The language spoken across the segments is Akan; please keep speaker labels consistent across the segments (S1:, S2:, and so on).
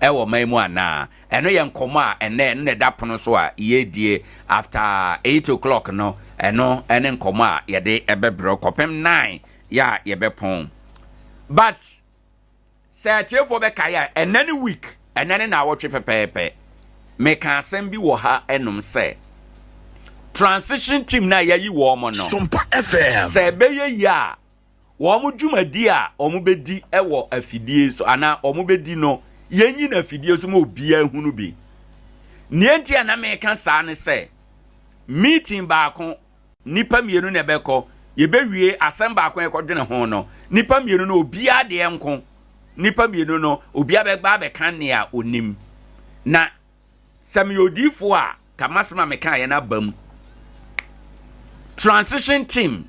S1: ewo maimu ana eno ye nkomo a ene ne da pono so a ye die after 8 o'clock no eno ene nkomo a ye de ebebro kopem 9 ya ye bepon but say tiefo be kai a enani week enani na awotwe pepepe me kan asem bi wo ha enum say transition team na yayi wo mo no
S2: Sompa FM
S1: say be ye ya wo mo dwumadi a o mo bedi ewo afidie so ana o mo bedi no yenyi na afidie so mo bia hunu bi nienti ana me kan sa ne say meeting baako nipa mienu na beko ye bewie asem baako e kodwene ho no nipa mienu no obia de enko nipa mienu no obia be gba be kan ne a onim na samyodifo a kamasema me kan ye na bam transition team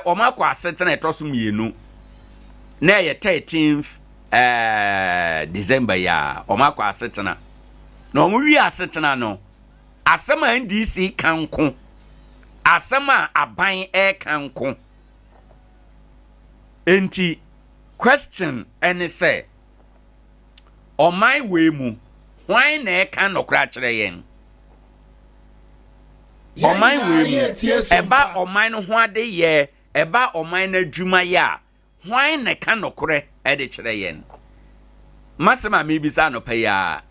S1: omako asetena etoso mienu na ye 13th December ya omako asetena na omuwi asetena no asema NDC kanko asema aban kanko enti question any say on my way mu why na kan nokra kire yen on my way mu eba on my no ho ade ye eba on my na dwuma ya why na kan nokre e de kire yen masema me bisa no pay ya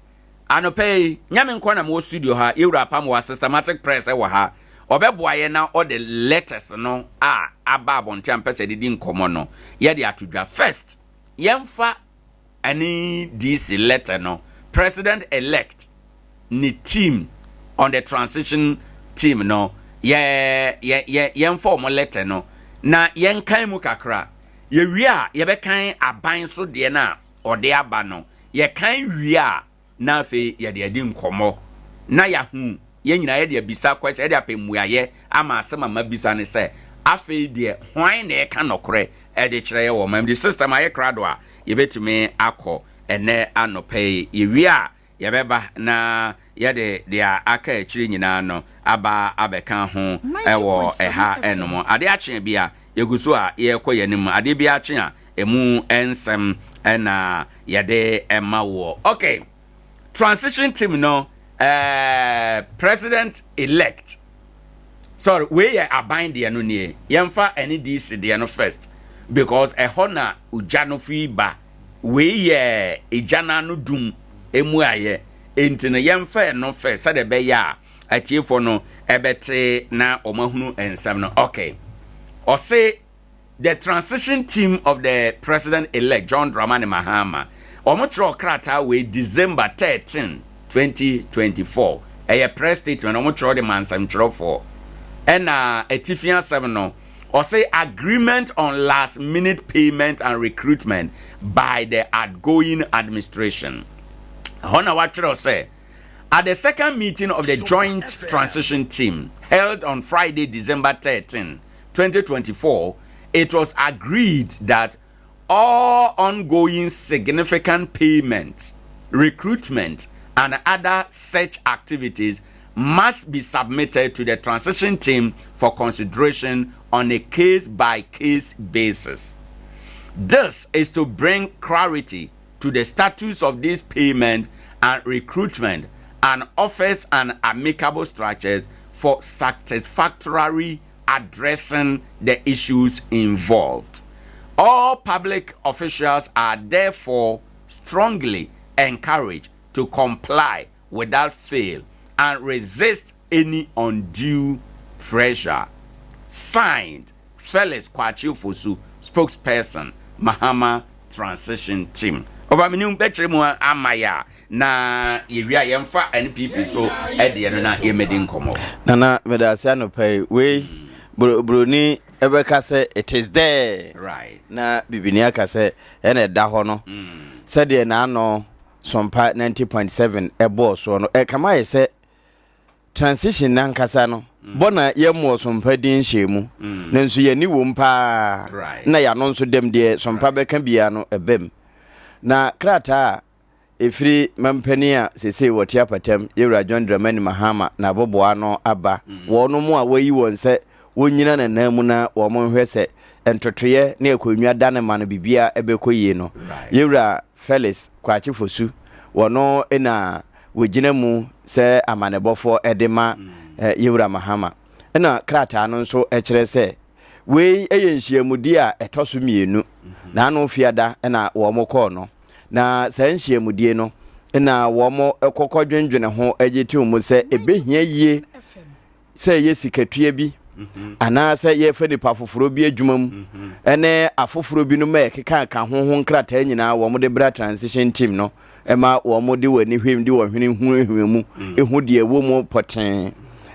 S1: anopay nyame nkwa na mo studio ha ewura pam wa systematic press e wa ha obeboaye na all the letters no aba abonte ampese de din komo no ye de atudwa first yemfa any this letter no president elect ni team on the transition team no yemfa mo letter no na yenkan mu kakra ye wi a ye be kan aban so de na ode aba no ye kan wi a na fe ye de din komo na ya hu ye nyina ye de bisa question ye de apemuaye ama asema mabisa ne se afi de hwan na e ka nokre e de kire ye wo mam the system aye krado a ye betumi akọ ene anope ye wi a ye beba na ye de aka akire nyina no aba abeka ho e wo eha enomo ade ache bia ye guso a ye koye nim ade bia ache a emu ensem na ye de ema wo okay transition team no president elect sorry we are bind the no near yemfa any this the no first because a hona ujano fi ba we ejana no dum emu aye entine yemfa no first said be ya atiefo no ebete na omahunu ensam no okay or say the transition team of the president elect John Dramani Mahama omotro krata we December 13 2024 a press statement omotro de mansam for and Etifian 7 no or say agreement on last minute payment and recruitment by the outgoing administration. Hona watro say at the second meeting of the joint transition team held on Friday December 13 2024 it was agreed that all ongoing significant payments, recruitment and other such activities must be submitted to the transition team for consideration on a case-by-case basis. This is to bring clarity to the status of this payment and recruitment and offers an amicable structures for satisfactorily addressing the issues involved. All public officials are therefore strongly encouraged to comply without fail and resist any undue pressure. Signed, Felix Kwachiufosu, spokesperson, Mahama Transition Team. Over minimum betremu amaya na yewia yemfa NPP so ede no na yemedin komo. Nana
S3: medase no pay we broni ebeka say it is there.
S1: Right.
S3: Na bibini aka say ene da ho no. Said de na no Sompa 90.7 ebo so no kama ye say transition nankasa no bona yemo Sompa din hyemu nanso ye ni wo mpa na ya no nso dem de Sompa beka bia no ebem na krata efiri mampani a sese wotia patam yewra John Dramani Mahama na boboa no aba wono mu a wayi won se wonyina na namu na wo mo hwese entotoye na ekonwa dane ma no bibia ebekoyie no yewra Felix Kwachi Fosu wono ena wegyina mu sɛ amanebɔfo edema Yewura Mahama ena krata no nso ɛkyerɛ sɛ wei ɛyɛ nhyiamudi a ɛtɔso mienu na ano fiada ena wo mo kɔ no na sɛ nhyiamudie no ena wo mo ɛkɔkɔ dwendwene ho agye mu sɛ ebehia yie sɛ yɛ sikatua bi ana sɛ yɛfa nipa foforo bi adwuma mu ɛne afoforo bi no ma ɛkeka ka ho nkrataa nyinaa wo mo de bra transition team no ɛma wo mo de wani hwem de wo hwene hu mu ehu de wo mu poten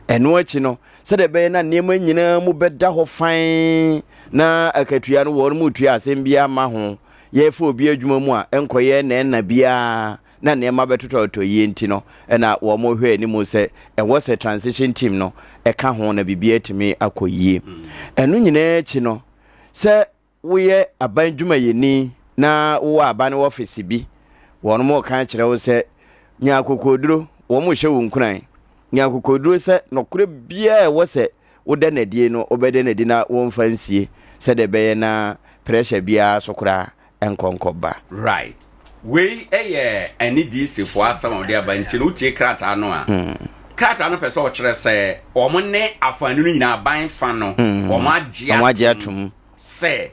S3: ɛno akyi no sɛ de bɛyɛ na nneɛma nyinaa mu bɛda hɔ fan na akatua no wo mu tua asɛm bia ma ho yɛfa obi adwuma mu a ɛnkɔyɛ na bia na nneɛma bɛtotɔtɔ yie nti no ɛna wo mo hwɛ ni mu sɛ ɛwɔ sɛ transition team no ɛka ho na bibia timi akɔ yie ɛno nyinaa akyi no sɛ woyɛ aban dwumayɛni na wo aban office bi wɔn mo kan kyerɛ wo sɛ nya kokoduro wo mo hwɛ wo nkuran nya kokoduro sɛ nokore bia ɛwɔ sɛ woda nadie no obɛda nadi na wo mfa nsie sɛ de bɛyɛ na pressure bia so kora ɛnkɔnkɔba
S1: right we any DC for asam de aba nti no tie krata no a krata no pese o kyerɛ sɛ omo ne afanu no nyina ban fa no omo agye atum sɛ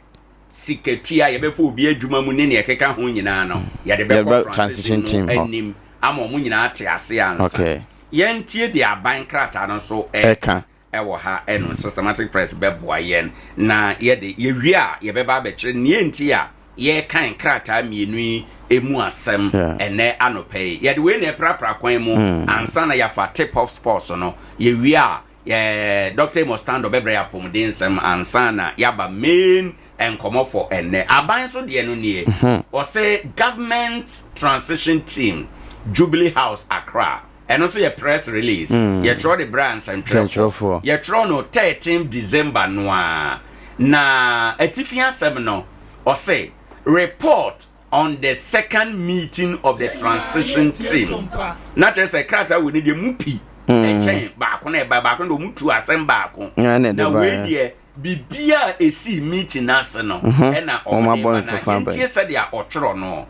S1: siketua yɛbɛfa obi adwuma mu ne ɛkeka ho nyinaa no yɛde bɛkɔ transition team anim ama omo nyina ate ase ansa yɛntie de aban krata no so ɛka ɛwɔ ha ɛno systematic press bɛboa yɛn na yɛde yɛwie a yɛbɛba abɛkyerɛ ne yɛntie a yɛkan krata mienu emu asem ene anope yede we na prapra kwan mu ansa na yafa tip of sports no ye wi a Dr. Mostando bebre apomden sem ansa na yaba main enkomo for ene aban so de no nie o say government transition team Jubilee House Accra eno so ye press release ye throw the brands and trafo ye throw no 13 December noa na atifia sem no o say report on the second meeting of the transition team. Not just a character we need a mupi. A chain back on a back on the mutu assemble back on. Now, where Bibia a sea meeting national and I said they are no.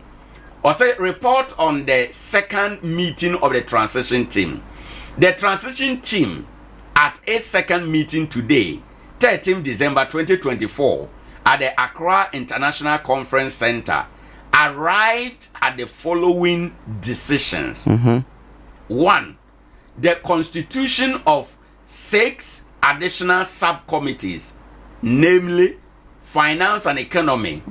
S1: Or say report on the second meeting of the transition team. The transition team at a second meeting today, 13 December 2024, at the Accra International Conference Center. Arrived at the following decisions. 1. The constitution of 6 additional subcommittees, namely finance and economy,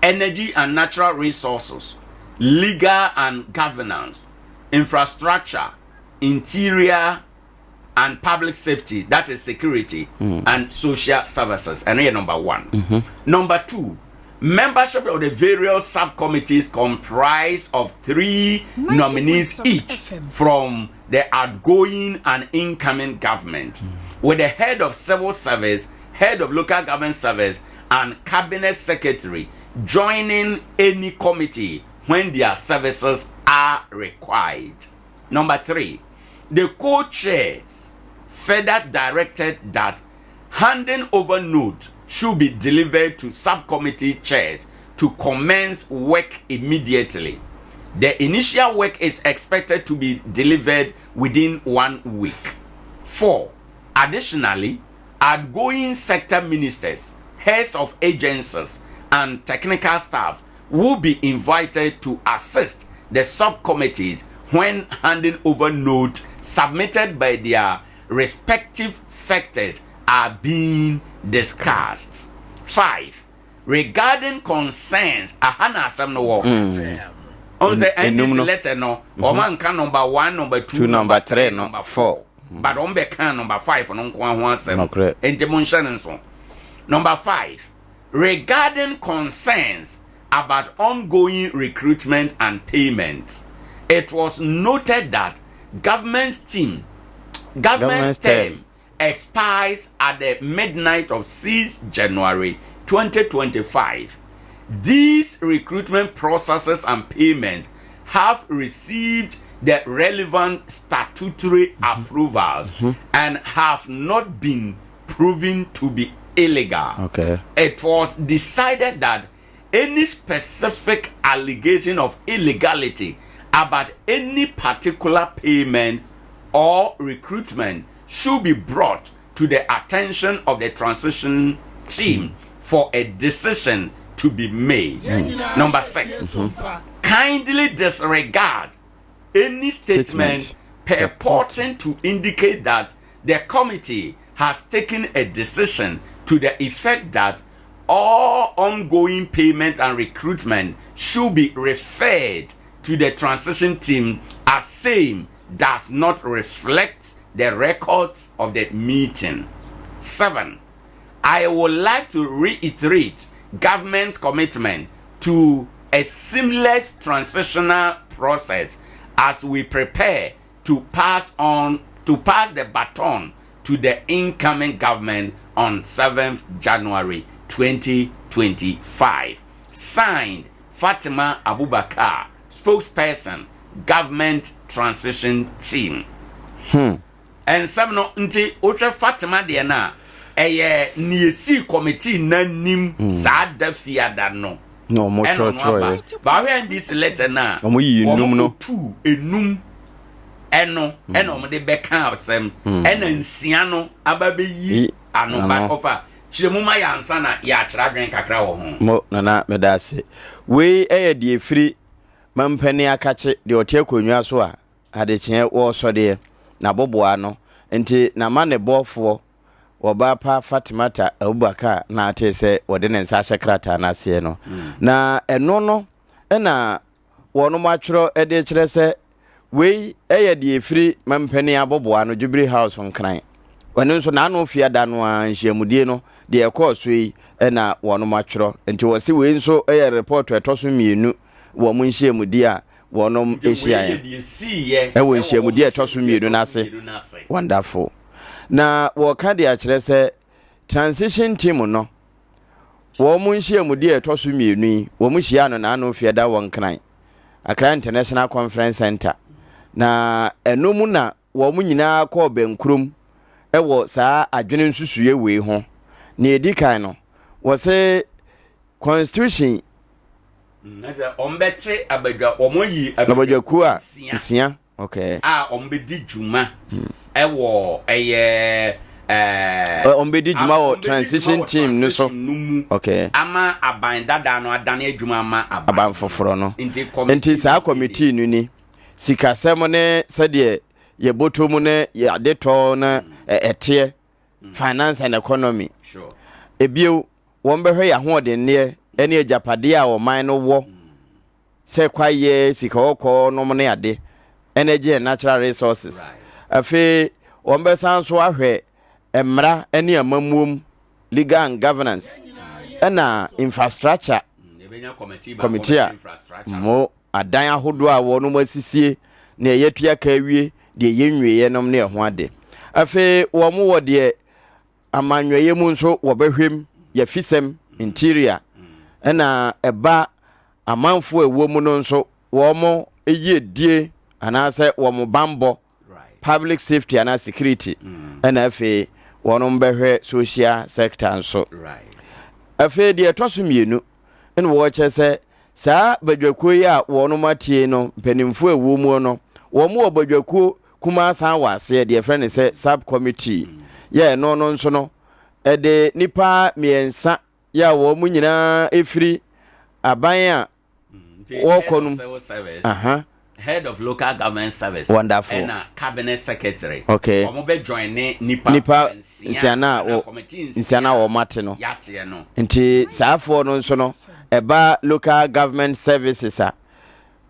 S1: energy and natural resources, legal and governance, infrastructure, interior and public safety, that is security, and social services. And here number 1. Number 2. Membership of the various subcommittees comprise of 3 nominees each from the outgoing and incoming government, with the head of civil service, head of local government service, and cabinet secretary joining any committee when their services are required. Number 3, the co-chairs further directed that handing over note should be delivered to subcommittee chairs to commence work immediately. The initial work is expected to be delivered within 1 week. 4. Additionally, outgoing sector ministers, heads of agencies, and technical staff will be invited to assist the subcommittees when handing over notes submitted by their respective sectors are being discussed. 5. Regarding concerns, ahana asem no wo. On the end letter no, o man kan number 1, number 2, number 3, number 4. But on be kan number 5 no nko ho asem. Enti mo nhye nso. Number 5. Regarding concerns about ongoing recruitment and payments, it was noted that government's term expires at the midnight of 6 January 2025. These recruitment processes and payments have received the relevant statutory approvals and have not been proven to be illegal. It was decided that any specific allegation of illegality about any particular payment or recruitment should be brought to the attention of the transition team for a decision to be made. Number 6, kindly disregard any statement purporting to indicate that the committee has taken a decision to the effect that all ongoing payment and recruitment should be referred to the transition team, as same does not reflect the records of the meeting. 7, I would like to reiterate government's commitment to a seamless transitional process as we prepare to pass the baton to the incoming government on 7th January 2025. Signed, Fatima Abubakar, spokesperson, government transition team. And some no nti oche Fatima de na niesi committee nanim sada fiada no.
S3: No mo cho.
S1: But when this letter na
S3: omo enum no.
S1: Tu enum eno omo de beka asem ena nsia no ababe yi ano back offer. Chiremuma ya ansa na ya akira dwen kakra wo ho.
S3: Mo nana medase. We de efiri mampani akache de otie konwa so a adekye wo so de na boboa no nti na ma ne bofo oba pa Fatimata Abubakar na ate se wode ne nsa hyekrata na ase no na eno no na wono matwero de kire se we de efiri mampani aboboa no Jubilee House nkran wone nso na no fia da no a nhyiamudie no de ekoso yi na wono matwero nti wo se we nso report etoso mienu wo mu nhyiamudie a wonom ehia ewo nhyiamudie etoso mienu na ase wonderful na wo ka de akire se transition team no wo mu nhyiamudie etoso mienu wo mu hia no na no fia da won kran Accra International Conference Center na enomu na wo mu nyina ko benkrum ewo saa adwene nsusuye we ho na edikan no wo se constitution
S1: nza ombete abadwa omoyi
S3: abadwa ku a sia okay
S1: ombedi djuma ewo
S3: ombedi djuma wo transition team no so okay
S1: ama aban dada no adane adwuma ama
S3: aban foforo no enti saa committee no ni sikasem ne sede ye botomu ne ye adeto na etie finance and economy
S1: sure
S3: ebio won behwe ya ho de ne ene ajapade a o man no wo se kwaye sikawoko no mo ne ade energy and natural resources afi won be sanso ahwe emra ene amamuom legal and governance na infrastructure committee mo adan ahodo a wono masisie na yetua ka wie de yenwie nom ne ho ade afi wo mo wo de amanweye mu nso wo behwem ya fisem interior na eba amanfo ewo mu no nso wo mo eyedie anase wo mo bambo public safety and security na afi wono mbehwe social sector nso afi de etoso mienu ene wo chese saa badwakuo ya wono matie no mpanimfo ewo mu no wo mo badwakuo kuma san wase de friend say sub committee ya no nso no ede nipa miensa ya wo mu nyina efiri aban a wo konum
S1: head of local government service
S3: wonderful
S1: and cabinet secretary
S3: okay
S1: omo be join nipa
S3: nsiana wo mate no
S1: yate no
S3: nti saafo no nso no eba local government services a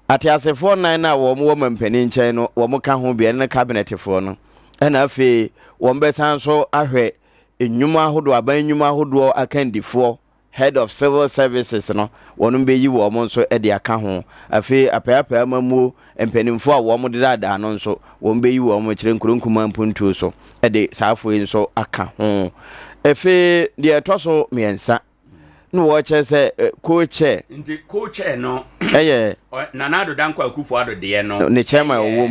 S3: atiasefo nan na wo mo mampani nchen no wo mo ka ho bia ne cabinet fo no na afi wo mbe sanso ahwe enwuma hodo aban enwuma hodo akandifo head of civil services no wono be yi wo mo nso e de aka ho afi apapa mamu empanimfo a wo mo dada no nso wo be yi wo mo kire nkurunkuma mpuntu so e de saafo nso aka ho afi de etoso miensa no wo che se co-chair
S1: nti co-chair no
S3: Nanado
S1: Danko Akufo-Addo de no
S3: ne chairman wo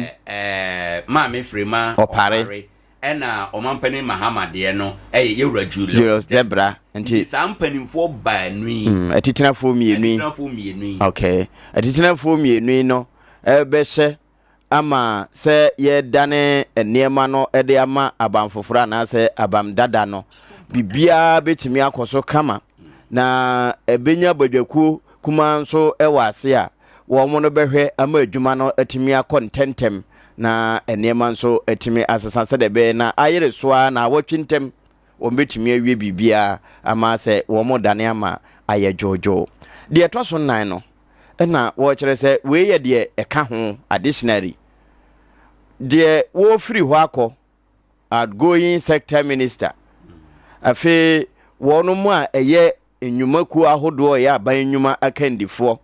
S1: ma me frema
S3: opare
S1: ena omampani Mahama de no yewura
S3: Julius Debra
S1: nti sam panimfo ba nui
S3: atitinafo mienu okay atitinafo mienu no ebehye ama se ye dane enema no ede ama abanfoforo na se abam dada no bibia betimi akoso kama na ebenya badwaku kuma nso ewase a wo mo no behwe ama adwuma no atimi akontentem na enema nso atimi asesa se de be na ayere soa na wotwintem wo betimi awie bibia ama se wo mo dane ama aye jojo de etoso nan no na wo kire se we ye de eka ho additionally de wo free ho akọ outgoing sector minister afi wono mu a eye enyumaku ahodo ya aban nyuma akandifo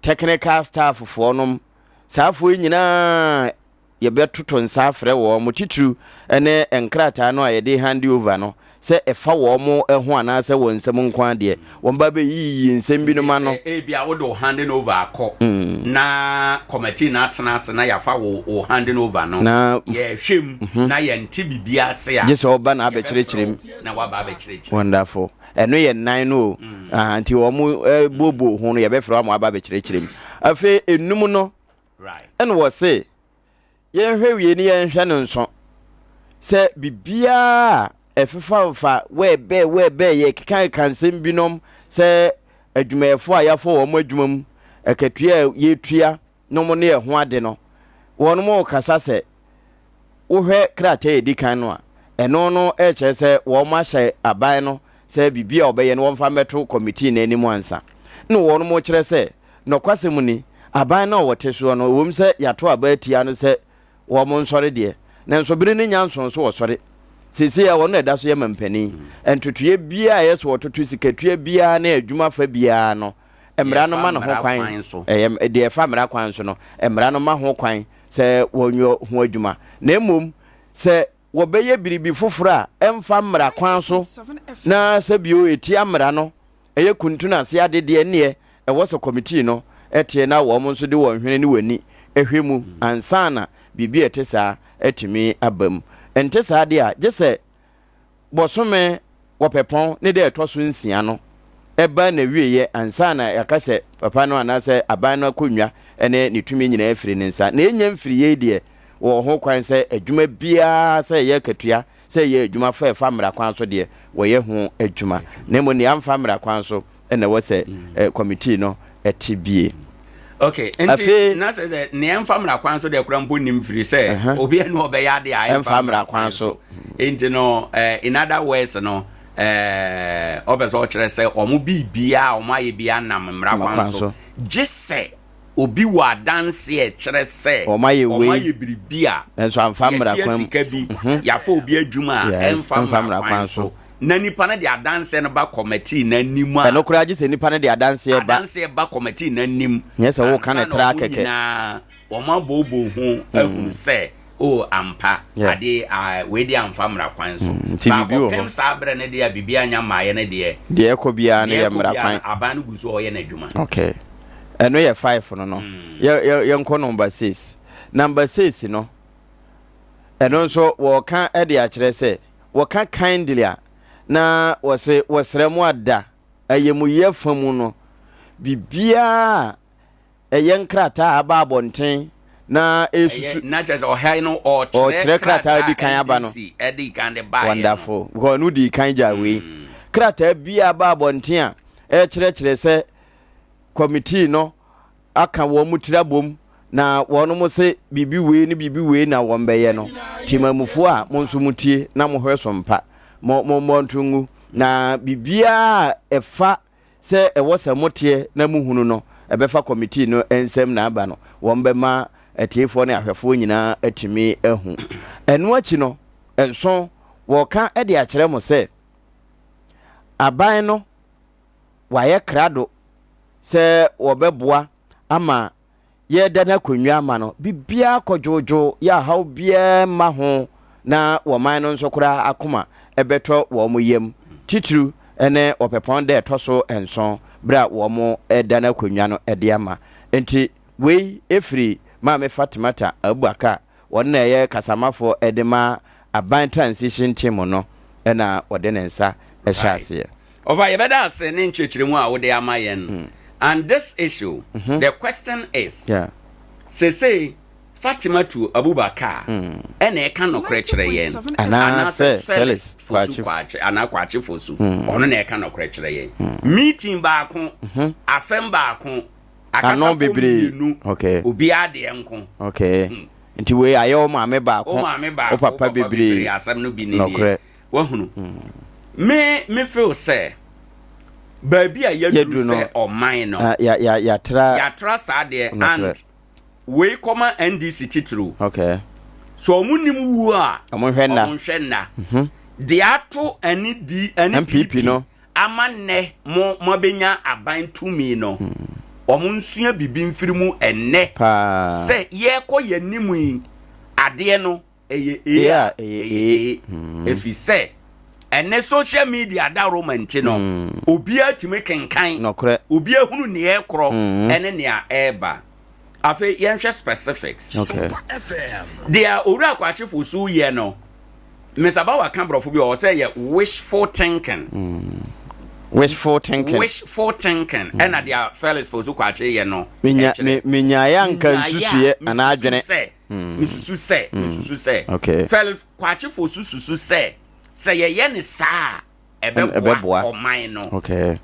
S3: technical staff fo nom saafo nyina ye betoto nsa afre wo mo titru ene enkrata no a ye de hand over no se efa wo mo eho ana se won nsem nkwa de won ba be yi nsem bi no ma no
S1: e bia wo do handing over akọ na committee na atena ase na ya fa wo handing over no
S3: na
S1: ye hwem na ye nti bibia ase a
S3: je oba na abekirikirem
S1: na wa ba abekirikirem
S3: wonderful eno ye nan no anti wo mo bobo ho no ye be fra mo aba abekirikirem afi enum no
S1: right
S3: eno wo se ye hwe wie ni ye hwe no nso se bibia efefa we ye kansem binom se adwumayefo ayafo wo mo adwumam akatua ye tua no mo ne ho ade no wono mo kasa se wo hwe krata edikan no a eno no eche se wo ma hye aban no se bibia obeye no wo mfa meto committee na enimu ansa no wono mo kire se no kwasem ni aban na wo teso no wom se yato abatia no se wo mo nsore de na nso bire ne nyanso so wo sore sisi ya wono eda so ye mampani entutue bia yes wo tutu sikatue bia na adwuma fa bia no emra no ma no ho kwan de fa mra kwan so no emra no ma ho kwan se wonyo ho adwuma na emom se wo beye biribi foforo a emfa mra kwan so na se bio eti amra no eye kuntu na se ade de ne e wo so committee no etie na wo mo nso de wo hwene ni wani ehwemu ansana bibi etesa etimi abam ente saade a jese bosome wopepon ne de etoso nsia no eba na wieye ansana yakase papa no anase aban no akonwa ene ne tumi nyina afiri ne nsa na enya mfiri ye de wo ho kwan se adwuma bia se ye katua se ye adwuma fa mra kwan so de wo ye ho adwuma na mo ni amfa mra kwan so ene wo se committee no etibie
S1: okay enti na say that ne emfamra kwan so de kura mpo nim firi say obi enu obeya de a
S3: emfamra kwan so
S1: enti no in other words no obeso kire say omo bibia omo aye bia nam mra kwan so jesse obi wa dance e kire say
S3: omo aye
S1: biribia
S3: enso amfamra kwan
S1: ya fa obi adwuma emfamra kwan so na nipa na de adanse no ba committee na nim a
S3: no kura agi se nipa na de adanse
S1: ba committee na nim
S3: yes wo kan tra keke
S1: na o ma bobo ho ehun se o ampa ade we de amfa mra kwan so ba ko pem sabre ne de bibia nya maaye ne de
S3: ekobia ne ye mra kwan
S1: aban guso o ye na adwuma
S3: okay eno ye 5 no ye nko number 6 number 6 no eno nso wo kan e de a kire se wo kan kindly a na wasere mu ada ayemu yefamu no bibia eyenkrata aba abonten na esusu
S1: na just o hai no o
S3: chere krata di kan aba no
S1: edi kan de ba
S3: wonderful because no di kan jawe krata bia aba abonten a chere se committee no aka wo mutira bom na wono mo se bibi we na wo mbeye no timamufu a mo nso mutie na mo hwe sompa mo ntungu na bibia efa se ewo se motie na muhunu no ebefa committee no ensem na aba no wombema etiefo ne ahwefo nyina atimi ehu enu achi no enso wo ka ede a kire mo se aban no waye krado se wobeboa ama ye dana konwa ama no bibia kojojo ya haw bia ma ho na wo man no nso kura akoma ebeto wo mo yem titru ene opepon de toso enson bra wo mo edana konwa no ede ama enti we efri ma me fatimata abuaka won na ye kasamafo edema aban transition team no na ode ne nsa ehya ase
S1: over yebeda say ne nchechiremu a wode amayen and this issue the question is say Fatima to Abubakar ene e kan no kire kire yen
S3: ana say Felix
S1: kwachi ana kwachi fosu ono na e kan no kire kire yen meeting ba ko asem ba ko akasa
S3: bebre okay
S1: obi ade enko
S3: okay nti we ayo maame ba ko o papa bebre
S1: asem no bi ni wahunu me feel say baby a yadu say o mine no
S3: ya
S1: tra sade and we come NDC titru
S3: okay
S1: so omunim wu a
S3: omunhwenna
S1: de ato ani NPP
S3: no
S1: amanne mo benya aban tumi no omunsua bibi mfirimu enne se ye ko yanimu yi ade no eye efi se enne social media da romanti no obi atime kenkan obi ahunu ne e kro ene ne a eba afi yenhwe specifics
S3: Sompa
S1: dia owura kwachi fosu ye no mesaba wa kan brofo bi o say ye wishful thinking and dia fellas fosu kwachi ye no
S3: minya ya nka nsusuye ana adwene
S1: misusu se
S3: okay
S1: fellas kwachi fosu susu se ye ne saa ebeboa o mine no
S3: okay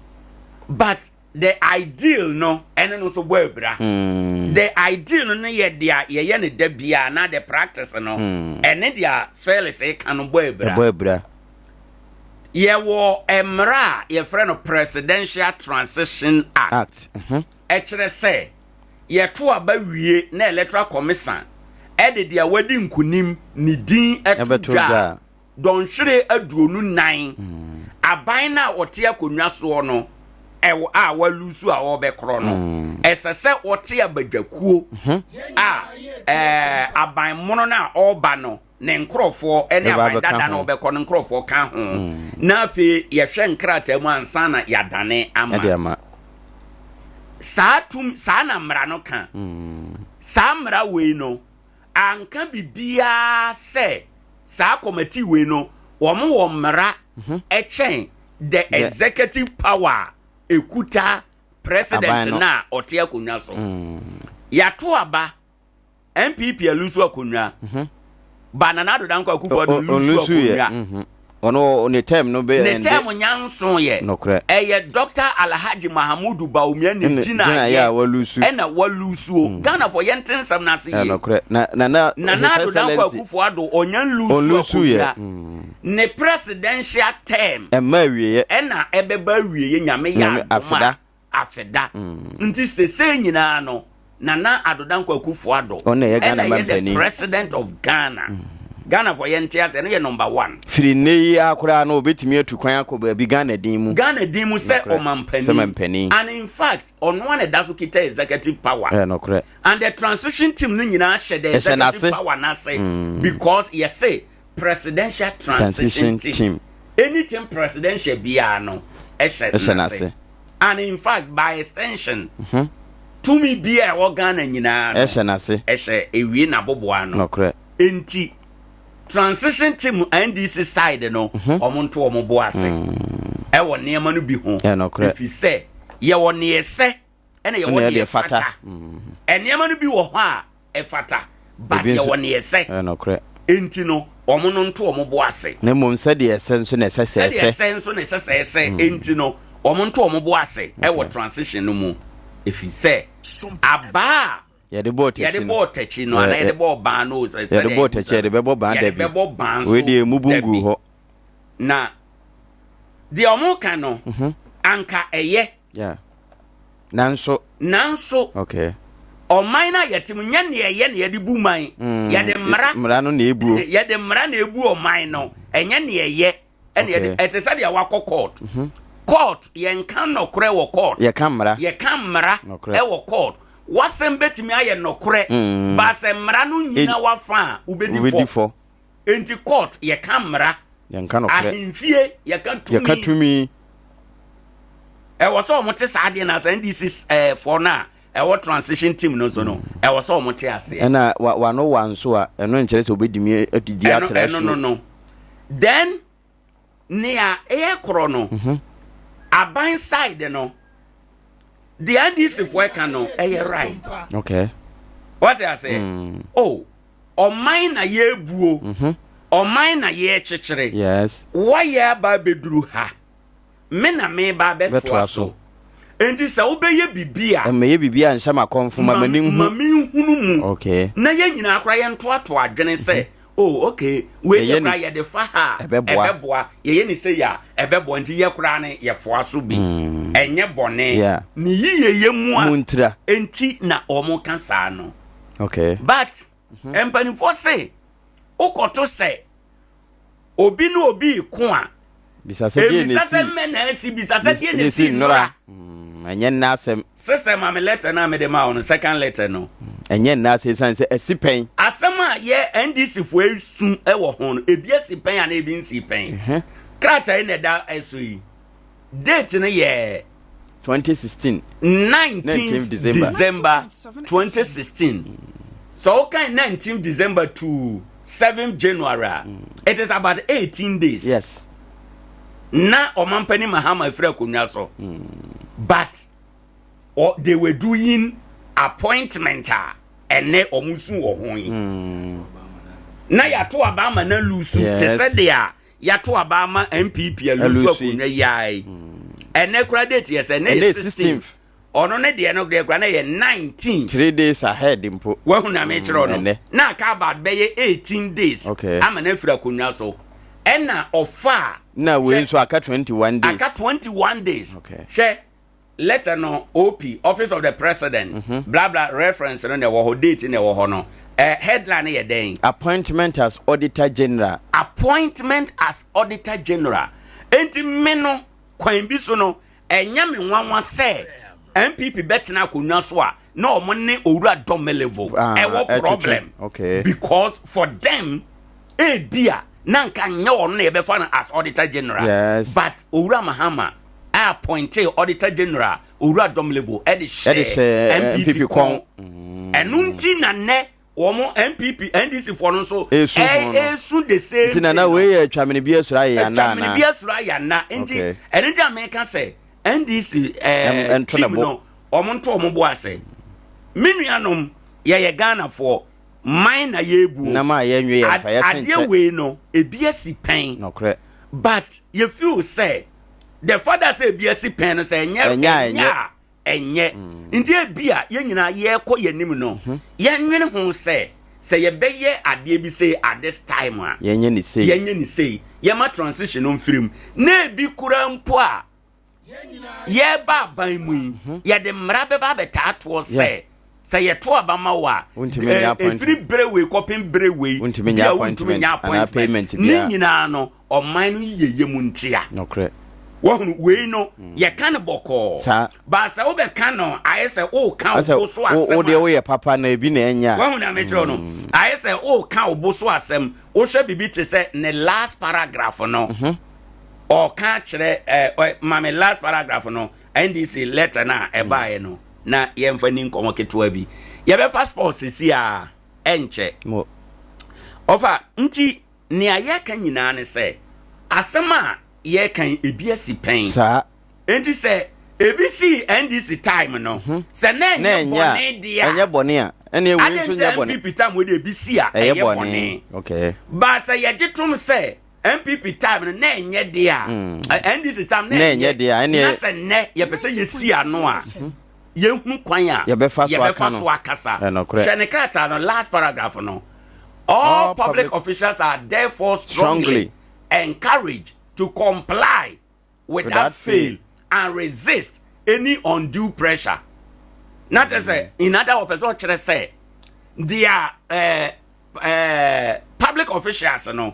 S1: but the ideal no ene no so boabra the ideal no ye dia ye ne da bia na the practice no ene dia fellas e kan boabra ye wo emra ye friend of presidential transition act e kire say ye to aba wie na electoral commission e de dia wadi nkunim ni din etudwa don hwere aduonu nan aban na wote akonwa so no ewo a walusu a obekro no esese wote abadwakuo aban mono na oba no ne nkrofo ene aban dada na obekro no nkrofo ka ho na afi ye hwe nkrata mu ansa na yadane ama saa na mra no ka saa mra we no anka bibia se saa committee we no wo mra echen the executive power ekuta president na ote akonwa so yato aba MPP alusu akonwa banana do danko akufo do lusu akonwa
S3: ono ne term no be
S1: ne term nyanso ye eye Dr. Alhaji Mahamudu Baumia ne jina
S3: ya walusu
S1: ena walusu Ghana for yenten sam na se ye na do danko akufo ado onyan lusu akonwa ne presidential term
S3: ema wiye
S1: ena ebeba wiye nyame ya afeda nti sese nyina no nana adodanko akufo ado
S3: ena
S1: the president of Ghana Ghana for yentias ene number 1
S3: firi nei akura na obetimi atukwan akoba bi Ghana dimu
S1: se omampani and in fact ono one that so kita executive power and the transition team no nyina hye the executive power na say because you say presidential transition team anything presidential bia no ehye and in fact by extension to me bia Ghana nyina ehye ewie na boboa no enti transition team NDC side no omonto omobo ase e wo niema no bi ho if you say ye wo ne ese ene ye wo ne fata niema no bi wo ho a e fata but ye wo ne ese enti no omono nto omobo ase
S3: na mom se de ese nso na ese
S1: enti no omonto omobo ase e wo transition no mu if you say aba
S3: ya de
S1: botechi no ana de bo ban no
S3: ya de botechi ya de bebo ban da bi we de mubungu ho
S1: na de omuka no anka eye
S3: nanso
S1: okay o minor yetim nya ne eye ne de bu man ya de mra
S3: no na ebu
S1: ya de mra na ebu o man no enya ne eye ene de etesa de wa court yen kan no kore wo court
S3: ye kan mra
S1: e wo court wasem betimi aye nokore ba se mra no nyina wafa ubedi fo enti court ye kamera
S3: ye kan nokore
S1: ahimfie ye kan tumi e wo so mo te saade na say this is for na ɛwɔ transition team no so no ɛwɔ sɛ ɔmo te ase
S3: ɛna wa no wan so a ɛno nkyerɛ sɛ obedimi atidi atra so
S1: no then nea koro no aban side no the NDC for can no right
S3: okay
S1: what I say oh ɔman na yɛbuo ɔman na yɛkyekyere
S3: yes
S1: wɔyɛ ba beduru ha me na me ba betoa so enti sɛ wobɛyɛ bibia
S3: ɛmɛyɛ bibia nhyɛ makɔmfo ma mani hu
S1: mu
S3: okay
S1: na yɛ nyina akora yɛ ntoato adwene sɛ oh okay we yɛ kora yɛ de fa ha ɛbɛboa yɛ ni sɛ ya ɛbɛboa nti yɛ kora ne yɛ foa so bi ɛnyɛ bɔne ni yiyeye mu a enti na ɔmo ka saa no
S3: okay
S1: but empanifo say ukoto say obi no obi ko a
S3: bisase die nesi
S1: bisase menasi bisase die nesi nora
S3: enye na asem
S1: system am letter na me de ma on second letter no
S3: enye na asem san se asipen
S1: asem a ye NDC fo esu e wo ho no ebi asipen a na ebi nsi pen krata ina da eso yi date no ye
S3: 2016
S1: 19th December 2016 so okay 19th December to 7th January it is about 18 days
S3: yes
S1: na omampani Mahama Efra Konwa so but they were doing appointment ene omusu wo ho yi na ya to abama na lusu te said dia ya to abama MPP lusu Konwa yai ene kura date yes ene 16th ono ne de no de kura na ye 19
S3: 3 days ahead impo
S1: wa hu na me kire no na ka about be 18 days
S3: okay
S1: ama na Efra Konwa so ena ofa
S3: na we so aka 21 days
S1: aka 21 days
S3: okay
S1: she letter no OP office of the president blah blah reference no wo ho date ne wo ho no headline ye den
S3: appointment as auditor general
S1: enti me no kwan bi so no enya me nwanwa se MPP betena Konwa so a na omo ne owura dom level wo problem
S3: okay
S1: because for them bia na nka nya ono na yebefa na as auditor general
S3: yes.
S1: but owura Mahama appointed auditor general owura dom level e de MPP kon enunti na ne womo MPP NDC for no so esu the same
S3: tina na we atwamene bi asura ya
S1: na enti enenti America say NDC team no omonto ombo ase menuanom ye Ghana for mine na yebu
S3: na ma ye nwe ye fa ye senche
S1: ade we no ebiasi pen
S3: no correct
S1: but you feel say the father say ebiasi pen no say enye nti ebia ye nyina ye kɔ yanim no ye nwene ho say ye beye ade bi say at this time a
S3: ye nye ni say
S1: ye ma transition on film na ebi kura mpo a ye ba van mu ye de mra be ba betato say ye to abama wa free brewe coping brewe
S3: untiminya appointment
S1: ni nyina no oman no yeye mu ntia
S3: no correct
S1: we no ye kan boko ba sa wo be kan no ayese o kan oboso asem
S3: o de wo ye papa na ebi na enya
S1: wo na metro no ayese o kan oboso asem wo hwe bibi te se ne last paragraph no o kan kire mame last paragraph no NDC letter na e baaye no na ye mfa ni nkomo ketewa bi ye be passport sisi a enche ofa nti ne ayaka nyina ne se asema ye kan ebiasi pen
S3: sa
S1: enti se ebisi NDC time no se na enye dia
S3: enye bone a ene we so nya bone
S1: MPP time we ebisi a enye bone
S3: okay
S1: ba se ye gitum se MPP time no na enye dia NDC time na
S3: enye dia ene
S1: na se ne ye pese ye si ano a ye hu kwan a
S3: ye be fa so
S1: akasa shenekrata no last paragraph no all public officials are therefore strongly encouraged to comply without fail and resist any undue pressure. Not to say, in other words, what I say, their public officials, no,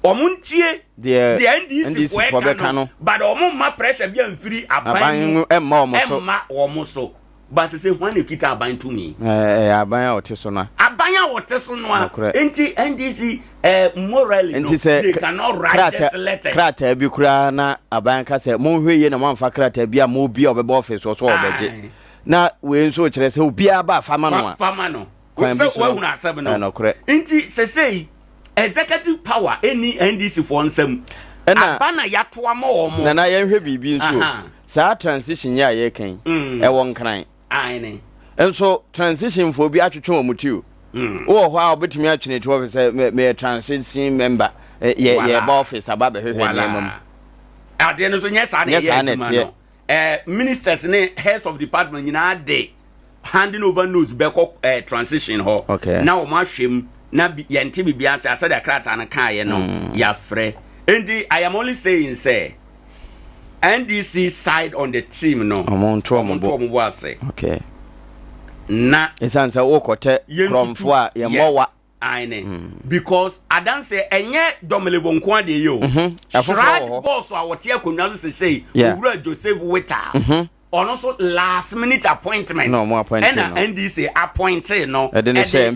S1: omuntie the NDC for Bekano, but omuma pressure be free aban emma so. But say when you kita aban to me,
S3: aban oteso na.
S1: Abanya woteso no a enti NDC morally no they cannot write this letter.
S3: Krata bi kura na aban ka say mo hweye na manfa krata bi a mo bi obebe office so obeje. na we nso kyerɛ sɛ obia ba fama no
S1: fama no so we hu na asɛm no nti sesei executive power any NDC for nsam abana yatoa ma wo mo
S3: na yɛhwɛ bibi nso saa transition ya yɛ kan ɛwɔ nkran
S1: ane
S3: enso transition for bi atwetwe wo mutio wo hɔ a obetumi atwene to office me transition member ye ba office aba behwehwe ne mum
S1: ade no so nyesa na ye ministers ne heads of department nyina de handing over notes beko transition ho na o ma hwem na yente bibia se asade akrata na kan ye no ya frɛ and I am only saying say NDC side on the team no
S3: omonto
S1: say
S3: okay
S1: na
S3: esanse wo kote kromfo a ye mowa
S1: because I don't say enye domelevo nko ade yo right boss a wote akonwa so say owura Joseph Weta ono so last minute appointment
S3: no more appointment
S1: and NDC appointed no
S3: edem
S1: say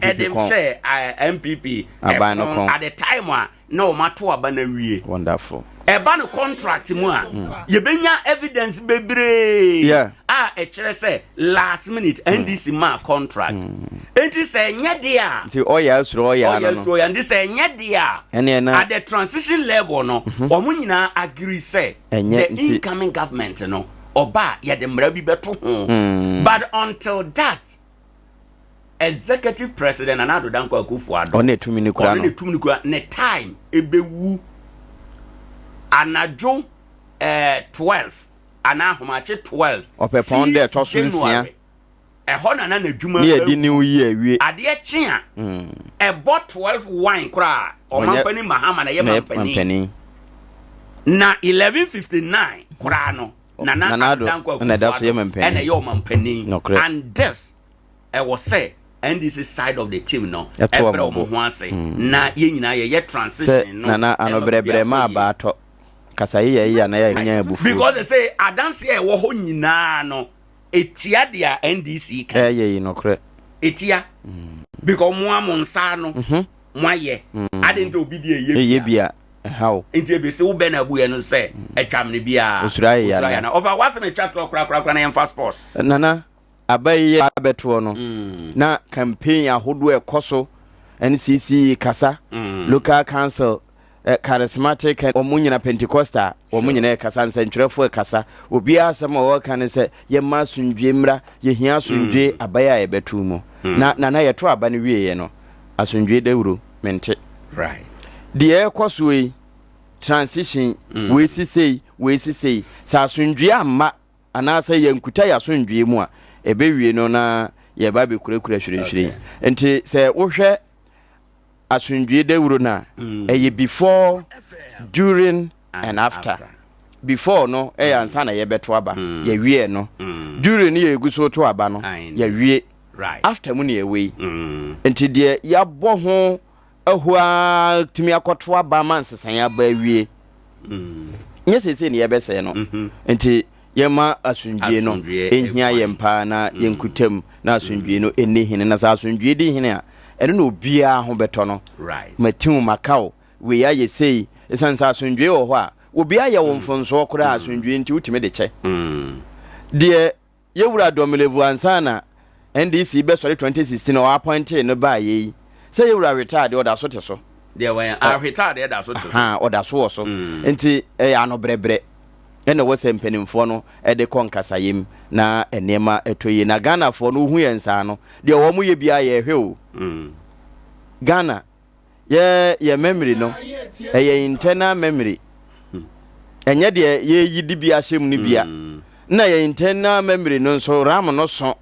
S1: MPP at the time no matter aba na wie
S3: wonderful
S1: eba no contract mu a ye benya evidence bebre e kire say last minute NDC ma contract enti say nye de a
S3: nti oya asuro oya no
S1: so enti say nye de a at the transition level no omo nyina agree say the incoming government no oba ye de mra bi beto ho but until that executive president Anado Danko Akufo-Addo
S3: on etumi ni kura
S1: ne time ebewu anajo 12 ana homache 12
S3: opepon de to so nsia
S1: ho na adwuma
S3: ne edi new year wie
S1: ade eche a ebo 12 wine kura o mampani mahama na ye mampani na 1159 kura no na Danko Akufo-Addo ene ye o mampani and this was say NDC side of the team no ebere o ho ase na ye nyina ye transition no
S3: na anobrɛbrɛ ma ba to kasa ye na ye nya abufu
S1: because they say adanse e wo ho nyina no etia dia NDC ka
S3: ye no kre
S1: etia because mo amonsa no mo aye adent obi die
S3: ye bia how
S1: enti ebe se wo be na abu ye no se etwam ne bia
S3: usura
S1: na over was me chat kra na yemfa sports
S3: nana abaye abeto no na campaign ahodo ekoso NCC kasa local council charismatic omunyina Pentecostal omunyina kasa nsentwerefo kasa obi asema wo kan se ye masundwe mra ye hia asundwe abaye abeto mu na yeto aba ne wieye no asundwe dawuro mente
S1: right
S3: the ekoso yi transition we sisei sa asundwe amma anasa yankuta ya asundwe mu a ebewie no na ye ba be kurekura hwirehwire enti se wo hwɛ asundwe dawuro na eye before during and after before no ansa na ye beto aba ye wie no during ye eguso to aba no ye wie
S1: right
S3: after mu ne ye we enti de ya bɔ ho ahua tumi akoto aba man sesan ya ba wie nye sese ne ye bɛsɛ no enti yema asundwe no ehia yempa na yenkutam na asundwe no enihine na sa asundwe di hine a eno no bia ho beto no
S1: right
S3: matiu makao we ya yesei esansa asundwe wo ho a obi aye wo mfonso okura asundwe nti utime de che de yewura domelevu ansana NDC be sori 2016 o appointed no ba ye say yewura retired o da so te so
S1: de when I retired e da so te so
S3: ha o da so so nti anobrebre ene wo se mpanimfo no de konkasayem na enema etoyi na Ghana fo no hu yensa no de wo mu ye bia ye hwe o Ghana ye memory no ye internal memory enye de ye yidi bia hyem ni bia na ye internal memory no so ram no so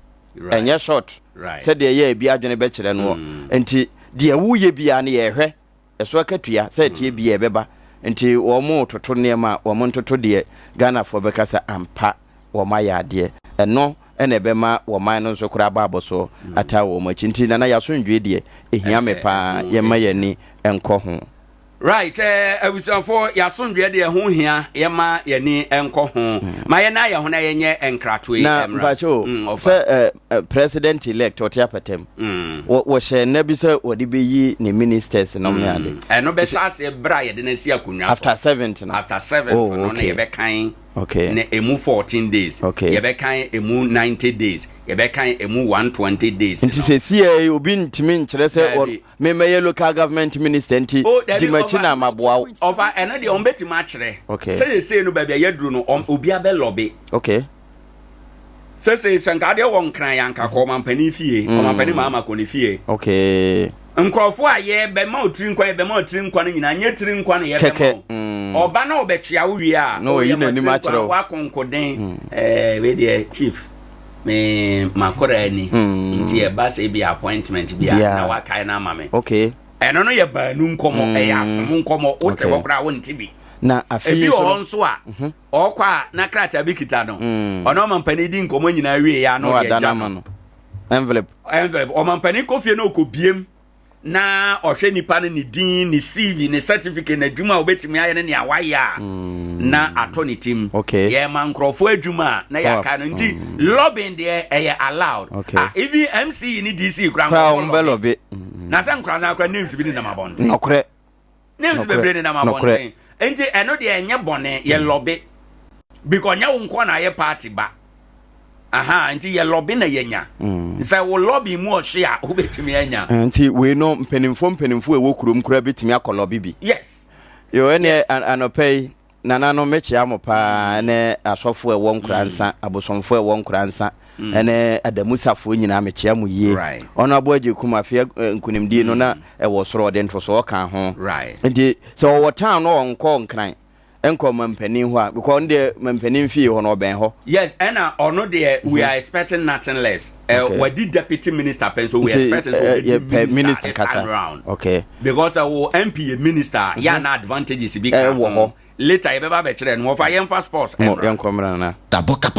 S3: enye short se de ye bia adwene be kire no enti de wo ye bia na ye hwe eso akatua se tie bia ebeba nti wo mo toto nema wo mo toto de Ghana fo be kasa ampa wo ma ya de eno ene be ma wo man no so kura babo so ata wo mo chinti na ya so ndwe de ehia me pa ye ma ye ni enko ho
S1: right abusanfo ya so ndwe de ho hia ye ma ye ni enko ho ma ye na ye ho na ye nye enkrato
S3: na mpacho se president elect otiapatem wo she na bi se wo de be yi ni ministers no me ade
S1: no be chance e bra ye de na si akunwa
S3: after 7 no
S1: after 7 no na ye be kan
S3: Okay.
S1: Ne emu 14 days.
S3: Okay.
S1: Ye be kan emu 90 days. Ye be kan emu 120 days.
S3: Nti se CA obi ntimi nkyerɛ sɛ me meyɛ local government minister nti di machi na maboa.
S1: Over eno de ombeti ma kyerɛ.
S3: Okay.
S1: Say no baabi ya duru no obi abe lobby.
S3: Okay.
S1: Say sanka de won kran yanka ko mampani fie. O mampani ma ko ne fie.
S3: Okay.
S1: Nkrofo a ye be ma otiri nkwa ye be ma otiri nkwa no nyina nye tiri nkwa no ye be ma oba na obechia wo wie a
S3: no yi na ni ma kyerɛ
S1: wa konkoden we de chief me makora ni nti e ba se bi appointment bi na wa kai na mame
S3: okay
S1: eno no ye ba nu nkomo e ya asom nkomo wo te wo kra wo nti bi
S3: na afi
S1: so nso a okwa na krata bi kita no ono mampani di nkomo nyina wie ya no ye jama
S3: envelope
S1: o mampani kofie na okobiem na ohwe nipa ne din ne CV ne certificate na adwuma obetimi aye ne awaya na ato ne tim ye man krofo adwuma na ya ka no nti lobbying there allowed even MC ni DC
S3: crown lobby
S1: na san Nkoranza akra names bi ni na mabonte
S3: nokre
S1: names be bre ni na mabonte nti eno de enye bone ye lobby because nya wo nko na ye party ba nti ye lobby na yenya say wo lobby mu ohwe a obetimi anya
S3: nti we no mpenimfo e wo kurom kura betimi akolobi bi
S1: yes
S3: yo ene anopei nana no mechi amopa ne asofo e wo Nkoranza abosomfo e wo Nkoranza ene adamusafo nyina mechi amu yie ono aboaje kuma afia nkunimdie no na e wo soro de nto so ka ho nti so wo town no onko nkran enko mampani ho a because ndे mampani fie ho no ben ho
S1: yes and ono de we are expecting nothing less what did deputy minister pencil we expecting so
S3: minister kasa
S1: around
S3: okay
S1: because our MP minister ya na advantages big later you be kire no for yem fast sports
S3: yankomra na
S2: taboka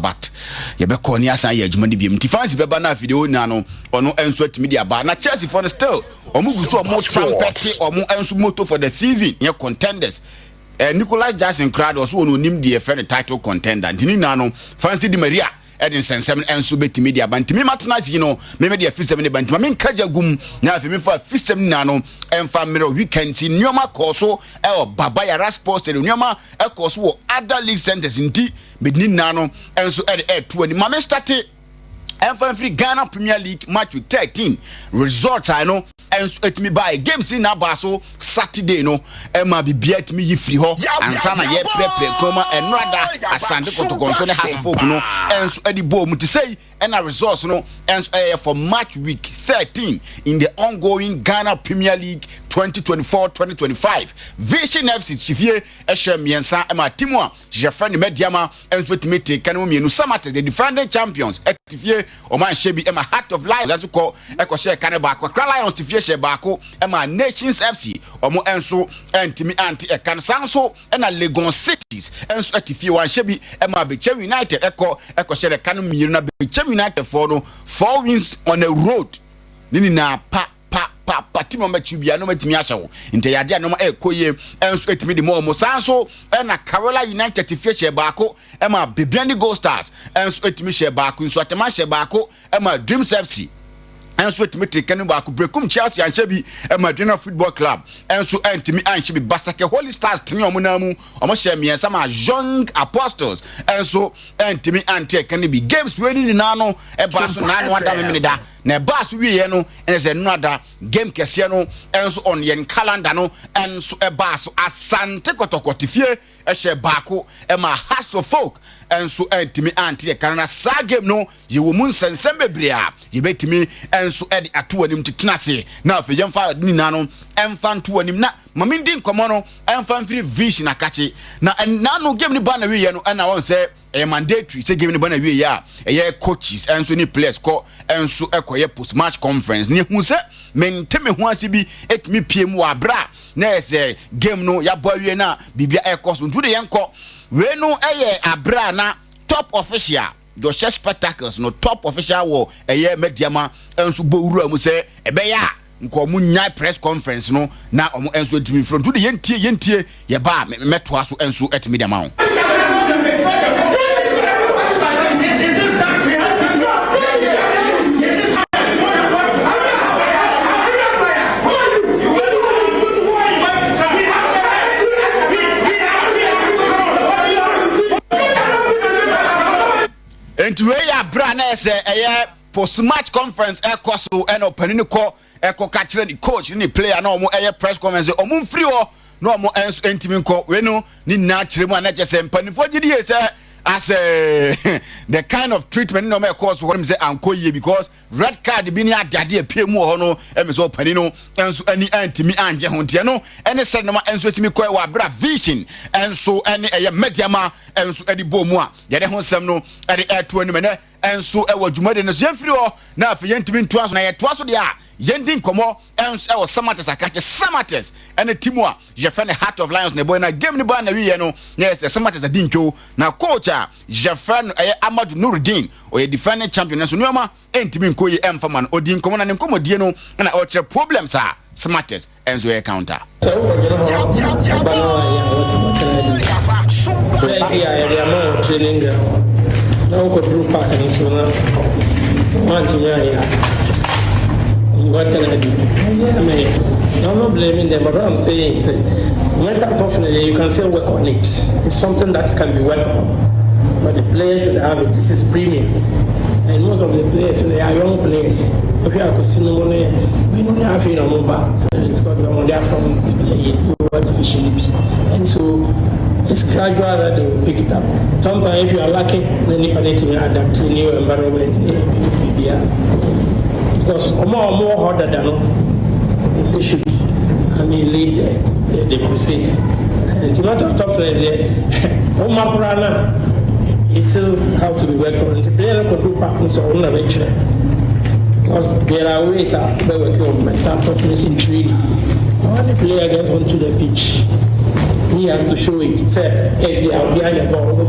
S2: but ye be ko ni asan ye adwuma ni biem ti fans be ba na video na no ono enso atimi dia ba na Chelsea for still omu guso omu trumpet omu enso moto for the season ye contenders Nicolas Jackson crowd also no nim the friend title contender ntini na no Fancy Di Maria Edin Sensem enso betimi dia ba ntimi matnas yi no me de afisem ne ba ntimi me nkaja gum na afi me fa afisem na no emfa mero weekend ti nyoma koso baba ya sports de nyoma koso wo other league centers nti bedini na no enso to ani ma me start emfa free Ghana Premier League match week 13 results I know etimi buy games in abaso Saturday no ema bibia etimi yi free ho ansa na ye prepare koma enrada asande kotokonso ne hasofo no enso edi bo mu ti say ena results no enso for match week 13 in the ongoing Ghana Premier League 2024-2025 Vision FC chifie ehye miensa ema timu a jefa ne mediama enso etimi take kan mienu Samate the defending champions etifie o man shebi ema Heart of Lions let's go share kan ba kwa Lions tifie she baako ema Nations FC omo enso entimi anti ekan sanso ena Legon Cities enso atifie wan shebi ema Bechem United share kan mienu na Bechem United for no 4 wins on a road nini na patimo machubia no matimi ahyewo nte yade anom ekoye enso etimi de mo sanso ena Carolina United tifie she baako ema Bebiani Gold Stars enso etimi she baako nso atema she baako ema Dreams FC enso etimi tekanu baako Brekum Chelsea anshebi Madina Football Club enso entimi anshebi Basake Holy Stars tini omunamu omoshe miensa ma Young Apostles enso entimi antekanu bi games we ni nano baso nanu wada memida na baso wiye no ense nada game kese no enso on yen calendar no enso baso Asante Kotokotifie ehye baako ema House of Folk enso entimi anti kanana sa game no ye wo mun sensem bebrea ye betimi enso edi ato anim tetenase na afa yemfa nina no emfa nto anim na mamindi nkomo no emfa mfiri vision akache na no game ni ba na wiye no na won say mandatory say game ni ba na wiye ya coaches enso ni players ko enso ekoye post match conference ni hu say menteme hu asibi etimi piem wa bra na say game no ya bo wiye na bibia ekoso ntu de yenko we no abra na top official Joshua Spectacles no top official wo mediama enso bowura mu se ebeya nko mu nya press conference no na omo enso etimi front to de yentie ye ba metoa so enso etimi de ma brand say post match conference so and opening ko catch the coach ni player na omo press conference omo free o na omo enso entimi ko we no ni na kire mu na chese mpanifo gidi say as the kind of treatment no me cause what me say ankoye because red card bi ni adade apia mu ho no me so pani no enso ani antimi anje ho ntia no ene said no ma enso etimi ko wa bra vision enso ene mediama enso edi bomu a ye de ho sem no edi eto ani me ne enso e wadwumade no so yemfiri ho na afi yentimi ntoa so na ye toa so de a yendin komo enso e wo samates akache samates ene timu a je fe ne Heart of Lions ne boy na game ni ba na wiye no yes samates adincho na coach a je fe no Amadu Nuruddin o ye defending champion so nyoma entimi nkoye emfa man odin komo na ne komodie no na o chere problems a samates enso e counter
S4: what can I do? Yeah, man. I'm not blaming them, but what I'm saying is mental toughness, you can still work on it. It's something that can be worked on. But the players should have it. This is premium. And most of the players, they are young players. If you are casino, we don't have it on mobile. They are from the division. And so it's gradual that they will pick it up. Sometimes if you are lucky, then you can adapt to a new environment. Because more harder than they should, lead the crusade. It's not a toughness there. It still has to be worked on. The player could do practice or not lecture. Because there are ways of working on mental toughness in training. When the player gets onto the pitch, he has to show it. Say, hey, they are behind the ball,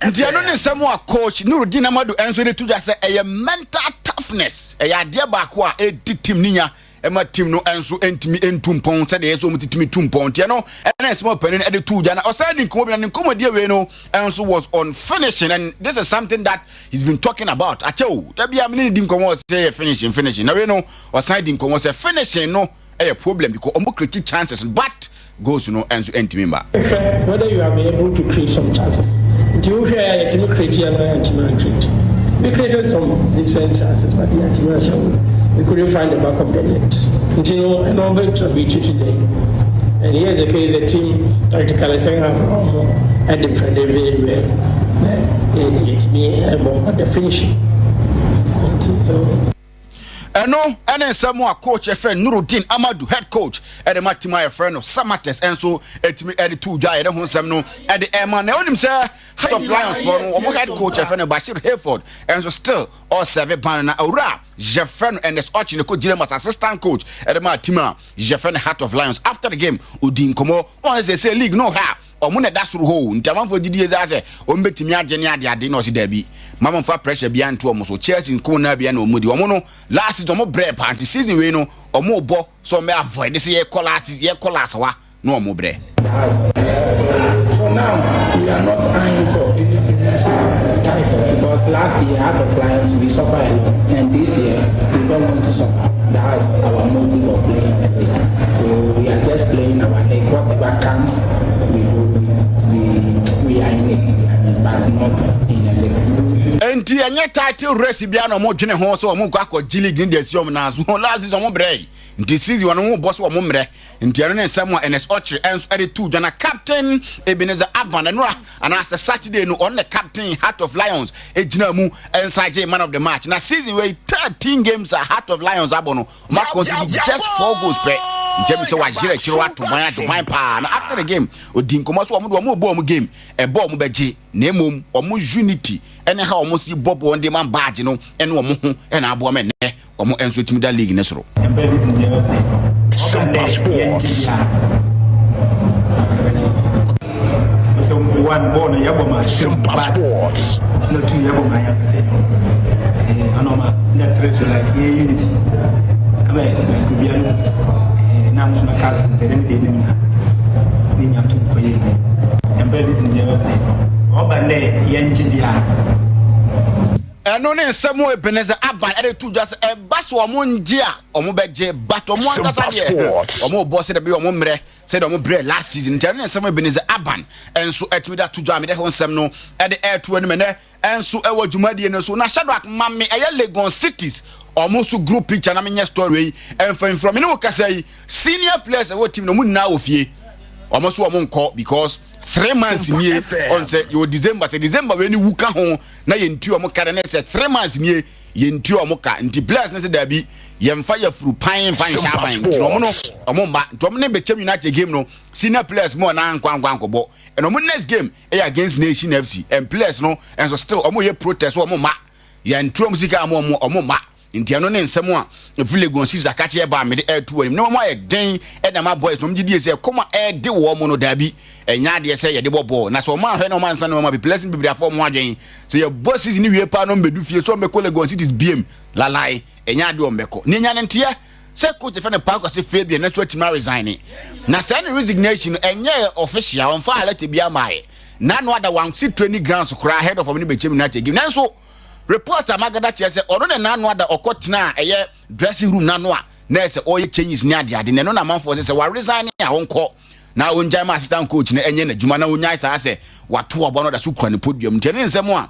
S2: nti ano ne nsɛm a coach Nuruddin Amadu enso de tuja sɛ ɛyɛ mental toughness ɛyɛ adeɛ baako a ɛdi team ninya ɛma team no enso entimi entumpɔn sɛ de yeso mutitimi tumpɔn nti no ɛna nsɛm panin ɛde tuja na ɔsan di nkomo bi na nkomodie we no enso was on finishing, and this is something that he's been talking about achew da bia me ne di nkomo say finishing na we no ɔsan di nkomo say finishing no ɛyɛ problem because omo create chances but goals no enso entimi ba
S4: whether you have been able to create some chances. You hear a create we created some different chances, but we couldn't find the back of the net. Until an over to be today. And here's the case the team practically saying half at the friend very well. It's me about the finishing. So
S2: eno ene nsɛm a coach efe Nuruddin Amadu head coach ede matima ye friend no Samates enso etimi ede tu dwa ede ho nsɛm no ede ema na onim sɛ Heart of Lions for no omo head coach efe no Bashir Hayford enso still all 7 ban na owura Jefferno and this Ochi ne ko jire mas assistant coach ede matima Jefferno Heart of Lions after the game odin komo on say league no ha omo ne dasuru ho ntamanfo gidie za se omo betimi agye ne ade na o si da bi mama fa pressure bia nto omo so Chelsea nko na bia na omo di omo no last omo bre party season we no omo bo so me avoid this ye collapse wa no omo bre.
S5: For now we are not eyeing for any title because last year Heart of Lions we suffer a lot and this year we don't want to suffer. That's our motive of playing the league. So we are just playing our league. Whatever comes we do we are in it, but not in a league.
S2: Enti anya title race bia na omo dwene ho so omo akọ league in the siom na so last season omo brey nti season wono ho boss omo mre nti ano ne nsam a NS Ochre enso ede tu dwana captain Ebenezer Aban no ana as Saturday no on the captain Heart of Lions ejina mu ensaje man of the match na season we 13 games a Heart of Lions abono ma consider just 4 goals per njem so wa hire kiro ato ban pa na after the game odin komo so omo bo omo game e bo omo beje na emom omo unity ene ha omo si bobo on the man badge no ene omo ho ene abo me ne omo enso timi da league ne soro
S6: Sompa Sports. So one born Yaboma
S1: Sompa Sports.
S6: No two Yaboma Yabase. Anoma net trace like unity. I mean could be a national cast in the Demina. Being up to Koye. And Bedis in the Oba Yanjidia.
S2: eno ne nsemo Ebenezer Aban ade tu just e baso omo nje a omo beje but omo ankasa de omo boss de be omo mre say de omo bre last season ntia ne nsemo Ebenezer Aban enso etumi da tu jo amede ho nsem no e de eto ne me ne enso e wa dwumade ne so na Shadrack Mame eye Legon Cities almost group picture na me story and from me no kasa yi senior players e wo team no mu na ofie almost wo nko because 3 months nie on say you December we ni wuka ho na ye ntu omo kare na say 3 months nie ye ntu omo ka nti players na say da bi ye mfa ya furu pan shaban nti omo no omo mba nti omo ne be chem United game no senior players mo na nkwankwankobọ and omo next game e against Nation FC and players no and so still omo ye protest omo ma ye ntu omo sika omo ma nti ano ne nsɛm a efile gon sif zakati e ba me de airtu anim na mo aye den e na ma boys no mgidi ese koma e de wo mo no dabi enya de ese ye de bobo na so ma hwe na ma nsa no ma be blessing be afọ mo adwen so ye bosses ni wie pa no mbedu fie so me ko Legon Cities biem lalai enya de o mbeko ni nya ne ntia se coach fe ne pa ko se free bi na to team resign na say ne resignation enye official on fa let bi amae na no ada wan si 20 grants kura head of omni be chem na give na so reporter magada chese ono ne nanu ada okotena eye dressing room nanu a na ese oye changes ni ade ne no na manfo se wa resign a wonko na onjai ma assistant coach ne enye na djuma na onyai sa se wato obo no da so kura ne podium tene nsemo a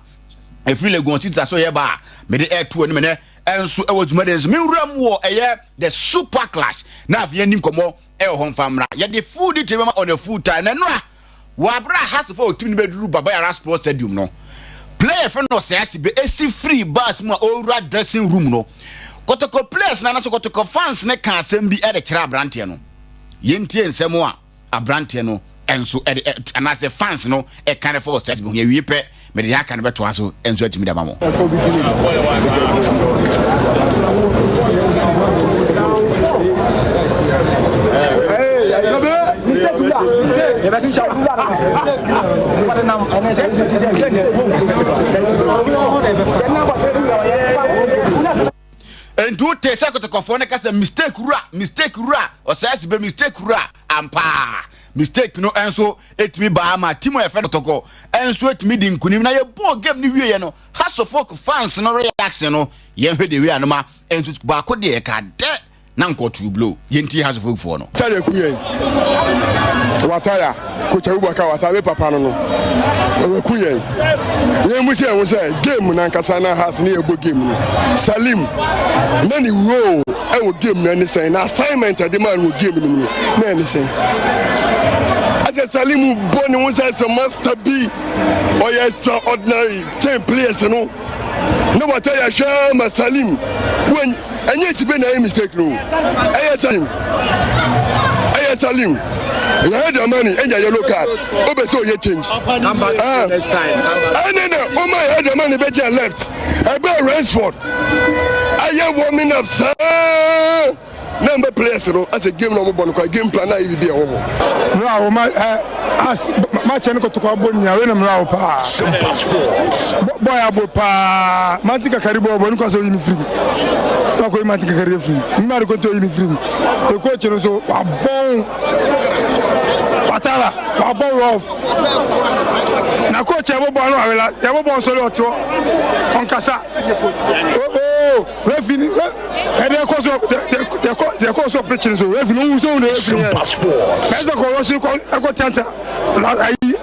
S2: efri Legon Cities so ye ba me de air to ne me ne enso e wo djuma de me wram wo eye the super clash na afia nim komo e ho mfamra ye de food it me on a full time na no a wa bra has to for team ne be duru baba ya sports stadium no player friend no say be esi free bus mu owura dressing room no kotoko players na so kotoko fans ne ka asem bi e de kira abrante no yentie nsem a abrante no enso e anase fans no e kan for set bi ye wipe me de aka ne beto aso enso atimi da mamo and do te sako to kofone kasa mistake ra o say be mistake ra ampa mistake no enso etimi ba ma timo e fe toko enso etimi di nkunim na ye ball game ni wie ye no haso folk fans no reaction no ye hwe de wie anoma enso ba ko de e ka de na nkotu blow yenti haso folk for no
S7: tare kuye wataya kocha ubaka watabe papa no kuye ye musi en say game na nkasa na has na ebo game no Salim na ni role e wo game na ni say na assignment ade man wo game no na ni say as Salim boni won say so master be or extraordinary team players no wataya shama Salim when enye sibe na mistake no Salim you had the money and your yellow card obe so you change next time oh my had the money better left I be Rashford I am warming up sir number players no as a game no bon kwa game plan na e be ho no ma chen ko to ko bonya we na mra pa boy abo pa mantika karibo bon ko so uniform ko mantika karibo free ma ko to uniform ko coach no so bon patala bon off na coach abo bon awela abo bon so le oto on kasa referee they cause of preaching so revenue so no passport better go rush go tanta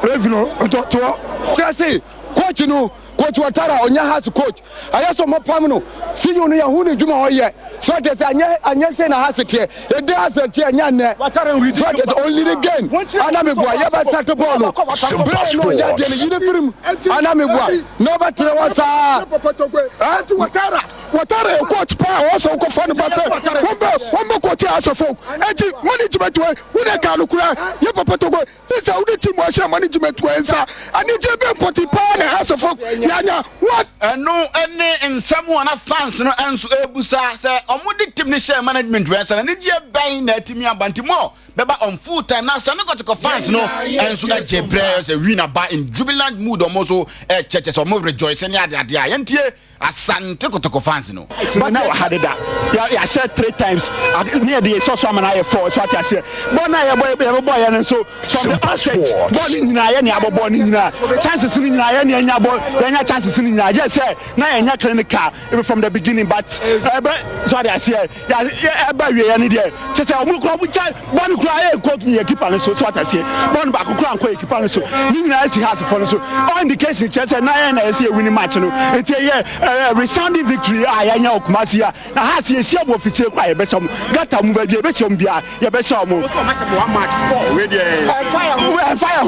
S7: revenue to Chelsea coach no coach Watara onya has coach ayaso mo pam no see you no ya hu ne djuma hoye so that say anya say na has tie e dey has tie anya ne so that only the game anamegwa ye ba start ball no no ya dey ni film anamegwa no ba tre wasa anti Watara coach pa also ko fan ba say wombe coach aso folk eji management we hu ne ka lukura ye papa to go this how the team was management we nsa ani je be poti pa na aso folk yanya what
S2: no any in someone fans no enso ebusa say omudi team ni share management we nsa na je ban na team abantimo beba on full time na so no got to fans no enso ga jebre say win aba in jubilant mood almost churches or more rejoicing ya dia yentie asante kotoko fans no
S8: but now had that yeah said 3 times near the so man I 4 so I say but now boy and so from the outset ball in na ya abo ball in na chances in na ya nya ball ya chances in na just say na ya clinical even from the beginning but so I say yeah ba we ya ni there say omu ko ball cry ko keeper so I say ball back ko anko keeper so ni na see has for so all indications just say na ya say winning match no it resounding victory anya okumasi ya na has ye share fiche kwa ye besom gata mu ba ye besom bia ye besom so match 4 we there fire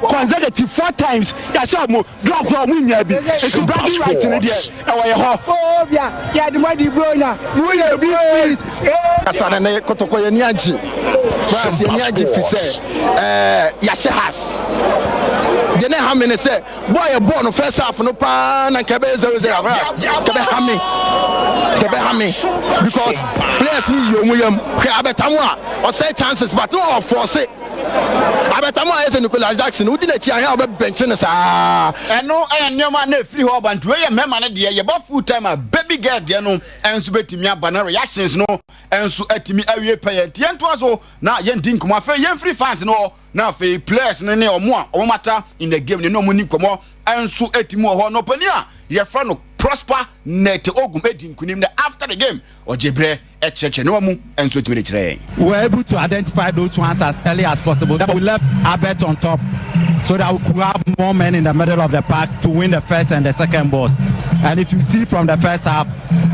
S8: consecutive 4 times ya say mu drop from mu nya bi it's bragging right in there e wo ye ho bia ya de madi bronya mu ye bi spirit asana na kotoko ye ni anchi ba se ni anchi fi say ya she has de ne ha me ne say boy e ball no first half no pa na kebe 0-0 kebe ha me because players ni yo mu yam hwe abetamu a o say chances but no force it abetamu a ese Nicolas Jackson udi na chi ahia obe bench ne sa
S2: eno nyoma na free ho bantu we ye mema ne de ye ba full time a baby girl de no enso betimi aba na reactions no enso atimi awie payent ye nto aso na ye ndin komo afa ye free fans no na afa players ne omo a omo mata in the game ne no mo ni komo enso atimi ho no pani a ye fra no prosper net ogum edin kunim after the game ojebre echeche no mu enso atimi kire.
S9: We were able to identify those ones as early as possible. That we left Albert on top so that we could have more men in the middle of the park to win the first and the second balls. And if you see from the first half,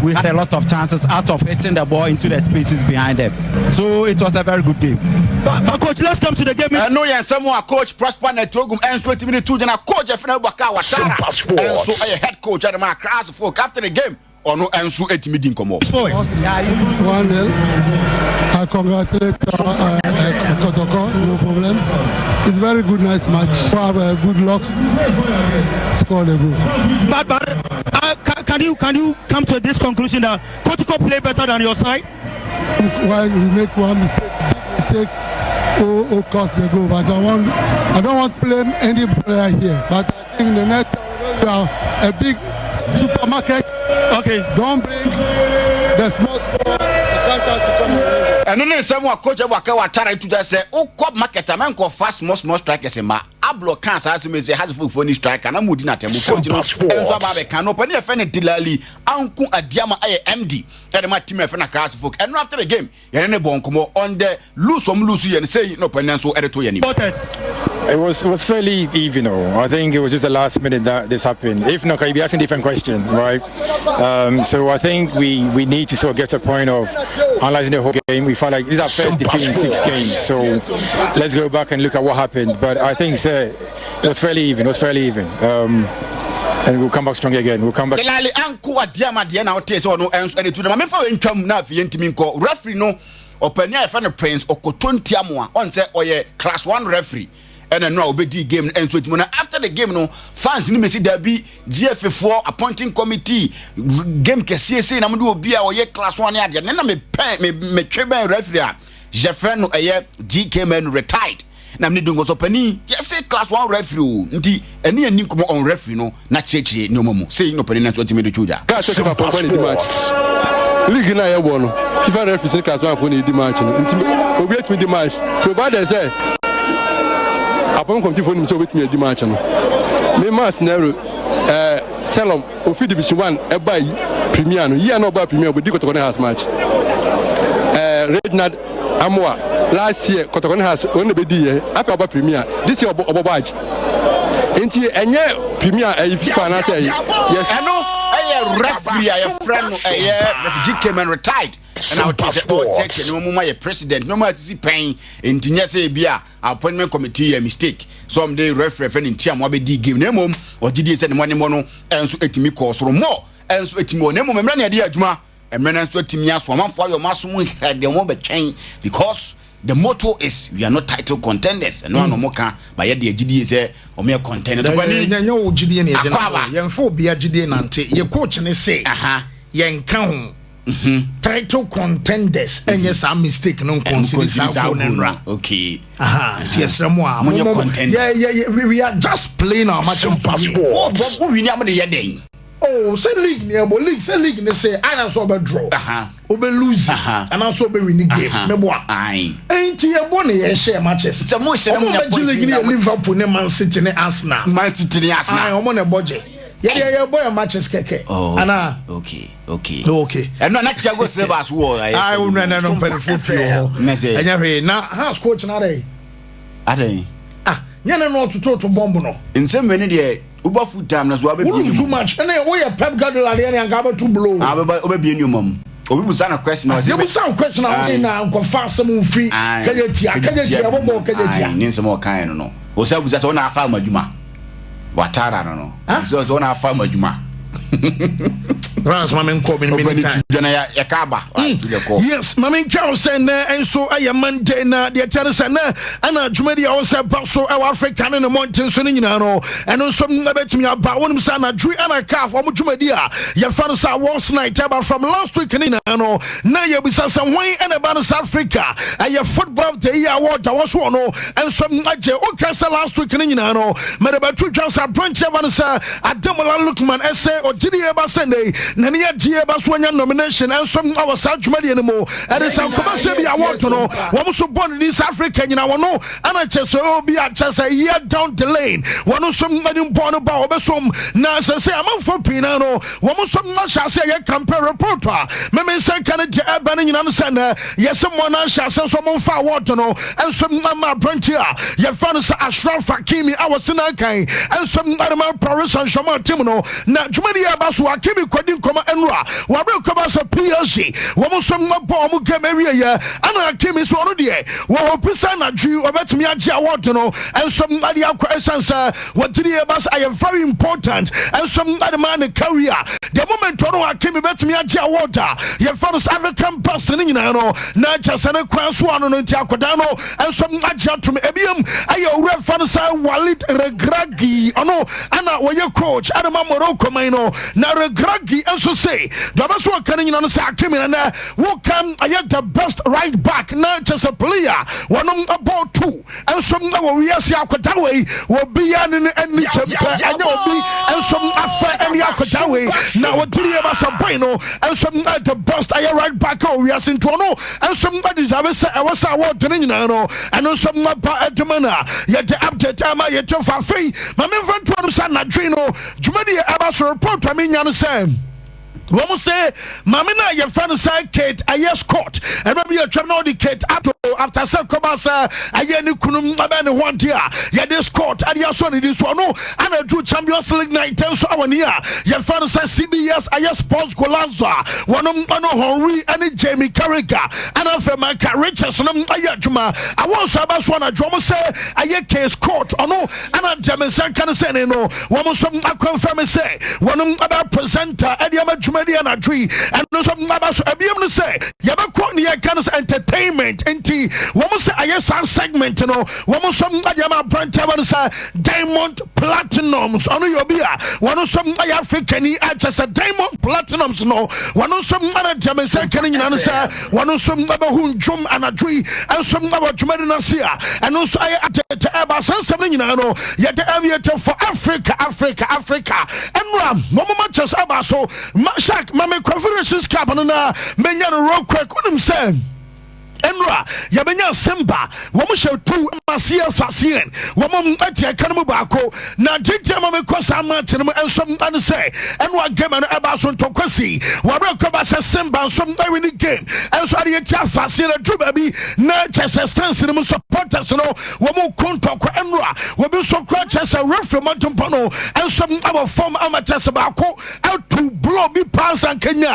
S9: we had a lot of chances out of hitting the ball into the spaces behind them. So it was a very good game. But coach, let's come to the game.
S2: I know someone coach prosper netogum and 20 minutes to the coach Baka Watara. And so a head coach at my class folk after the game. Or no answer at meeting come up.
S10: 1-0. I congratulate Kotoko, no problem. It's very good, nice match. Have good luck. Score the goal.
S9: But can you come to this conclusion that Kotoko play better than your side?
S10: While we make one mistake, or cost the goal. But I don't want to blame any player here. But I think the next time we are a big supermarket.
S9: Okay.
S10: Don't bring the small to come away.
S2: And then someone coach Baka Watara to just say, oh, cop market, a man called fast, small strikers in my Ablo cancer as me say has for any strike and I'm would not tell you. And can open a friend Dilali, Uncle Adiama MD, and my team friend across folk. And after the game, you're in a bonkomo on the loose Lucy and say no penance editor anymore.
S11: It was fairly even. I think it was just the last minute that this happened. If not, you'd be asking a different question, right? So I think we need to sort of get to a point of analyzing the whole game. We felt like this is our first defeat in 6 games, so let's go back and look at what happened. But I think it was fairly even. And we'll come back strong again. We'll come back.
S2: Uncle Adiama Diana or no answer to the man for income now. Yentiminko referee no open air fan Prince or Cotontiamwa on say or class 1 referee. And then now be game and so after the game no fans ni see there be GF4 appointing committee game CSA na mdu obi a oye class 1 ya na me tweben referee a Jeffrey no GK man retired na me dungo so pani yes class 1 referee nti eni ani nkomo on referee no na cheche ni omomu say no pani na so ti me do chuja
S7: ka cheche for when the match league na ye wo no FIFA referee class 1 for the match nti obi etimi the match so bad say upon continue him so with me the match no me mas scenario Selom ofi division 1 e buy premier no year no buy premier but Kotoko has match Reginald Amwa last year Kotoko has only be here after buy premier this year obobaj enti enye premier FIFA na say
S2: referee a friend refugee came and retired and I would say no more your president no more see pain in say bia appointment committee a mistake someday referee friend in tiam be di game name or did say the money mono enso etimi course more enso etimi name memra na dey adwuma emra enso etimi aso man for your maso head dem won be twen because the motto is we are not title contenders and no more can by ye dey agidi say o me contender to bani
S12: nyanyo wo gidi na ye na ye mfo bia gidi nante ye coach ne say ye nka ho title contenders enye some mistake no consider sa ko
S2: okay
S12: tiesremo a
S2: contenders
S12: we are just playing our match of passport
S2: we ni am de ye den
S12: oh say league near league say league ne say I na so be draw obe lose and also be win game me boa ain't ye born ye share matches
S2: so mo share mo
S12: league ne Liverpool ne Man City ne Arsenal ai omo ne budget yeah boy matches keke ana
S2: okay
S12: and
S2: no na Thiago Silva's war
S12: I will no football enya na house coach na dey nyane no to bomb no
S2: nsem we ne de uba full time na so abe bi
S12: too much and we Pep Guardiola dey na ga to blow
S2: obe bi enu mam obi busa na question na
S12: you busa question na say na nko fa asem free kajetia bobo kajetia
S2: ni nsem o kan no o sa busa so na afa amadwuma watara no so na afa amadwuma
S12: Rans mamen ko bin time.
S2: Ya kaba.
S12: Yes, mamen Carol say na enso ayaman day na de tell say na ana dwumadi a say so e Africa na mountain so nyina no. Eno so betimi aba wonim say na dwi ana calf omo dwumadi a ya fan say once night about from last week nyina no. Na ye bisa say wen ena ba South Africa aye football of the year award was so no enso aje o ka say last week nyina no. Me de ba twa say branch ban say Ademola Lookman essay o gidi e ba Sunday na ne ye ba so anya nomination and some our South Jumadi anymore and it's some commercial be award no wo so born in South Africa nyina wo no ana cheso obi a chesa year down the lane wo so mani born ba obesom na say amafo pina no wo so na sha say ye compare report me say kan je eba nyina no say na yes mo na sha say so mo fa award no and some ma branch here ye fan say Ashraf Hakimi awosina kan and some other Paris Saint-Germain team no na Jumadi ba so Hakimi kodin koma enwa wabe koma so PSG wo so mbo mo game area ya ana Hakimi so no de wo pisa na dwi obetimi age award no and some ade akwa essence what did he bas I am very important and some other man career the moment no Hakimi betimi age award ya first African person nyina no na chasane kwan so ano no nti akoda no and some age atum ebiem ayo ure fan sa Walid Regragui ono ana wo ye coach adama Morocco man no na Regragui and so say the so kan nyina no say Hakimi na who come ayet the best right back na just a player one about two and some we are see akoda we will be an any champion and obi and some afa any akoda we na what three of us a bueno and some the best aye right back we are into no and some deserve say was award nyina no and some pa edmana yet the update ama yet for free my men friend to say na dream no Jumadi aba so report I mean yan say Woman say, Mamina, your friend say Kate, I yes court. And maybe you can know the Kate after some commerce, I hear you couldn't abandon 1 year. Yeah, this court, and your son, this one, no, and I drew Champions League night, 10 so 1 year. Your friend says CBS, I yes sports Golanza, one of Henry, and Jamie Carricker, and I feel my Richardson, I want Sabas one, I drama say, I hear case court, or no, and I'm German, can say no, woman, some I confirm say, one about presenter, and Mediana tree and no some nabas to say yaba kwani ya can entertainment enti woman say ayesa segment no woman some yama brand say diamond platinums ono yobia one some African as a diamond platinums no one some other German say can you say one some aba hunjum and a tree and some about Medina sia and also I at eba something you know yet the for Africa and ram mama just aba so Shak, Mamma Conferences Cabana, Menya real quick, what I'm saying. Enra yabenya semba womo show two masia sasien womo atia kanmu baako na jintia mama kosa amatenum ensom an say enwa game an eba so ntokwasi wabre koba se semba som win game enso ade atia sasien adruba bi na chese stance no supporters no womo kontoko enra wobi so kra chese referee matompo no ensom our form amatese baako out to blow bi pass and Kenya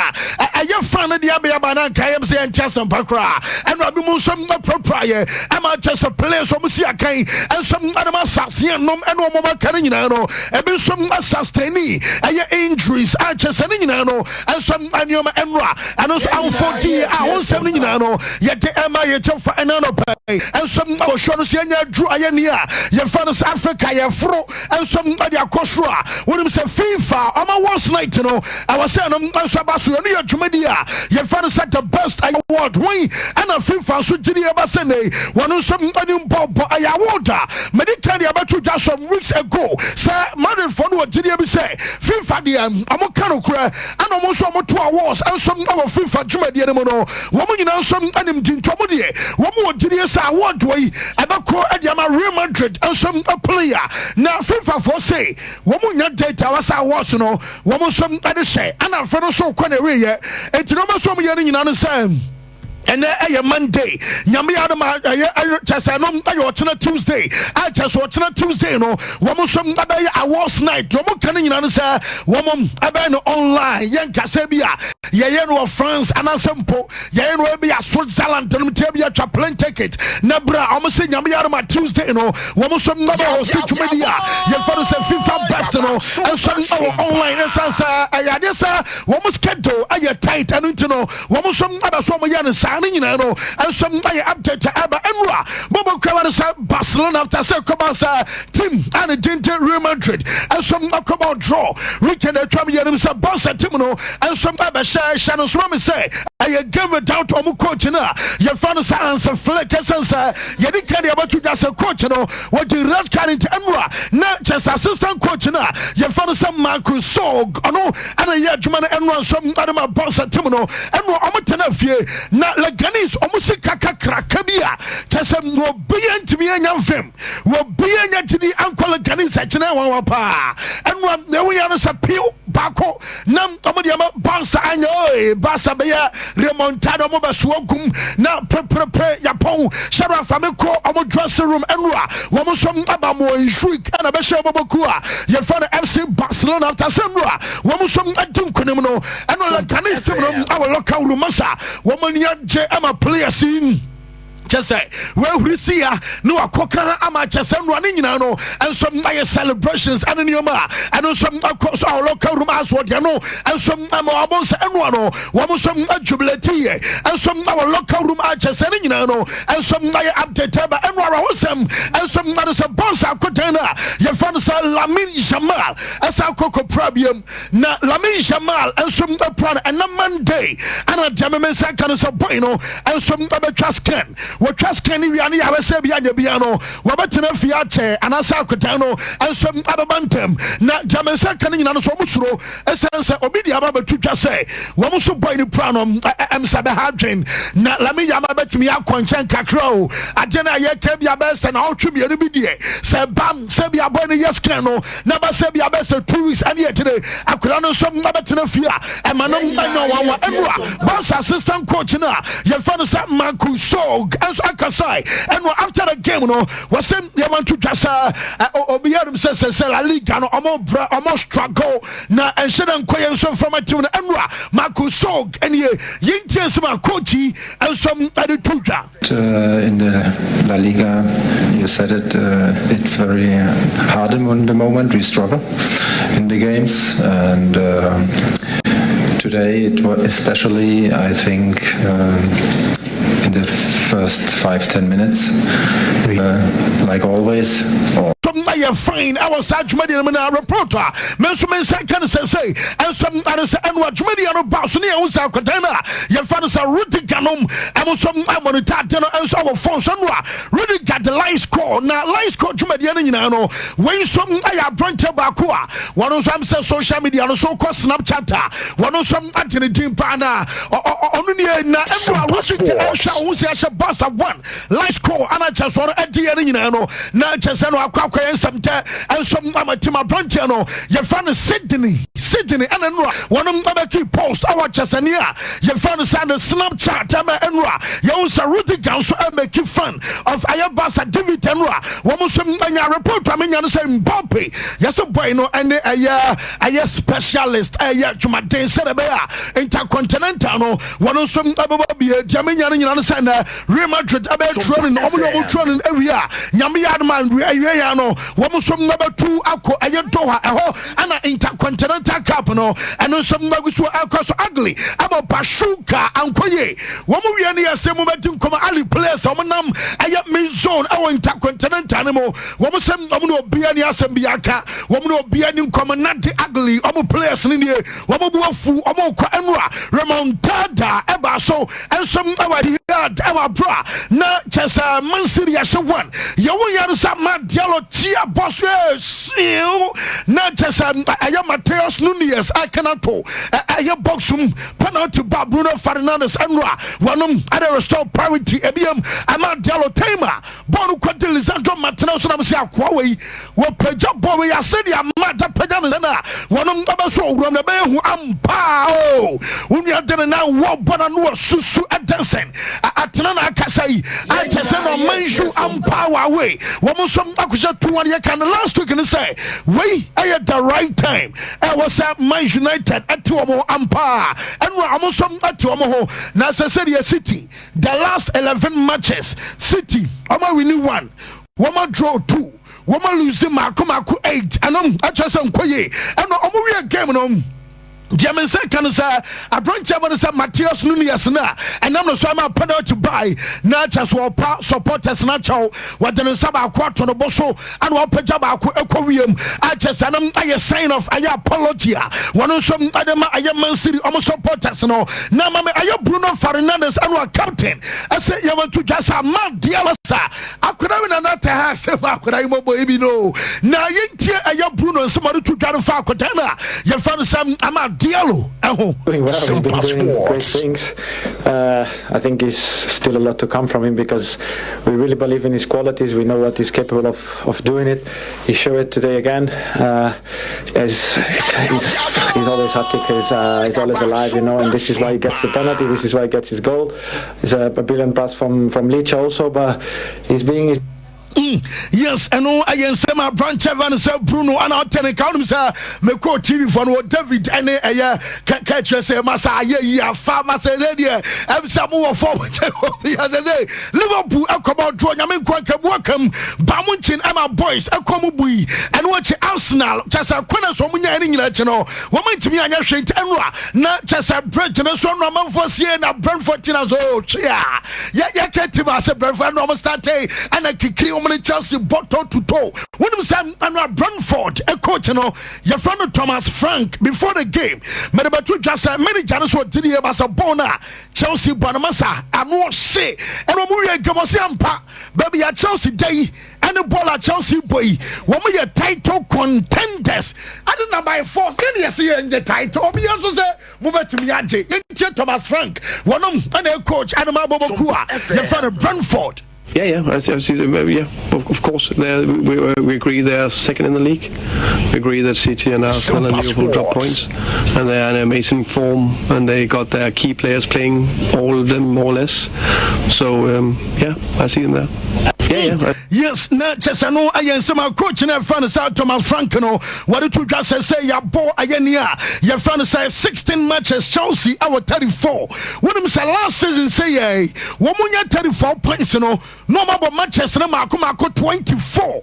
S12: aye fan de abia na kayem se enchese mpakra Abi Musum proprietor, ama just a place of Musia Kay, and some other assassin, no, and no more Carinano, and be some sustaining, and injuries, I just no, and some Anima Enra, and also our 40, our 70 nano, yet the Emma yet for another pay, and some of Shonosiana drew Ayania, your father's Africa, your fro, and some other Kosra, when him say FIFA, I'm a once night, you know, I was saying, I'm Sabasu, Jumedia, your father said the best award, we, and a FIFA so gidi abasene wonu so anim bobo ayawoda medical about just some weeks ago sir Madrid for no gidi be say FIFA de amoka no kura and almost some 2 awards and some our FIFA jumadi no no woman nyina some anim dintomo de woman gidi say award we abako adiama Real Madrid and some a player now FIFA for say woman nya data was awards no woman some ade share and afro so kwane we ye etino so mo ye nyina no say and a Monday, Yami Adama, Chassanom, Ayotana Tuesday, I just watching Tuesday, no, woman some awards night, Romo Canning answer, woman Abano online, Yan Casabia, Yayano of France, and Asampo, Yayano be a Switzerland, Tabia chaplain ticket, Nabra, almost saying Yami Adama Tuesday, no, woman some number of state media, your father said FIFA best, no, and some online, and Sansa, Ayadesa, woman's keto, Aya tight, and into no, woman some other Somayan. And some update to Abba Emra, Bobo Cavanasa, Barcelona after Secobasa, Tim and a Dinter Real Madrid, and some about draw. We can try some Bossa Timino, and some Abba Shannon Swami say, I give it down to Omukochina. Your father's answer, Fleck, and Sansa, Yadikadi about you just a coachino, what you red card into Emra, not just assistant coachina. Your father's some Marcus Sog, and a Yajman Emra, some Adama Bossa Timino, and Omatanafie, not like Ganis, Omusika Kakabia, Tasam will be to me and young film, will be in to the uncle Ganis at Wapa, and one the way on a appeal, Baco, Nam Amadiama, Basa, and Basa Baya, Remontado Mobaswogum, now prepare Yapon, Shara Famiko, Omo dressing room, and Ra, Womusum Abamo and Shriek, and a Besha Bobokua, your father FC Barcelona after Semra, Womusum Adum Kunimino, and all the Ganis, our local Rumasa, woman. I'm a player scene. Just say, well, we see ya. No, a coca, I'm a just running, you know, and some nice celebrations, and in your ma, and some, of course, our local room as what you know, and some Amabons and one, some jubilati, and some our local room as just saying, you know, and some update, and awesome, and some others a boss, our container, your father Lamin Jamal, as our cocoa problem, na Lamin Jamal, and some plan, and a Monday, and a gentleman, second as a bueno, and some other trust can. We trust Kenny Riani, I say behind the piano, Wabatina Fiate, and Asakotano, and some other bantam. Not Jamesa Canning and Somusro, Essence Obidia Baba to just say, Wamusu Boy Pranum, I'm Sabahadrin, not Lamia bet me out Conchanka Crow, Adena Yakabia Best and all Tribute Ribidi, Sabam, Sabia Boy, yes, Cano, Naba Sabia Best 2 weeks and yet today, I could know some Nabatina Fia, and Manon Dano, Emra, Boss Assistant Coach, your father Sam Marcus Sog. As I can say, and after the game, no, was sent the man to just Obiarum says, La Liga, no, almost struggle, na and Shedan Koyan some from a tune, Emra, Marcus Sog, and ye, Yintias Marcochi, and some other tutor.
S13: In the La Liga, you said it, it's very hard in the moment, we struggle in the games, and today, it was especially, I think, in the first 5-10 minutes, we, like always.
S12: Fine, I was such medium reporter. Mensumen second say, and some others and what medium about Sonia was our container. Your father's a Rudy Ganom, and some Amonita and some phone somewhere. Rudy got the light score. Now, light score to Mediano. When some I brought Bakua, one of some social media, and so called Snapchat, one of some Anthony Team Pana, or only na Rudy who says a boss of one. Light score, and I just want to enter not just some and some Amatima Brantiano, your fan is Sydney, and Enra, one of them key post our Chasania, your fan is on the Snapchat, Enra, your own Rudy Council, and make you fun of Ayabasa David Enra, one of some report, I mean, you're saying Bumpy, yes, a bueno, and a specialist, a Jumate Serebea, Intercontinental, one of some Jamaican, you understand, Real Madrid, about training, training area, Yamiadman, Riano. Some number 2 Ako Ayatoha and an intercontinental cup no and some nuggets were ugly about Pashuka and Koye. One movie and the same moment come Ali players on them. I have me zone our intercontinental animal. One some be any Asambiaka, one will be any commandant ugly, players in the one will fool, Emra, remontada eba so ensom ewa diad ewa bra na chesa Man City yashe one yawo yarisa ma dialo tia boss na chesa aya Mateus Nunes akanato aya boxum penalty ba Bruno Fernandes anwa wanum ada restore parity ebiem ama dialo tema bonu kwade Lisandro Martinez so na mse akwa we wo peja bo we yase dia ma da peja na wanum abaso owuram na be hu ampa o unya de na wo bona no susu adansen atena na akasai achese no manju ampa wa we wo mo so akusha 2-1 ye kan last week ni say we at the right time was Man United at wo ampa enwa mo so at wo ho na City City the last 11 matches City omo win 1 woman draw 2 woman lose mako 8 and achese nkoye and omo we game no Diamen say can say a branch chairman say Mateus Nunes na and I'm no so am penalty buy na just supporters na chow what den say ba kwatro no boso and wa pagya ba ko ekowiem I just am I sign of I apology one so adema I Man City almost supporters no na mama I Bruno Fernandes and wa captain I say you want to just a mad dialosa akoda we na that house akoda imo boy bi no na yentie I Bruno somebody to get fa akoda na you fan some am Diallo.
S14: Doing well, he's been doing great things. I think he's still a lot to come from him because we really believe in his qualities. We know what he's capable of doing it. He showed it today again. He's always hot-kick. He's always alive, you know, and this is why he gets the penalty. This is why he gets his goal. It's a brilliant pass from Leach also, but he's being...
S12: Yes, and I am Sema Branch Evan Bruno and I'll tell him, sir, me call TV for David and a catch us a massa, yeah, farmer said, I'm some more forward. Liverpool, I come out, draw, I mean, welcome, Bamunchin, and my boys, I come we and watch Arsenal, just a corner so many in you know, woman to me, I shake and not just a bridge and a son of for seeing a Brentford, yeah, can't tell us a Brentford, no start and I can create Chelsea bottle to toe. When we say I'm Brentford, a coach, you know, your friend Thomas Frank before the game. But about two just many Janus were did here as a bona Chelsea Bonamassa and what say and we Gamosiampa, baby at Chelsea day and the ball at Chelsea boy. When we are title contenders, I don't know by force. Any see in the title. We also say move to Miyaje, Thomas Frank, one of the coach Adama Bobokua, your friend Brentford.
S15: Yeah, I see. Yeah, of course. We agree they're second in the league. We agree that City and Arsenal and Liverpool drop points, and they're in amazing form, and they got their key players playing, all of them more or less. So yeah, I see them there. Yeah.
S12: Yes, not just I know I am some coach in front of Thomas Frankino. What did you just say? Your boy Ayania, your friend say 16 matches, Chelsea, our 34. When I'm say last season, say, woman, 34 points, you know, no more matches, no more 24.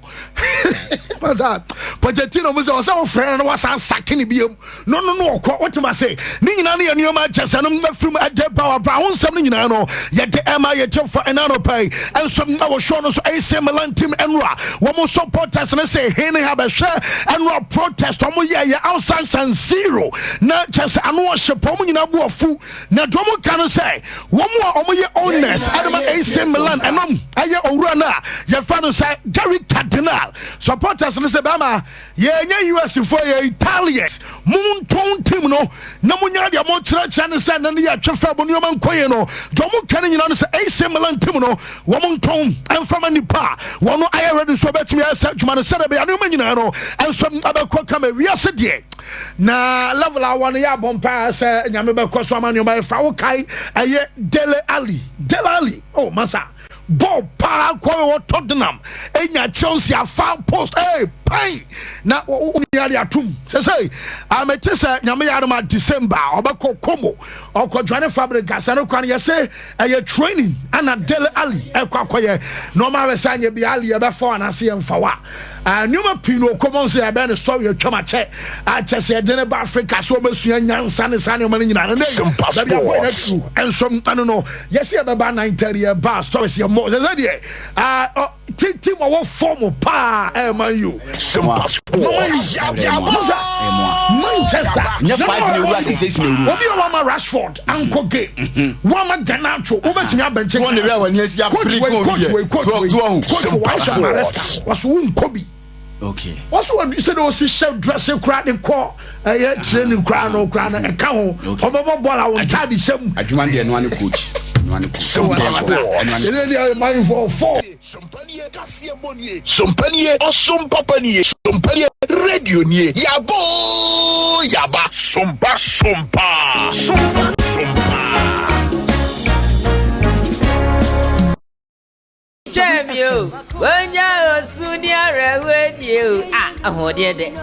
S12: What's that? Pochettino was also a friend, was a sacking him. No, what am I say? Ningani and your matches, and I'm not from a dead power, brown, something, you know, yet the MIA for another pay, and some our shown us AC Milan team Enra. One more supporters and say, hey, have a share and protest. Outside San Siro. Not just an worship, in a fu. Now, Dromo can say, one more owners, Adama AC Milan, and Aya Orana, your father say, Gary Cardinal. Supporters and say, Bama, US for Italians, Moon Tone Timno, Namunia, your Motra Channel, and the Chafabonium Quayeno, Dromo Canning, you know, AC Milan Timno, Woman Tone, and from any pa. One I already so bet me as such man said be anu manyina and some other come we are said na level I want ya bompa say nyame be kwaso amanu ba fa wo kai aye Dele Ali oh masa Bob pa kwa Tottenham enya Chelsea a foul post pai na unyali atum say ametesa nyame ya ma December obako komo okodwane Fabregas no kwan ye say aye training ana Dele Ali ekwakoye normal we say be Ali e be for na se emfawa nyoma pino common say be the story twama che a chese de ba Africa so mesua nyansa ne sane ma nyina na dey and some I don't know yes e be ba 9:30 ba stories ye more say dey team our form pa man you Manchester.
S2: Nya 5 na 6 na.
S12: Obi o ma Rashford anko game. Wa ma Garnacho. Obetimi abenche.
S2: Won the way when yes ya pre
S12: coach. Was won Kobe.
S2: Okay.
S12: What's what you said? Was chef dressing crowd and call a training crowd or crown and count. Obo ball I will tie the same. I demand the one coach. Mind for 4.
S16: Sompanie or Sompapanie, Sompanie radio near Yabo Yaba Sompa Sompa Sompa Sompa.
S17: You when you're soon with you. I want it.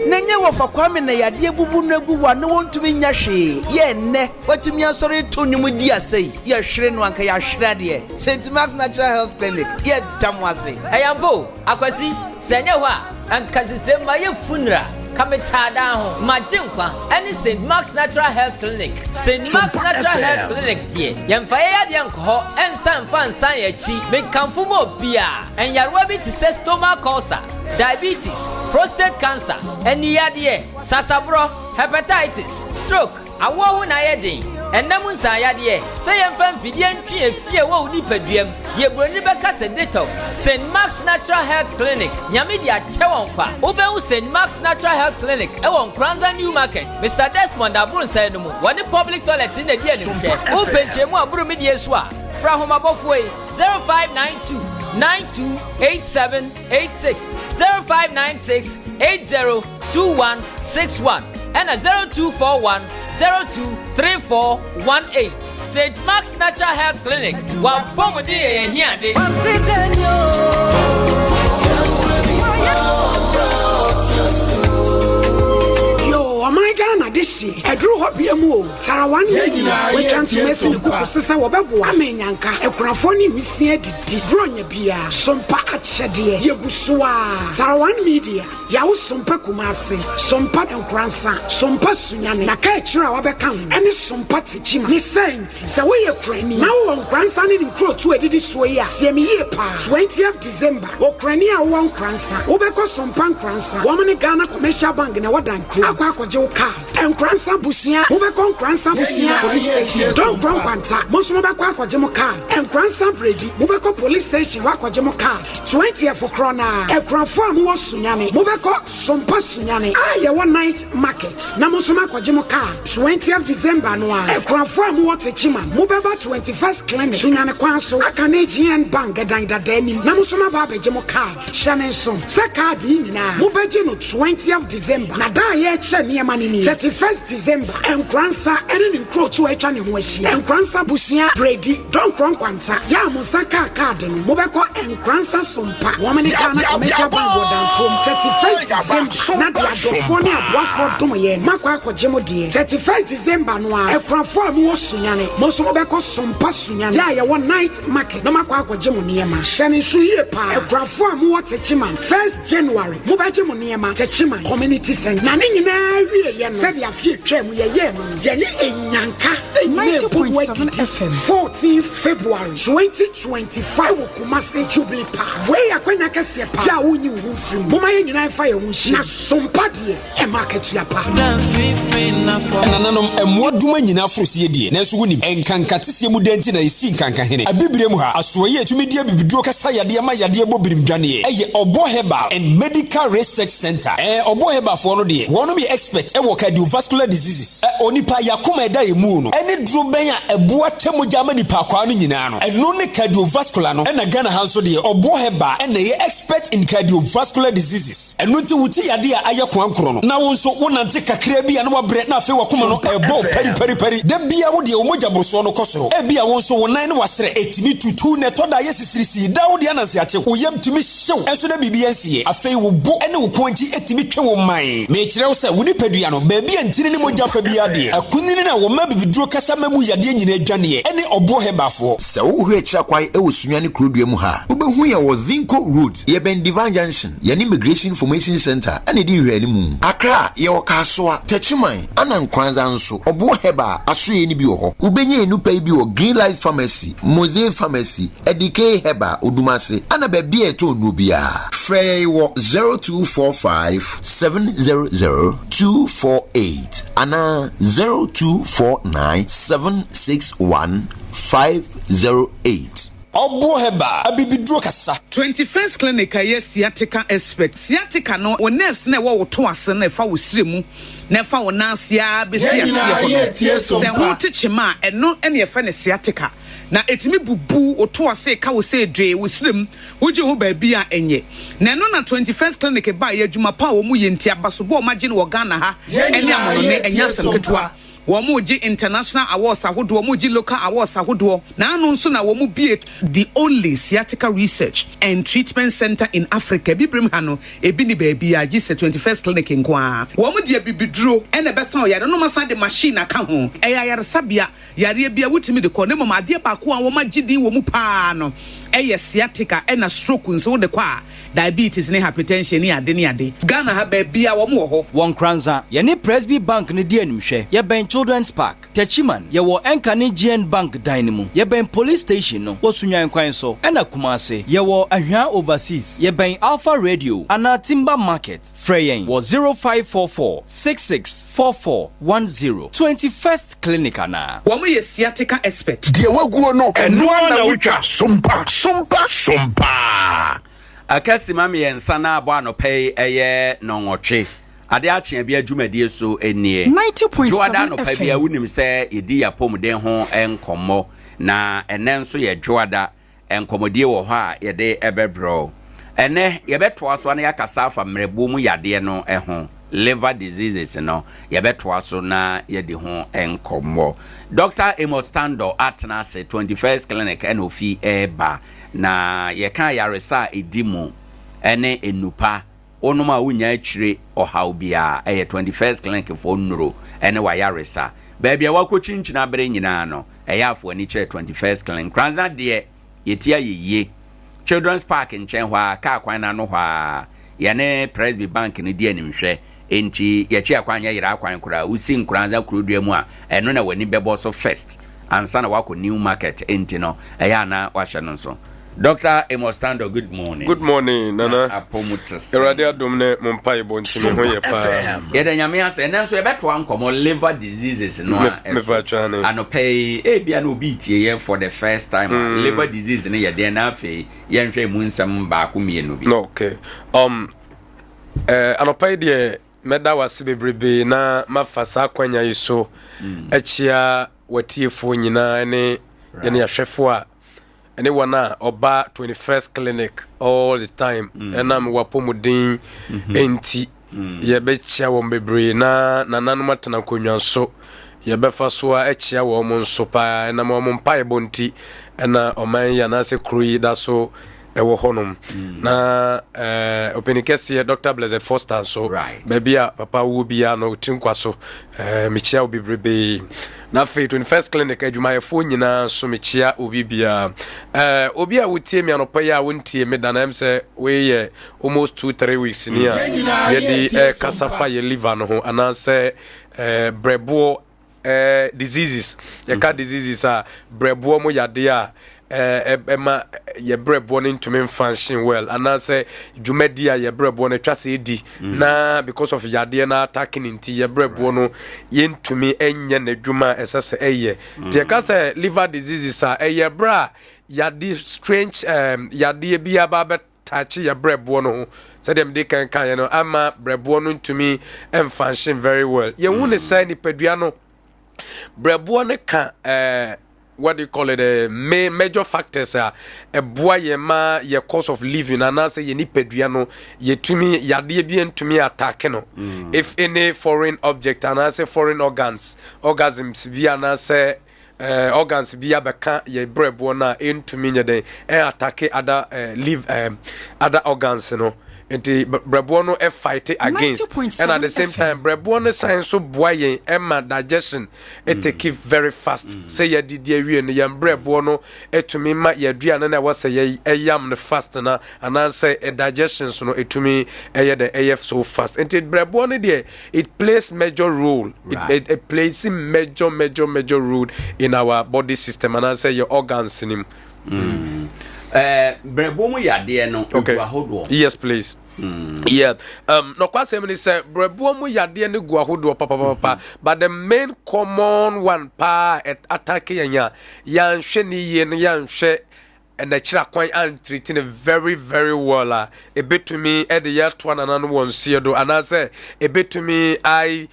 S18: Nanya wa fa kwame na yade bubu na gu wa no wontu bi nya hwe ye nne watumi asori to nyum di asei ye hwere no anka ya hwere de St Mark's Natural Health Clinic ye damwase
S17: ayambo akwasi senya ho a anka sesema ye funeral kameta down majinkwa any St Mark's Natural Health Clinic. St Mark's Natural Health Clinic die yemfa ye de nko ensan fansan ya chi me kamfu mo bia en yarwa bi ti stomach ulcer, diabetes, prostate cancer, eni yade sasabro, hepatitis, stroke, awo hu na yedin enam nsan yade say yemfa mfidie ntwe efie wo uni paduam ye broni beka se detox. St Mark's Natural Health Clinic nyame dia chewon kwa obehu St Mark's Natural Health Clinic e won Nkoranza New Market. Mr. Desmond Aburu say no mu woni public toilet in the dia ni hwe o penche mu aburu me die so a fra homa bofoi 0592 928786 0596 802161 and a 0241 023418. St. Mark's Natural Health Clinic. One pomo de here de.
S19: My Ghana this year, I drew up your move. Sarah 1 million, we transformation the cook sister Wababo, Amenyanka, a crafoni Missia di Bronya Bia, Sompa at Shadia, Yagusua, Sarah 1 media, Yao Sompa Kumase, Sompa Nkoranza, Sompa Sunyani, Nakachira Wabekam, and Sompa Tichima, Miss Saints, Saway Ukraine, now on grandstanding in Crow to edit this way, Siemi Yepa, 20th December, Ukraine, one Kransa, Obeko Sompan Kransa, woman Ghana Commercial Bank in a Wadan Crew. Nkoranza busia ubeko Nkoranza busia police station don kwanta most mobako akwajemo car Nkoranza bredi ubeko police station wakwajemo car 20th for krona ekrafo amwo sunyane ubeko Sompa sunyane aye one night market na most makwajemo car 20th December no a ekrafo amwo techima ubeba 21st clinic sunyane kwanso Canadian bank gadan dadani na most mababejemo car shanenson sakadi nyina ubeje no 20th December na da ye che niamani 31st December Nkoranza ene nkro to etwa ne ho ahia Nkoranza busia bredi don kwanta ya musaka card no mobeko Nkoranza Sompa woman Ghana commercial bank wodan from 31st December na dia dofo ne aboafo dom ye makwa akogemo de 31st December no a ekrafo am wo sunyane moso mobeko Sompa sunyane ya ye one night market no makwa akogemo niema hyane so ye pa ekrafo am wo techima 1st January mobegemo niema techima community center na ne nyina said ya fie twem ye no ye ni enyanka 90.7 FM 14 February 2025 Kumasi Jubilee Park we akwanya kase pa ja wonyi wo firi moma ye nyina fa ye ho hyi na Sompa de e market ya pa
S20: nananom emoduma nyina afrosie die na so woni enkankatesie mu denti na isi nkanka hene abibire mu ha asoye atumi die bibiduo kasa yade ma yade bobirim dwane eye obo herbal and medical research center obo herbal for no de wono be expert e wo cardiovascular diseases onipa yakoma eda emu no ene duro ben a eboa temoja ma nipa kwa no nyina no eno ne cardiovascular no na Ghana hanso de obo heba ene ye expert in cardiovascular diseases eno nti wuti yade a ayekwa nkoro no na wonso wonante kakra bi a no wabre na afi wakoma no ebo peri da bia wo de omoja broso no kosoro e bia wonso wonan ne wasere etimi tutu ne toda yesisirisi da wo de anase ache woyam timi hyew enso da bibia nsie afi wo bo ene wo konti etimi twe wo man me kire wo se woni padua no baabi antini ne moja fa bia de akunini na wo ma bibiduro ankasa mamu yade nyina adwane ene obo hebafo
S21: se wo hu ekira kwai e wo sunyane krodua mu ha ubehu ya wo Zinco Road ye ben Divine Junction ye Immigration Information Center ene di hwe animu Accra ye wo Kasoa Techiman ana Nkoranza nso obo heba asoye ni bi wo ho ubenye enupa bi wo Green Light Pharmacy Mosaic Pharmacy Edike heba Odumase ana ba bia to no bia frey wo 0245 700 248 ana 0249 761 508
S20: Obo heba abibidro kasa
S22: 21st clinic aye sciatica expert sciatica no o nerves na wo to ase na fa wo siremu na fa wo nansia besia se ho se ho techema eno ene fa ne sciatica na etimi bubu oto ase ka wo se dwe wo sirem wo je ho ba bia enye na no na 21st clinic ba ye adwuma pa wo mu ye ntia baso bo ma je ne wo Ghana ha ene amono ne enya semketwa Womuji international awards ahodo womuji local awards ahodo na anu nso na womu be the only sciatica research and treatment center in Africa bibrim ha no ebi ni baabi a gise 21st clinic nkoa womu de bibidro ene besa oyare no masa de machine aka ho eya yare sabia yare bia wutimi de ko ne mama ade ba ko a womu gidi womu pa no eye sciatica ena stroke nso de kwa diabetes ne hypertension ne ade Ghana ha baabia wo mo ho
S23: Nkoranza ye ne Presby Bank ne di animhwe ye ben Children's Park Techiman ye wo Enkane GN Bank dynamo ye ben police station no wo sunyan kwan so ena Kumase ye wo Ahwa overseas ye ben Alpha Radio ana Timber Market Freyen wo 0544 664410 21st clinic ana
S22: wo mo ye sciatica expert
S16: die waguo no eno na wutwa sompa
S1: akasi mami yensa na abo anopei eye nonwotwe ade achia bia dwumadie so enie
S24: 90.7
S1: Joada anopei bia wunim se yedi yapomden ho enkomo na ene nso ye Joada enkomodie wo ho a yede ebebro ene yebetoa so na yakasa afa mrebo mu yade no ho liver diseases no yebetoa so na yedi ho enkomo Dr. Emostando atna se 21st clinic enofi eba na yeka yaresa edimu ene enupa onoma wunya achire ohaubia 21st clinic for nuro ene wa yaresa baabia wakochinchina bere nyina no eyafo ani chere 21st clinic Nkoranza de yetia yeye Children's Park nchen hwa ka kwan na no hwa yane Presby Bank ni die nimhwe enti yechi akwanya yira akwan kura usi Nkoranza kurudua mu a eno na wani bebo so first ansa na wako new market enti no eya na wahye no so Dr. Emostando, good morning.
S25: Good morning, Nana.
S1: Apomutus.
S25: Eradia domne mompai bontimi ho ye pa.
S1: Yeda nyame ase enen so yebeto ankomo liver diseases no a.
S25: Me vachane.
S1: Anopay e bia no bi tie ye for the first time. Liver disease ne yede na afi ye nhwe mu nsam ba ko mienu bi.
S25: No, okay. Anopay de meda wase bebrebe na mafasa kwanya yiso. Echia watiefo nyina ne ye ne ahwefo a anyone oba 21st clinic all the time enam wapomudin enti ye be chia wo bebre na nananuma tena konwanso ye be fa so a chia wo mo nso pa enam wo mpa ebonti ena oman ya na se krui da so ewo honum na openikesi Dr. Blessed Foster so bebia papa wo bia no tinkwa so michia obibrebe na fe 21st clinic adwumayefo nyina so mechia obibia obi a wotie mi anopa ya wontie me da na em se we ye almost 2-3 weeks ni a ye di kasafa ye liver no ho ananse brebo diseases ye ka diseases a brebo mo yade a ema ye brebo no into function well ananse dwumadi a ye brebo no twase edi na because of yade na attacking inti ye brebo no ye ntumi enye na dwuma esese eye je ka say liver diseases a eye bra yade strange yade bia ba bet tachi ya brebo no say dem dey kan no ama brebo no ntumi function very well ye hu ne say ni padua no brebo no ka what do you call it major factors a boy ye ma ye course of living and say ye ni pedua no ye tumi yade bi ntumi attack no if any foreign object and say foreign orgasms bi and say organs bi abeka ye brebo na ntumi nye den attack other live other organs no nti brɛboɔ no fight against and at the same time brɛboɔ no sign so boa yɛn ɛma digestion take it very fast sɛ yɛdidi awie no yɛn brɛboɔ no ɛtumi ma yɛaduane na ɛwɔ sɛ ɛyam no fast na anaasɛ digestion so no ɛtumi ɛyɛ the AF so fast nti brɛboɔ no deɛ it plays major role it plays major role in our body system anaasɛ your organs in him.
S1: Brɛboɔ mu yadeɛ no ahodoɔ.
S25: Yes, please. Yeah. No kwasem ni say brɛboɔ mu yadeɛ no gu ahodoɔ papa but the main common one pa attack yɛnya yɛnhwɛ ni yie no yɛnhwɛ and the chira kwan and treating very well a bit to me at the year 21 do and I say a bit to me I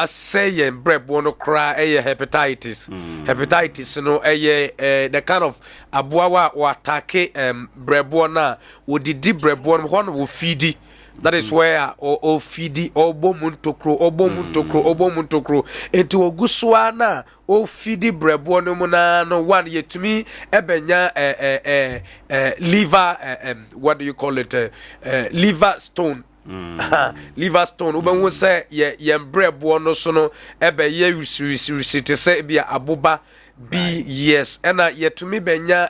S25: say and bread wanna cry a hepatitis hepatitis no the kind of abuawa or attack breadbona would the deep breadbone one will feed that is where o fidi obomuntokro enti oguswana o fidi brebo no mu na no one yetumi ebenya liver what do you call it liver stone liver stone ubenwu say ye brebo no so no ebe ye risiri te say bia aboba yes and yetumi benya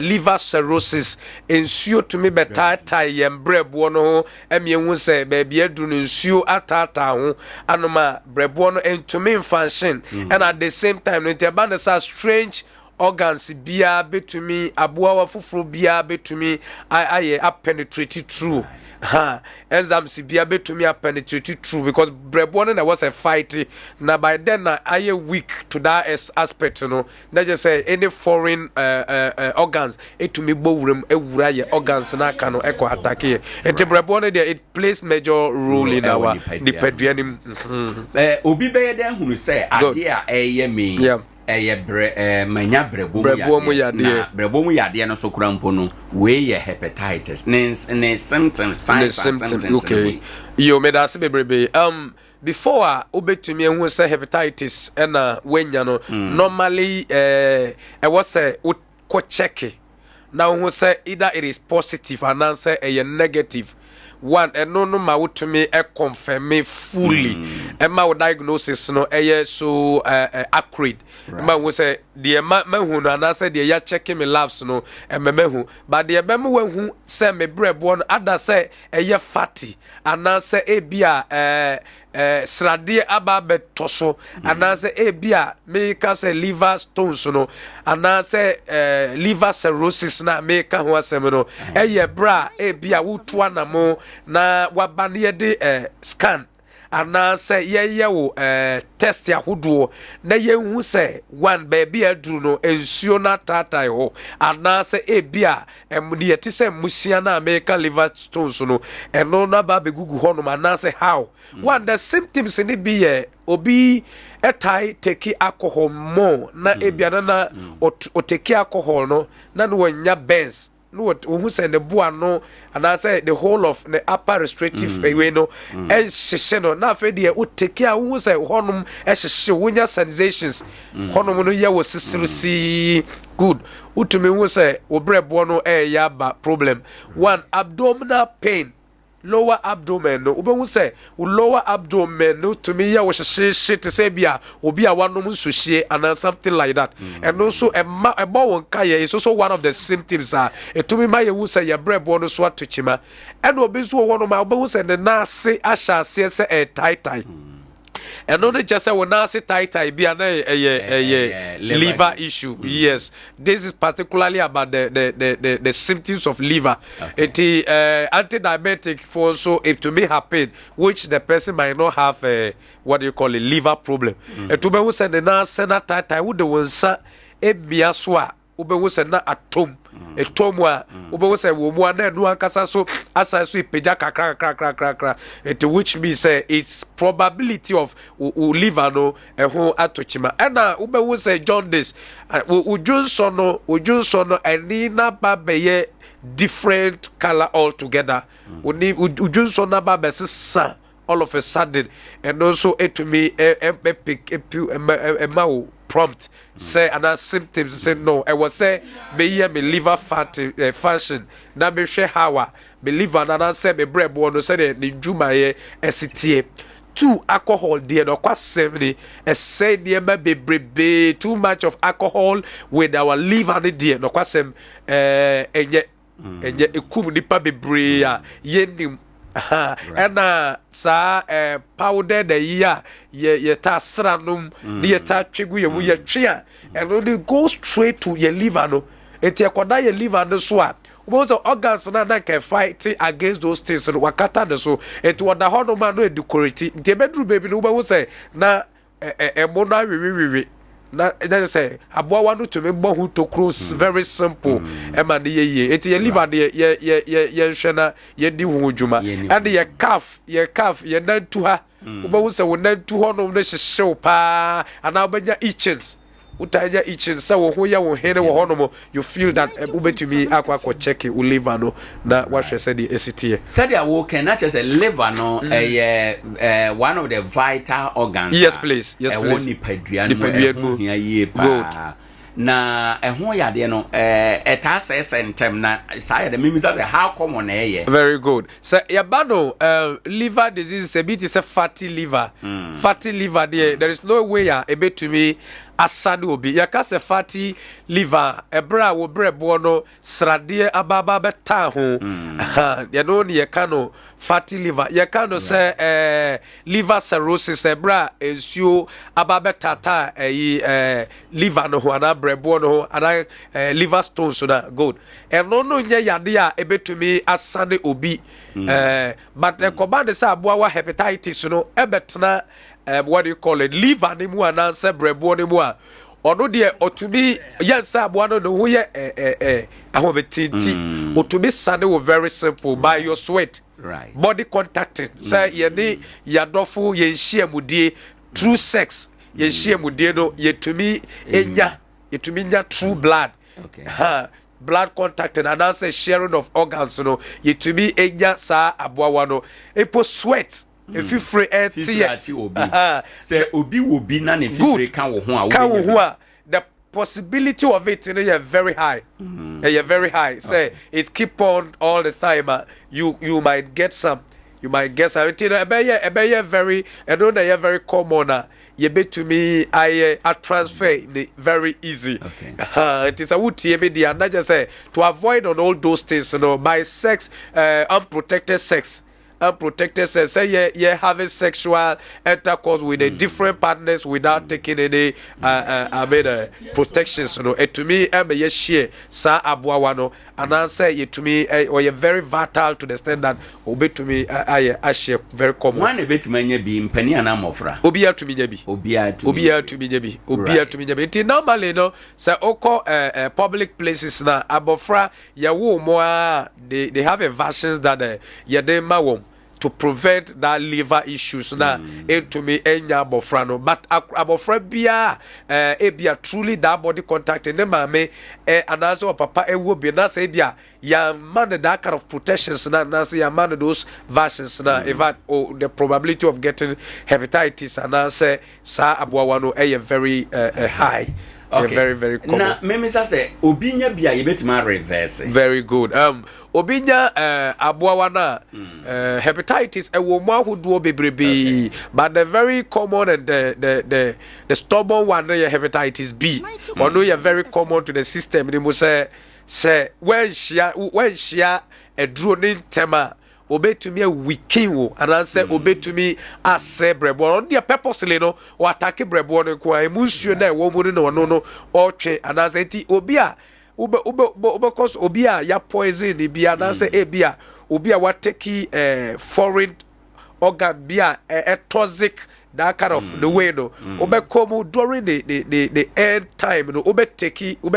S25: liver cirrhosis ensuo tumi betata yembrebo no emiehu say baby edu no ensuo atata ho anoma brebo no entumi function and at the same time no tebane sa strange organs bia betumi aboa fufuru bia betumi aye penetrate through enzymes bia betumi penetrate through because brebo no was a fight na by then I weak to that aspect no na just say any foreign organs etumi bowrem ewura ye organs na aka no eko attack ye enti brebo no there it plays major role in our nipaduanim
S1: obi be ye den hunu say ade a eye me manya brɛboɔ mu yadeɛ no so kura mpo no we ye hepatitis ne symptoms
S25: okay yo me da se bebrebe before obetumi ehu say hepatitis na wenya no normally was say ko check na hu say either it is positive and answer negative one no ma wotumi confirm me fully ma wo diagnosis no so accurate ma wo say de ma hu no anase de ya check me labs no ma hu but de be me hu say me brebo no ada say fatty anase bia srade aba betoso anase bia me ka say liver stones no anase liver cirrhosis na me ka ho asem no bra bia wotu anamo na wabane de scan anase wo test ahodo na yehu se one baby aduru no ensuo na tatai ho anase bia emde ti se musia na American liver stones no eno na ba begugu ho no anase how one the symptoms ni be obi etai take alcohol more na bia na o take alcohol no na no nya benz no who send the boa no and I say the whole of the upper restrictive way no and shisheno na fe de o take care who say honum ehye wonya sensations honum no ye wo sisiri good utumi who say obrebo no ya ba problem one abdominal pain lower abdomen no obehu say lower abdomen no to me ya wo hye to say bia obi a wanom nsohie and something like that and also ebo won kaye is also one of the symptoms to me my wu say your brebo no so atochima and obi so wo no ma obehu say the na ase ahya ase say tight and only just say when I say tight be an liver issue. Yes, this is particularly about the symptoms of liver. It anti-diabetic for so it to me happen, which the person might not have what do you call a liver problem. To be who said the na sena tight would the one sa e biaswa ube wo se na atom etomwa ube wo se wo mu na enu ankasa so asa so ipeja kakra it which means say it's probability of liver no eho atochima na ube wo se jaundice ujunso no eni na babeye different color altogether ujunso na babese all of a sudden and also to me prompt say and symptoms say no I was say me liver fat function na me hwe how believer na say me brebo no say the dwuma ye esitie. 2 alcohol there no kwasem ni say niema bebrebe too much of alcohol with our liver ni there no kwasem enye ekum nipa bebre a yenim and powder the year ye ta sranum ye ta twegu ye mu ye twea and only go straight to your liver no eti akoda your liver no so a most organs na can fight against those things no wakata de so eti wada hono ma no decorate nti bedru baby no wo say na emo na wiwiwi na say aboa no to me bo hu to cross very simple e ma ne ye eti ye liver de ye hwe na ye di hu djuma and ye calf ye nan tu ha wo say wo nan tu hono no hyehyew pa ana obanya itchings utanya itching sa wo ho ya wo hene wo hono you feel that ubetumi akwa check u liver no na wahwe say the ACT
S1: said ya wo can not just a liver no one of the vital organs.
S25: Yes please
S1: woni padua no hia yie pa na ho ya de no eta sentem na say the means that how common
S25: very good so ya bano liver disease is a bit is a fatty liver there is no way ya ebetumi asade obi yakase fatty liver ebra wo brebo no srade ababa beta ho ya no ne yakano fatty liver yakano say liver cirrhosis ebra ensuo ababa tata liver no ho ana brebo no ho ana liver stones na good eno no nya yade a ebetumi asade obi but command say aboa wa hepatitis no ebetna what do you call it liver ni mu ana se brebo ni mu a ono de otumi yensa aboa no ho ye ahobetinti otumi sane wo very simple by your sweat
S1: right
S25: body contacting say ye ni yadofo ye nhia mudie through sex ye nhia mudie no yetumi nya true blood blood contact and another sharing of organs no yetumi enya sa aboa no epo sweat if you free
S1: obi say obi will be na ne free kan wo ho
S25: a the possibility of it is very high very high say it keep on all the time you might get some it very I know that very common you bet to me I transfer very easy it is a would media not just say to avoid on all those things by sex unprotected sex say yeah having sexual intercourse with the different partners without taking any protections and to me ye share sa aboa no and I say to me or you very vital to the extent that obe to me I share very common
S1: one bit manya bi mpani ana mofra
S25: obia to me nyabi obia to me nyabi normally no say oko public places na abofra ya wo mo they have a versions that ya dem ma wom to prevent that liver issues na into me enya abofra no but abofra bia bia truly that body contact and mame anazo papa ewo bi na say bia ya man that kind of protections na say ya man those versions na if the probability of getting hepatitis and say sa aboa no very high. Okay. Very, very common.
S1: Na me say obinya bia yebetima reverse.
S25: Very good. Obinya aboa na hepatitis ewo mo ahodo bebrebe but the very common and the stubborn one na hepatitis B. Ono ya very common to the system ni mo say when shia eduro ni ntema obetumi weaken wo and say obetumi ase brebo on their purposely no or attack brebo no ko emusuo na wo mu no otwe and say ti obi a because obi a ya poison ni bia and say ebia obi a what take foreign organ bia toxic that kind of the way no come during the end time no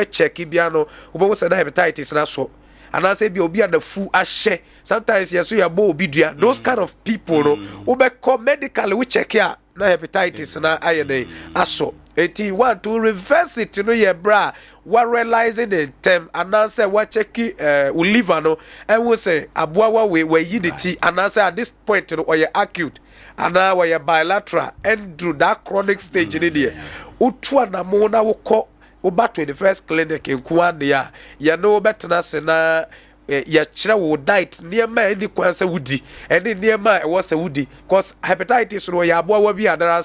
S25: check bia no obe say na hepatitis na so and I say be obi and the full ashe sometimes yes you bo obi dua those kind of people no we come medically we check here na hepatitis na ayene aso eti want to reverse it ye bra we realizing the term and I say we check we liver no and we say aboa we yiditi and I say at this point no or acute and now we bilateral and through that chronic stage in there utu na mo na wo ko oba 21st clinic in Kuandia ya no betna se na yɛkyerɛ wo diet nneɛma a ɛni kwan sɛ wodi ɛne nneɛma a ɛwɔ sɛ wodi cause hepatitis no yɛ aboa bi a there are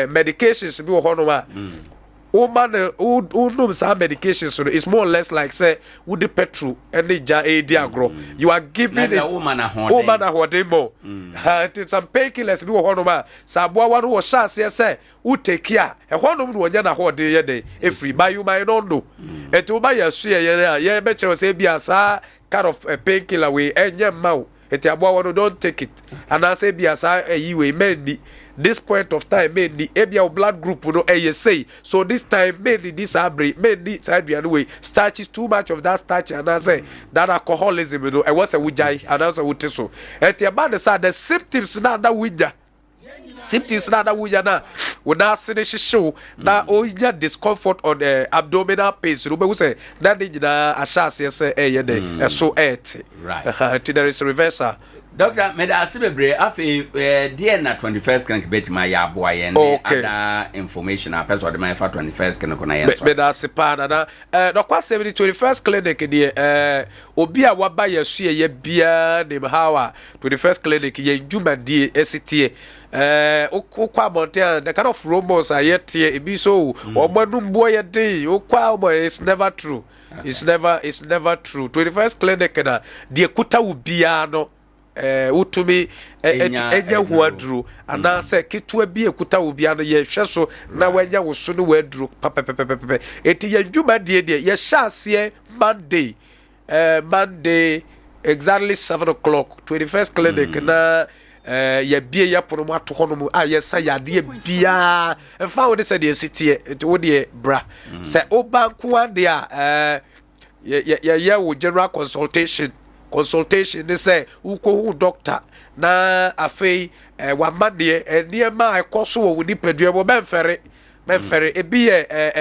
S25: medications bi wɔ hɔnom a woman wonum saa medications no is more or less like say wodi petrol ɛne gya ɛdi agorɔ you are giving it woman ahoɔden more some painkillers bi wɔ hɔnom a saa aboa wa no wɔ hyɛ aseɛ sɛ wotake a ɛhɔnom no wɔnyɛ n'ahoɔden yɛ den ɛfiri but you might not know ɛti woba yɛ so yɛ yɛbɛkyerɛ sɛ bi a saa kind of painkiller wei ɛnyɛ mma wo ɛti aboa wa no don't take it anaasɛ bi a saa ɛyi wei mɛnni this point of time mainly ebia blood group no say so this time mainly this abre mainly side way starch is too much of that starch and I say that alcoholism no I was a wujai and also wote so about the symptoms na that wija symptoms na that wija na we na finish show na oja discomfort on the abdominal pain so we say that na ashase say so right there is a reversal.
S1: Doctor, me da ase bebre afi dear na 21st kan bet ma ya boa ye ne ada information a person de ma fa 21st kan ko na ye so.
S25: Me da ase pa na no kwa 21st clinic de obi a waba ye so ye bia ne hawa 21st clinic ye djuma die esitie okwa monte the kind of rumors are yet e bi so omanum boy ye dey okwa it's never true. It's never true. 21st clinic na de kuta ubia no utumi enya huadru ana se kitua bi ekuta obia no ye hwe so na wanya wo so no wadru pepepepepe eti ye dwuma die ye hyase Monday exactly 7 o'clock 21st clinic na ye bie ya pono ato hono mu a ye sa yade bia emfa wo de se de sitie eti wo de bra se obanko ade a ye wo general consultation they say uko doctor na afei wa mane niema ekoso wo nipadua bo benfere ebi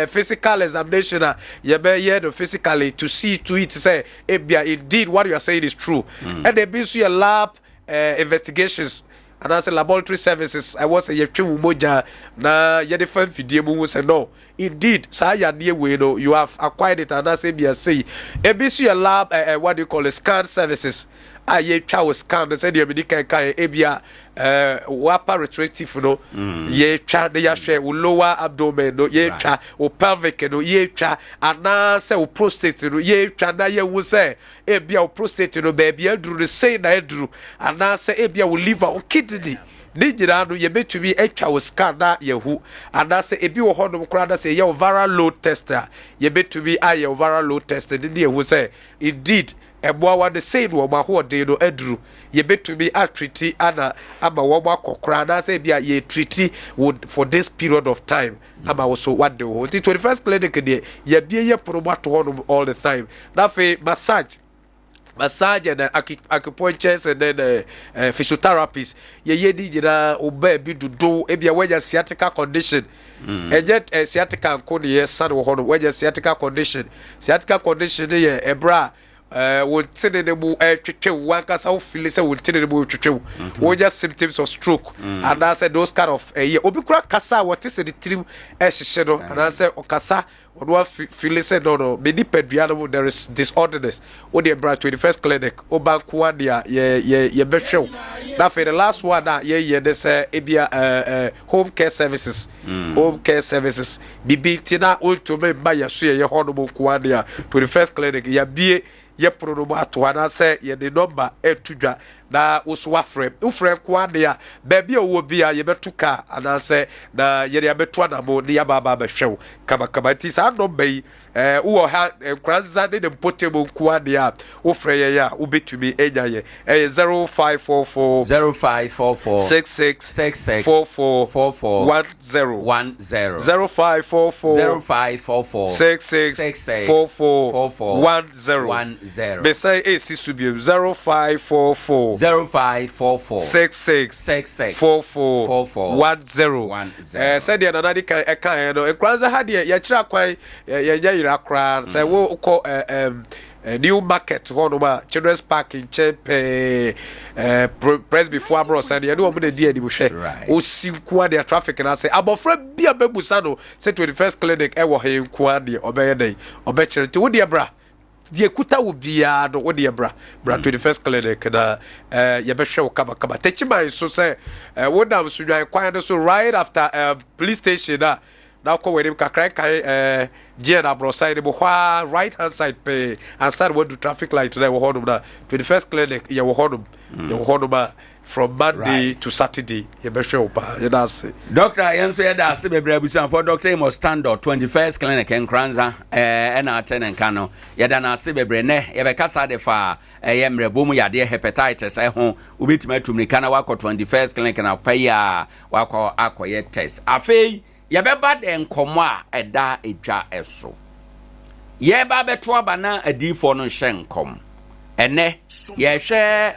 S25: physical examination ye be ye the physically to see to it say ebia indeed what you are saying is true and they be so your lab investigations and as laboratory services I was a yetwe moja na ye the fan fidie mu say no indeed sa yade we no you have acquired it and as ebia say ebi so your lab what do you call it scan services ye twa scan say the medical kai ebia upper retroactive no ye twa de ya hwe lower abdomen no ye twa o pelvic no ye twa ana say o prostate no ye twa na ye wo say ebia o prostate no ba bia duru the say na eduru ana say ebia o liver o kidney ni nyina no ye betumi atwa wo scan na yehu ana say ebi wo hodom kra na say ye viral load tester ye betumi aye viral load tester ni yehu say indeed eboa wa de say no ma ho de no aduru ye betumi atreat ana ama wo ma kokra na say bia ye treat for this period of time ama wo so what the 21st clinic de ye bia ye promote ho all the time na fe massage and acupuncture and then physiotherapies ye di jina oba bi dodo e bia wanya sciatica condition ejet sciatica ko ne ye san wo ho no wanya sciatica condition ye ebra would tell them one cast of Phyllis would tell them what just symptoms of stroke and I said those kind of Obicra Casa, what is the trim as shadow and I said Okasa or what Phyllis said no many pediatric there is disorderness or the 21st clinic Obanquadia ye best show now for the last one yeah there's home care services Bibi Tina ultimate by your share your honorable Quadia 21st clinic ya be ye pronomo ato ana se ye de number etudwa na uswa frame uframe kwa dia baby owo bia ye betuka ana se na ye de abetu anamo ne ya baba ba hwew kama ti sa number yi wo ha Nkoranza de portable kwa dia ufre ye ya ubetumi enya ye 0544 66 44 10 0544 66 44 10 be say subium 0544 66 44 10 said the another kan no Nkoranza had ye kira kwan ye yira kra say wo ko new market honoma children's park in chepe press before abroad and you know mo dey di hwe o si kwa the traffic na say abofra bia bebusa no say 21st clinic e wo he kwa de obeye dey obekire ti wo de bra die kuta wo bia do wo de bra 21st clinic na ye be hwe wo kaba techiman so say wo dam so dwan kwan so right after police station now ko we kakran kai Jena bro side bo right hand side pay and start what do traffic light there wo hodum na 21st clinic ye wo hodum from Monday to Saturday ye be hwe wo pa ye da se
S1: doctor yen so ye da se bebre abusan for doctor must stand up 21st clinic Nkoranza na aten nka no ye da na se bebre ne ye be kasa de fa ye mrebo mu yade hepatitis ho obetima tumrika na wako 21st clinic na paya wako akoye test afei ye be bad enkomo a eda edwa eso ye ba beto aba na adifo no hyenkom ene ye hwe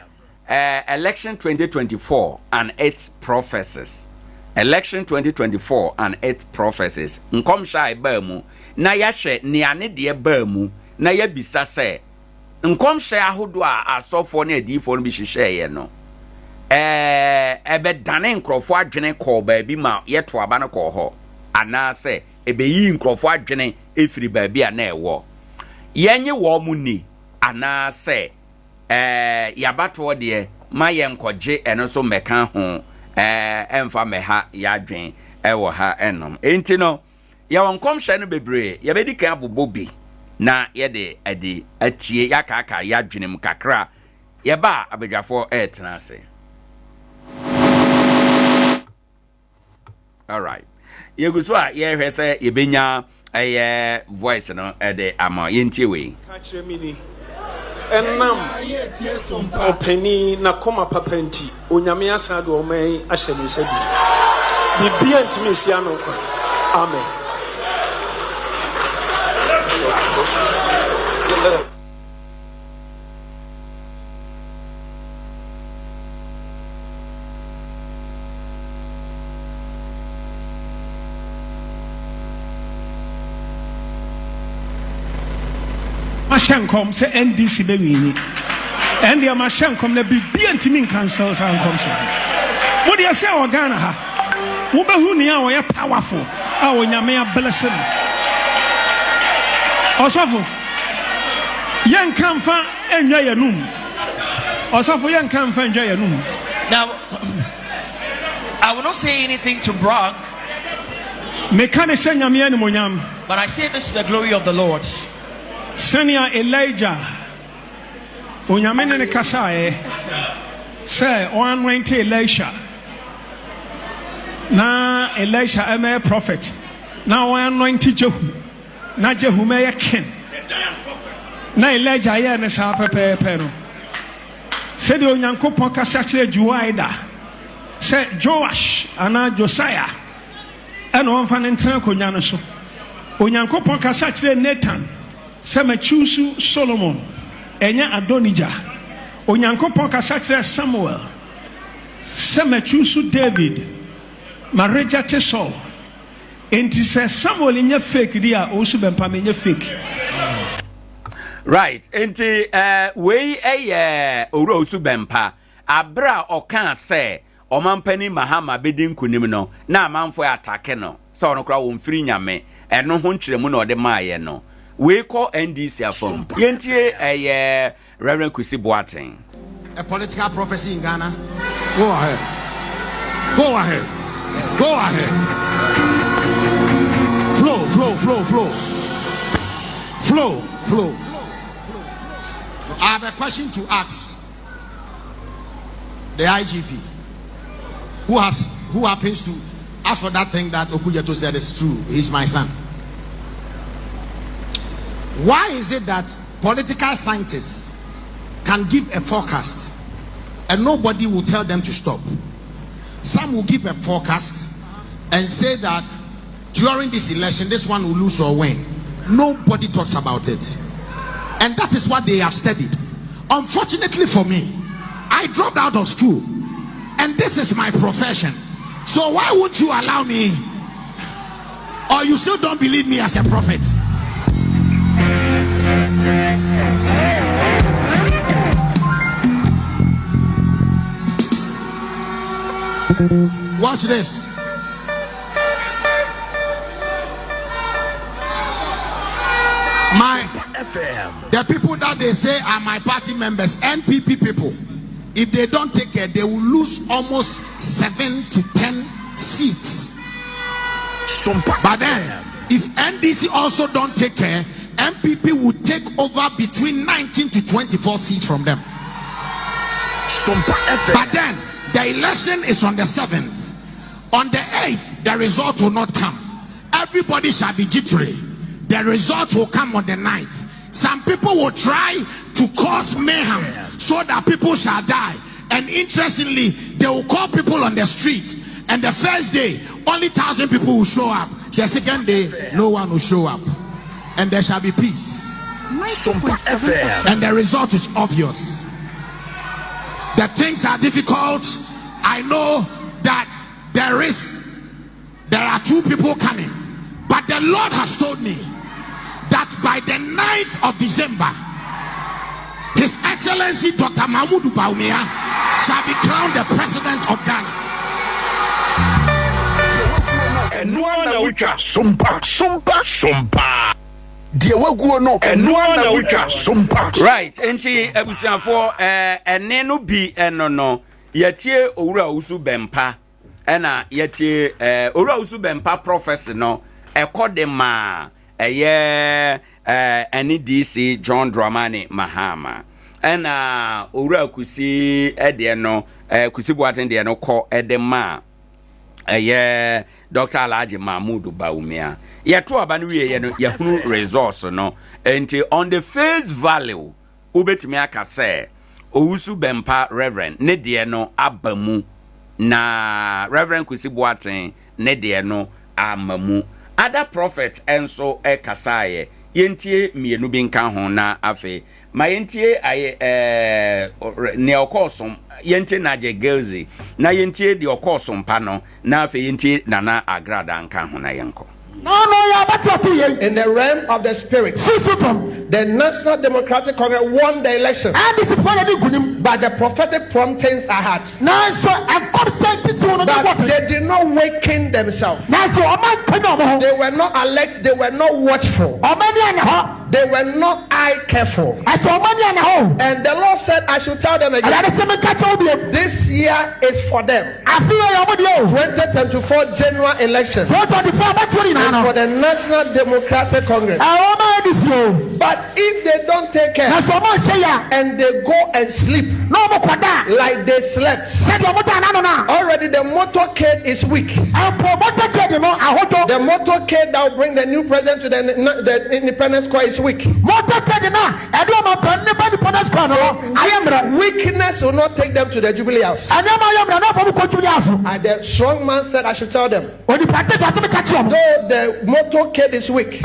S1: election 2024 and its prophecies. Election 2024 and its prophecies. Nkom sha ba mu na ya hwe ne ane de ba mu na ya bisa se nkom sha ahodo a asofo na adifo no bi hyehyeye no ebe dane nkrofo adwene ko ba bi ma ye to aba no ko ho ana se ebe yi nkrofo adwene efiri ba bi a na ewo yenye wo mu ni ana se yabato de ma ye nkoje eno so meka ho emfa meha yadwen ewo ha enom enti no ya wonkom hye no bebre ya bedi kan abobobi na ye de ade atie yakaka yadwenem kakra ye ba abedwafo tenase. All right. Ye go so a ye hwe se ye benya voice no de ama ye ntie we.
S3: Enam openi na koma papenti onyame asado oman ahye ne sabi bibia ntimi sia no kwa amen. Mashankom se NDC be wini and ya mashankom na bibia ntimi cancel sankom so wo de ase o Ghana ha wo behu ni a wo ye powerful a onyame ya blessing osofo yan kanfa enwa yanum osofo yan kanfa enwa yanum.
S4: Now I will not say anything to brag,
S3: but
S4: I say this to the glory of the Lord.
S3: Senior Elijah Unyamene ne kasae say one went to Elisha na Elisha a prophet na one went to Jehu na Jehu me king na Elijah ya ne sa pepe no said Onyankopon kasa kire Juaida say Joash ana Josiah and one fan enten konya no so Onyankopon kasa kire Nathan Sama chusu Solomon enya Adonijah Onyankopon kasa kire Samuel sama chusu David mareja te Saul enti se Samuel nya fake dia osu bempa me nya fake.
S1: Right enti we owura osu bempa abra okan se omampani Mahama bedin kunim no na amanfo atake no se ono kra wo mfiri nyame eno ho nkyeremu na ode maaye no we call NDC afom yentie Reverend Kusi Boateng.
S5: A political prophecy in Ghana. Go ahead. Go ahead. Go ahead. Flow, flow, flow, flow. Flow, flow. I have a question to ask the IGP who happens to ask for that thing that Okujeto said is true. He's my son. Why is it that political scientists can give a forecast and nobody will tell them to stop? Some will give a forecast and say that during this election, this one will lose or win. Nobody talks about it. And that is what they have studied. Unfortunately for me, I dropped out of school and this is my profession. So why won't you allow me? Or you still don't believe me as a prophet? Watch this. The people that they say are my party members, NPP people, if they don't take care, they will lose almost 7 to 10 seats. But then, if NDC also don't take care, MPP will take over between 19 to 24 seats from them. But then, the election is on the 7th. On the 8th, the result will not come. Everybody shall be jittery. The result will come on the 9th. Some people will try to cause mayhem so that people shall die. And interestingly, they will call people on the street. And the first day, only 1,000 people will show up. The second day, no one will show up. And there shall be peace.
S16: 90.7.
S5: And the result is obvious. The things are difficult. I know that there are 2 people coming. But the Lord has told me that by the 9th of December, His Excellency Dr. Mahmoud Bawumia shall be crowned the President of Ghana.
S1: Right, enti ebusiafo ene no bi eno no yetie owura usu bempa ena yetie owura usu bempa prophecy no ekodema eye ene DC John Dramani Mahama ena owura kusi ede no kusi boaten de no ko edema eye Dr. Alhaji Mahmoud Bawumia yeto aba no wie ye no yahunu resource no enti on the face value ubetimi aka say owusu bempa reverend ne de no abamu na reverend kusi boaten ne de no amamu other prophet enso kasaye yentie mienu bi nka ho na afi ma yentie aye ne okosom yentie na je girlsy na yentie de okosom pa no na afi yentie nana agrada nka ho na yenko.
S6: In the realm of the spirit, the National Democratic Congress won the election, but the prophetic promptings I had, but they did not waken themselves. They were not alert, they were not watchful, they were not eye careful. And the Lord said I should tell them again, this year is for them. 2024 general election for the National Democratic Congress. But if they don't take care and they go and sleep like they slept, already the motorcade is weak. The motorcade that will bring the new president to the Independence Square is weak. So, weakness will not take them to the Jubilee House. And the strong man said I should tell them, though the motorcade is weak,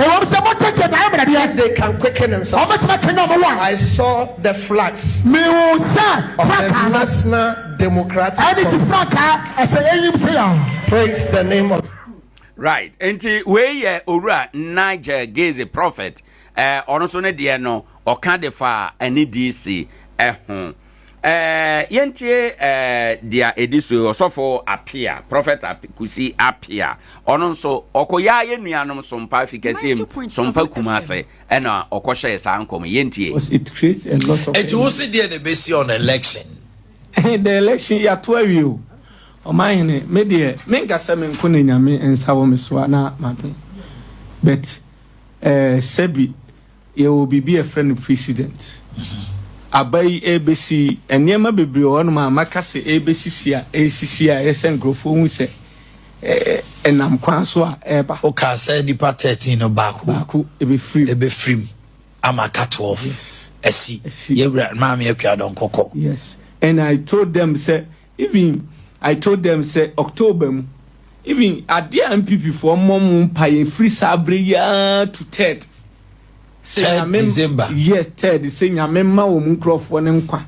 S6: if they can quicken themselves. I saw the flags of the National Democratic Congress. Praise the name of
S1: right. Enti we ye owura Niger Gaze prophet ono so ne de no oka de fa ani DC ho yentie dia ediso osofo apia prophet kusi apia ono nso okoya ye nuanom sompa afikasem sompa kumase ena okoshe sa ankom yentie
S8: it creates a lot of
S22: it was the base on election.
S8: The election ya to awiu o man ne me de menka se me nkone nyame ensawo me so na mape but sebi ye will be a friend president abai ABC enema bebre wonu ma makase ABC sia ACC a esen grofo hu se enam kwan so a eba
S22: o ka say di part 13 no baako
S8: e be free
S22: ama cut off. Yes, ye ma me akwa don kokko.
S8: Yes, and I told them say October even at the MPP for mom pay free sabre ya to 3rd
S22: December.
S8: Yes, 3rd. Say nyamema wo munkrofo ne nkwa.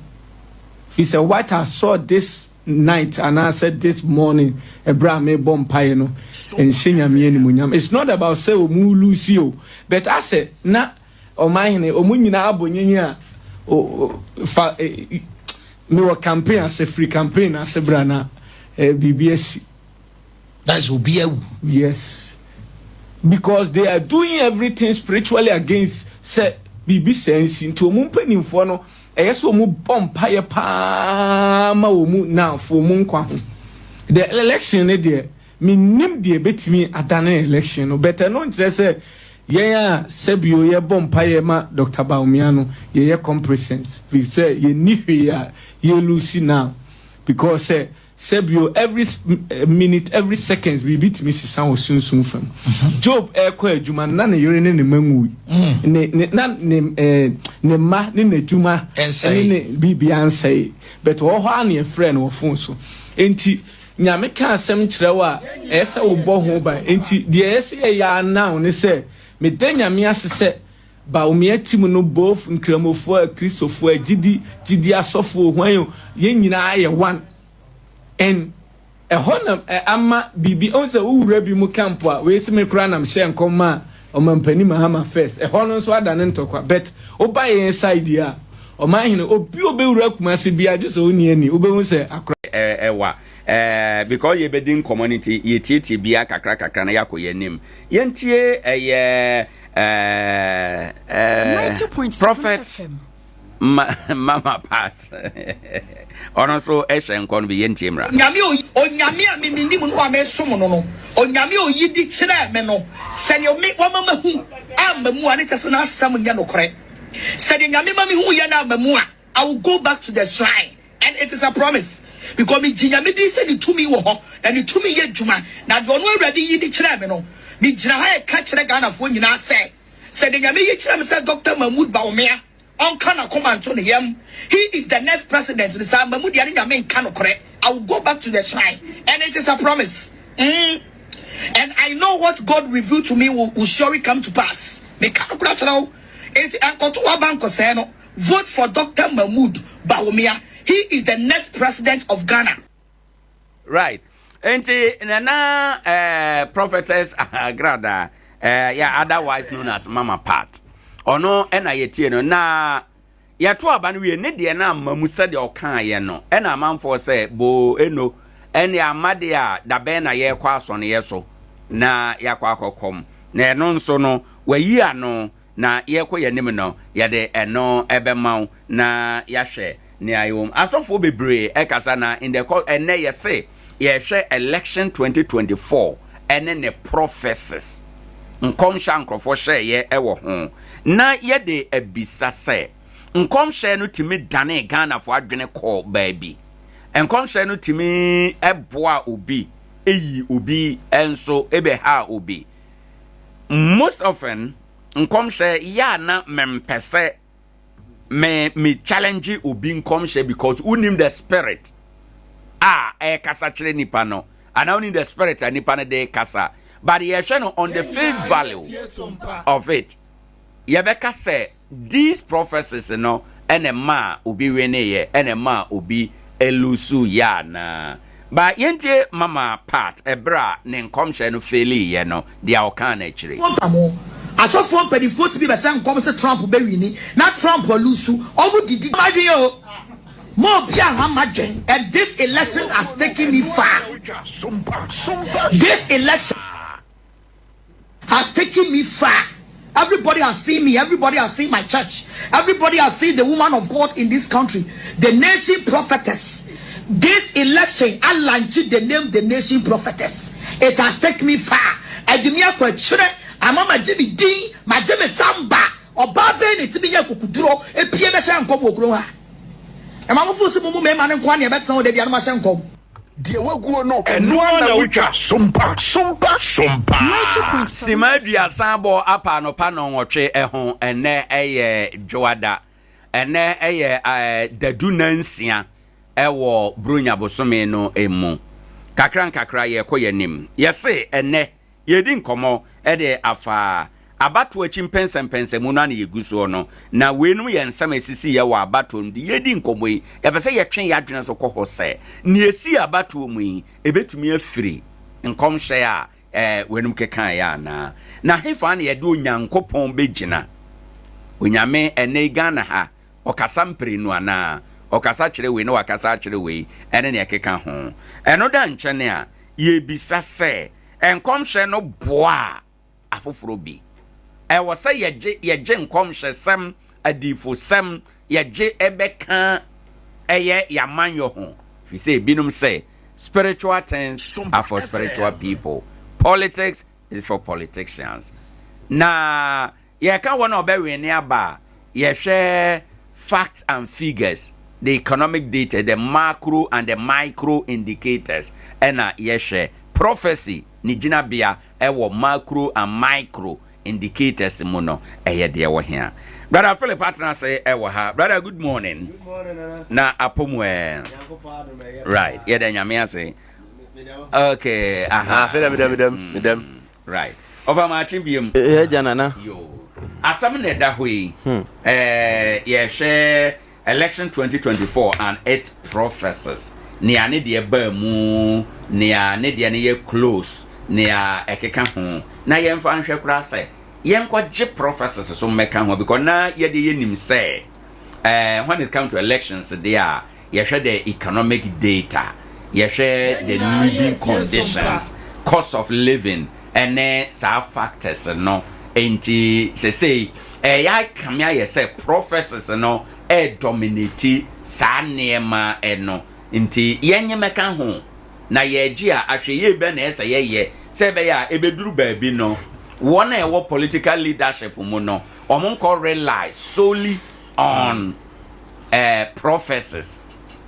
S8: He said what I saw this night and I said this morning ebra me bom pay no and nyame ni munyam. It's not about say o mu lose you, but I said na o man ne o munyina abonyenyi a fa me wo campaign as a free campaign as bra na BBS.
S22: That's Obiawu.
S8: Yes. Because they are doing everything spiritually against say bibi sense nti omu mpanimfo no eyeso omu bompa ye pa ma omu na fo mu nkwa ho the election ne de minim de betimi adane election no better no nkyerɛ sɛ sebio ye bompa ye ma Dr. Baumiano ye compresence we say ye ni hwe ya ye lose now because sebio every minute every seconds we beat Mrs. San sunsun fam Job ekɔ adwuma na ne yere ne manwu ne ma ne adwuma ne bibi ansai but wo ho an ye friend wo phone so enti nyame ka asɛm kyerɛ wa ɛsɛ wo bɔ ho ba enti de ɛsɛ ya now ne sɛ me de nyame ase sɛ ba o me team no both nkramofo kristofo gidi asofo hwan ye nyina ye one and a honor ama bibi onse wura bi mu camp a we se me kra na me hye nkoma o mampani mahama first a honor so ada ne ntokwa but oba ye inside ya o man hene obi obewura kuma se bia je so oni ani obehu se akra
S1: ewa because ye bedin community ye tietie bia kakra na yakoye nim yentie prophet mama pat ono so nkon bi yentie mra
S6: nyame onyame a mimindi mu no amesom no onyame oyidi kire me no se ne me wa mama hu amamu ane tese na asam nya no kore se de nyame mama hu ye na amamu a I will go back to the shrine and it is a promise because me nyame di se ni tumi wo ho na ni tumi ye djuma na de ono awrade yidi kire me no me gyina ha e ka kire Ghana fo nyina se de nyame ye kire me se Dr. Mahmoud Baumia on kana command to him. He is the next president. The same Mahmoud Yani Yamin Kano correct. I will go back to the shrine, and it is a promise. And I know what God revealed to me will surely come to pass. Me kano kura chalo. It ankotuwa banko seno. Vote for Dr. Mahmoud Baumia. He is the next president of Ghana.
S1: Right. And nana prophetess Grada, otherwise known as Mama Pat. Ono ena yetie no na yato aba no we ne de na mamu se de okan ye no ena amanfo se bo eno ene amade a dabe na ye kwa so ne yeso na yakwa akokom na eno nso no wayi ano na ye kɔ ye nim no ye de eno ebemaw na yahwe ne ayom asofo bebre ekasa na in the ene ye se ye hwe election 2024 ene ne prophecies nkom shankrofo hwe ye ewo ho na yede ebisa se nkom hye no timi dane Ghana fo adwene call baby nkom hye no timi eboa obi eyi obi enso ebe ha obi most often nkom hye ya na mempese me challenge obi nkom hye because unim the spirit kasa kire nipa no and unim the spirit nipa no de kasa but ye hye no on the face value of it Yebeka say these prophecies no enema obi wene ye enema obi elusu ya na ba yentie Mama Pat ebra ne nkomhye no feli ye no dia okan na chire
S6: asofo pedifo to be be say nkom se Trump be wini na Trump elusu omu didi madwe yo mo bia ha madwen and this election has taken me far. This election has taken me far. Everybody has seen me. Everybody has seen my church. Everybody has seen the woman of God in this country. The nation prophetess. This election, I launched the name the nation prophetess. It has taken me far. I did not quite sure. I'm on my Jimmy D, my Jimmy Samba, or Baben, it's me Yakudro, a PMS Kobo Groa. And I'm for some woman and Kwani about some of the Yamashan Com.
S16: Dear Wago no, and no one which are Sompa.
S1: Simadia Sabo apa no pano watche ehon ene joada ene the dunansia ewo brunya bosome no emu kakra ye koye nim yese ene yedi nkomo de afa abato achimpense mu na yeguso no na wenum ye nsam esisi ye wa abato ndi yedi nkomo yi ye pese ye twen ye adwene so kɔ se ne esi abato mu yi ebetumi afiri nkomhye a wenum kekan ya na hefa na ye de onyankopɔn begina onyame ene Ghana ha okasa mpre nu ana okasa kire we na wakasa kire we ene ne keka ho eno da nkyene a ye bisa se enkomhye no boa afoforo bi was say ye jen komshe sem adifo sem ye je ebeka eye ya man yo ho. If you say binum say spiritual things are for spiritual people. Politics is for politicians. Na ye ka wona obewe ni aba ye share facts and figures, the economic data, the macro and the micro indicators, and ye share prophecy ni jinabia ewo macro and micro indicators muno eye de wo here. Brother Philip partner say ewo ha. Brother, good morning. Good morning. Na apomwe. Right. Yeah, then nyame say. Okay. Aha.
S7: Medem.
S1: Right. Over marching biam.
S7: Janana.
S1: Yo. Asam ne da hoi. Yeah, share election 2024 and 8 professors. Ni ane de ba mu, ni ane de ne ye close, ni a ekeka ho. Na ye mfa nhwe kura say. Ye nkwa je professors so meka ho because na ye de ye nim say when it comes to elections there ye share the economic data, ye share the living conditions, cost of living, and then some factors no enti say ya kamia ye say professors no dominate sa nema no enti yenye meka ho na ye gi a ahwe ye be na ese ye say be ya ebeduru ba bi no one political leadership mu no omonko rely solely on professors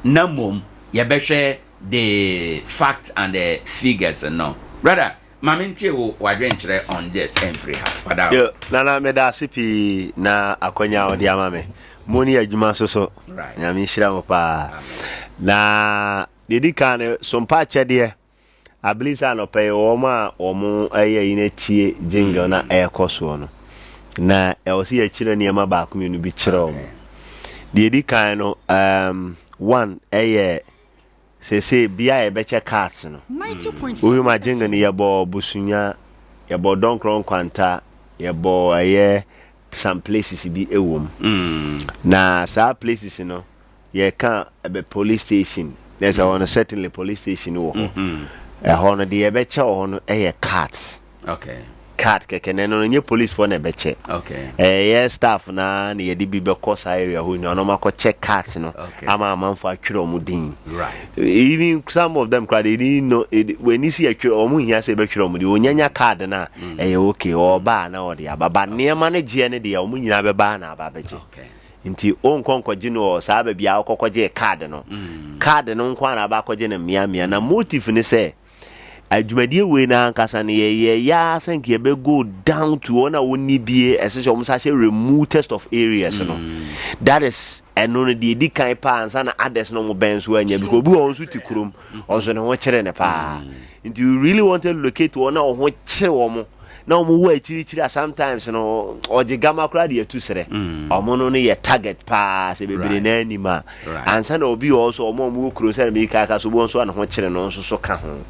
S1: namom ye be share the facts and the figures no brother mamintie wo wadwenkyere on this every ha
S7: yo nana meda sipi na akonya odi amame moni adwuma so nyame hira mo pa na dedika ne sompa chede I believe I no pay oma omo aye inetie jingle na ekoso no na e o si akire niam ba ko menu bi kire o dedika no one aye say bia e beche cards no 90.7 we ma jingle ne yebo busunya yebo donkron kwanta yebo aye some places bi ewom na sa places no ye can be police station there's a certainly police station wo hono de ebeche hono cards
S1: okay
S7: card keke no nye police for na ebeche
S1: okay
S7: staff na ye di bi be course area ho no ma ko check cards no ama amanfo atwere omudin
S1: right
S7: even some of them crowd they know when you see atwere omu hia se be twere omudi onyanya card na okay oba na odi ababa niema na gie ne de omu nyina be ba na aba beje
S1: okay
S7: nti onkonkoje no saa ba bia okokoje card no nkwa na ba koje na mia na motive ne say adwumadie we na ankasa ne ye ya sanke e be go down to ona woni bie esese omsa say remotest of areas no that is eno de di kan pa ansa na others no mo ben so anya because bi won so tikurum onso ne ho kire ne pa nti you really want to locate ona ho kire wo mo na omo wo achiri sometimes no oje gama kura de atu sere omo no ye target pa se bebere na anima ansa na obi also omo wo kuro sere me ka so bo so na ho kire no so ka ho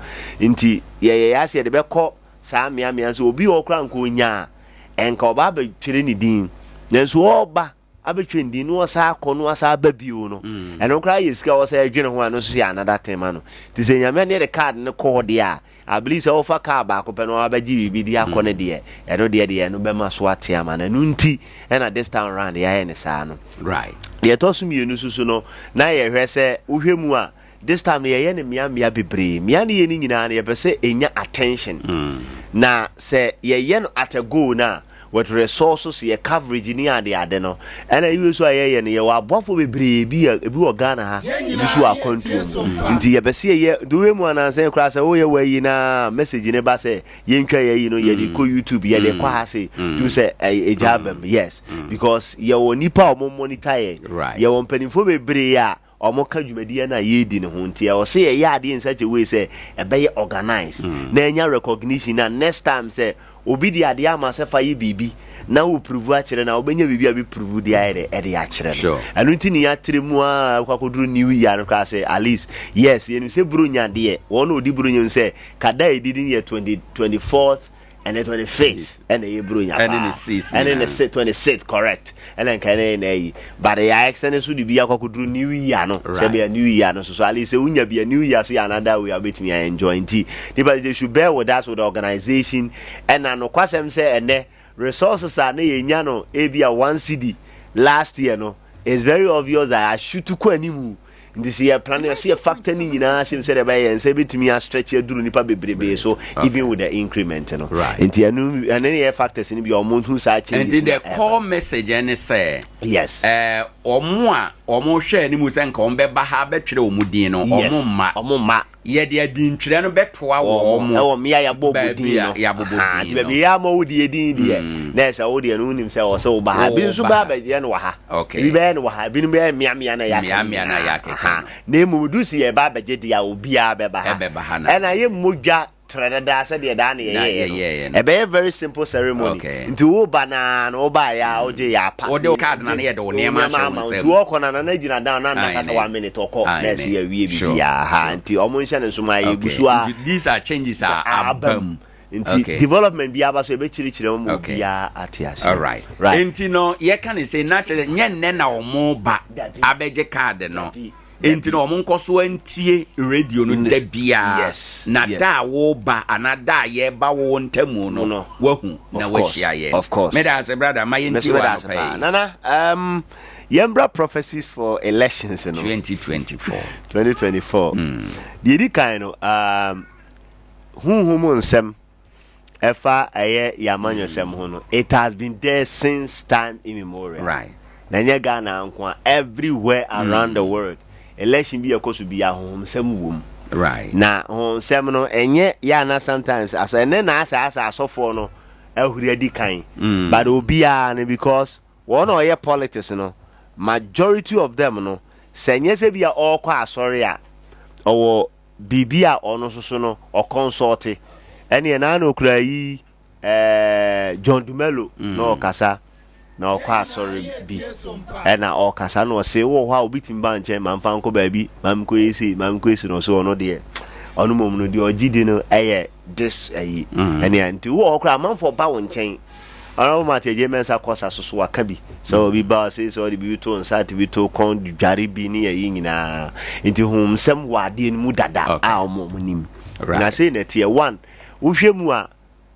S7: nti ye ya se de be ko sa mia so obi okura nko nya enka oba ba twere ni din nanso oba abetwendi no asa akọ asa babio no eno kra yesika wo sa adwene ho ano so ya another time no ti se nyame ne the card ne code ya abli se ofa ka ba ko pe no abaji bibi di akọ ne de eno de no be ma so atia ma na nunti na this time round ya ne sa no
S1: right
S7: de to so mienu susu no na ye hwe se uhwemu a this time ye ne mia bebre mia ne ye ni nyina na ye be se enya attention na se ye no at a go na with resources ye coverage ni ade no ena you so ye ne ye wa bofo bebre bi wo Ghana ha bi so akontu nti ye be se ye duwe mu ananse kra se wo ye wayi na message ne ba se ye ntwa ye no ye de ko YouTube ye de kwa ha se do se ejabem yes because ye wo nipa o monitor ye ye wo mpanimfo bebre ya omoka dwumadie na yedi ne ho ntia o se ye ade in such a way say e be ye organize na enya recognition na next time say obi di ade ama se fa ye bibi na wo prove a kire na obenya bibi a be prove di aire e de a kire no anu nti ni ya tremu a kwakoduru new year no ka say at least yes ye no se buru nya de wo no odi buru nya se kada edidi ne 24th and the 25th and the Hebrew
S1: and then the 6th
S7: and then the 26th correct and then can but I extended to the be a could New Year no shall be a New Year no so at least unya be a New Year so another we are betting me enjoying tea but they should bear with us with the organization and I know kwasem say and the resources are near nyano ebia 1 CD last year no it's very obvious that I should to kwanimu this year plan see a factor ni na sim say be and say betimi a stretch duru nipa bebrebe so even with the increment no
S1: right
S7: nti anu and any factors ni be omuntu sa change
S1: and the core message and say
S7: yes
S1: omo hwe ni mu se nka ombe ba ha betwere omudin no omo ma ye de adin twere no betoa wo omo
S7: me ya bobodin no
S1: ya bobodin
S7: no be ya mo wodi edin die na se wo de no nim se wo se wo ba ha bi nso ba ba je no wa ha
S1: okay
S7: bi be no wa ha bi no be mia na ya na mu du si ye ba ba je dia obi a be ba ha na na ye modwa trada say de da na ye e be very simple ceremony nti wo ba na no ba ya o je ya pa
S1: wo de card na ye de wo ne ma show
S7: nti wo ko na na jina down na na ka say 1 minute oko na se ya wie bi ya ha nti omo nse ne so ma ye gusu a
S1: these are changes are abam
S7: nti development bi aba so e be chirichire mo bi ya atiase
S1: all right nti no ye can say naturally nye nne na omo ba abeje card no enti no omo nkoso antie radio no da bia na da wo ba anada ye ba wo ntamu no wahu na wahia ye
S7: of course
S1: me da say brother my enti wa pay
S7: nana yembra prophecies for elections no
S1: 2024
S7: the di kind no hunhum nsem efa aye yamanyo sem ho no it has been there since time immemorial
S1: right
S7: na nye Ghana nkwa everywhere around the world election bi yakoso bi ahom sem wom
S1: right
S7: na hom sem no enye ya na sometimes aso ene na asa asofo no ahuri adi kan but obia na because one oye politics no majority of them no senye se bia all kwa asori a owo bibia ono soso no o consult ene na na okura yi John Dumelo no kasa na okwa asori bi na okasa no se wo ha obitim ba nche mamfa nko baabi mamko esi no so ono de ono mom no de ogidi no eye this ene anti wo okra mamfo ba wo nchen ono ma te je mensa kosa so aka bi so bi ba se so de bi to nsa te bi to kon dware bi ni yi nyina nti hum sem wade ni mu dada a omo nim na se na tie 1 wo hwemu a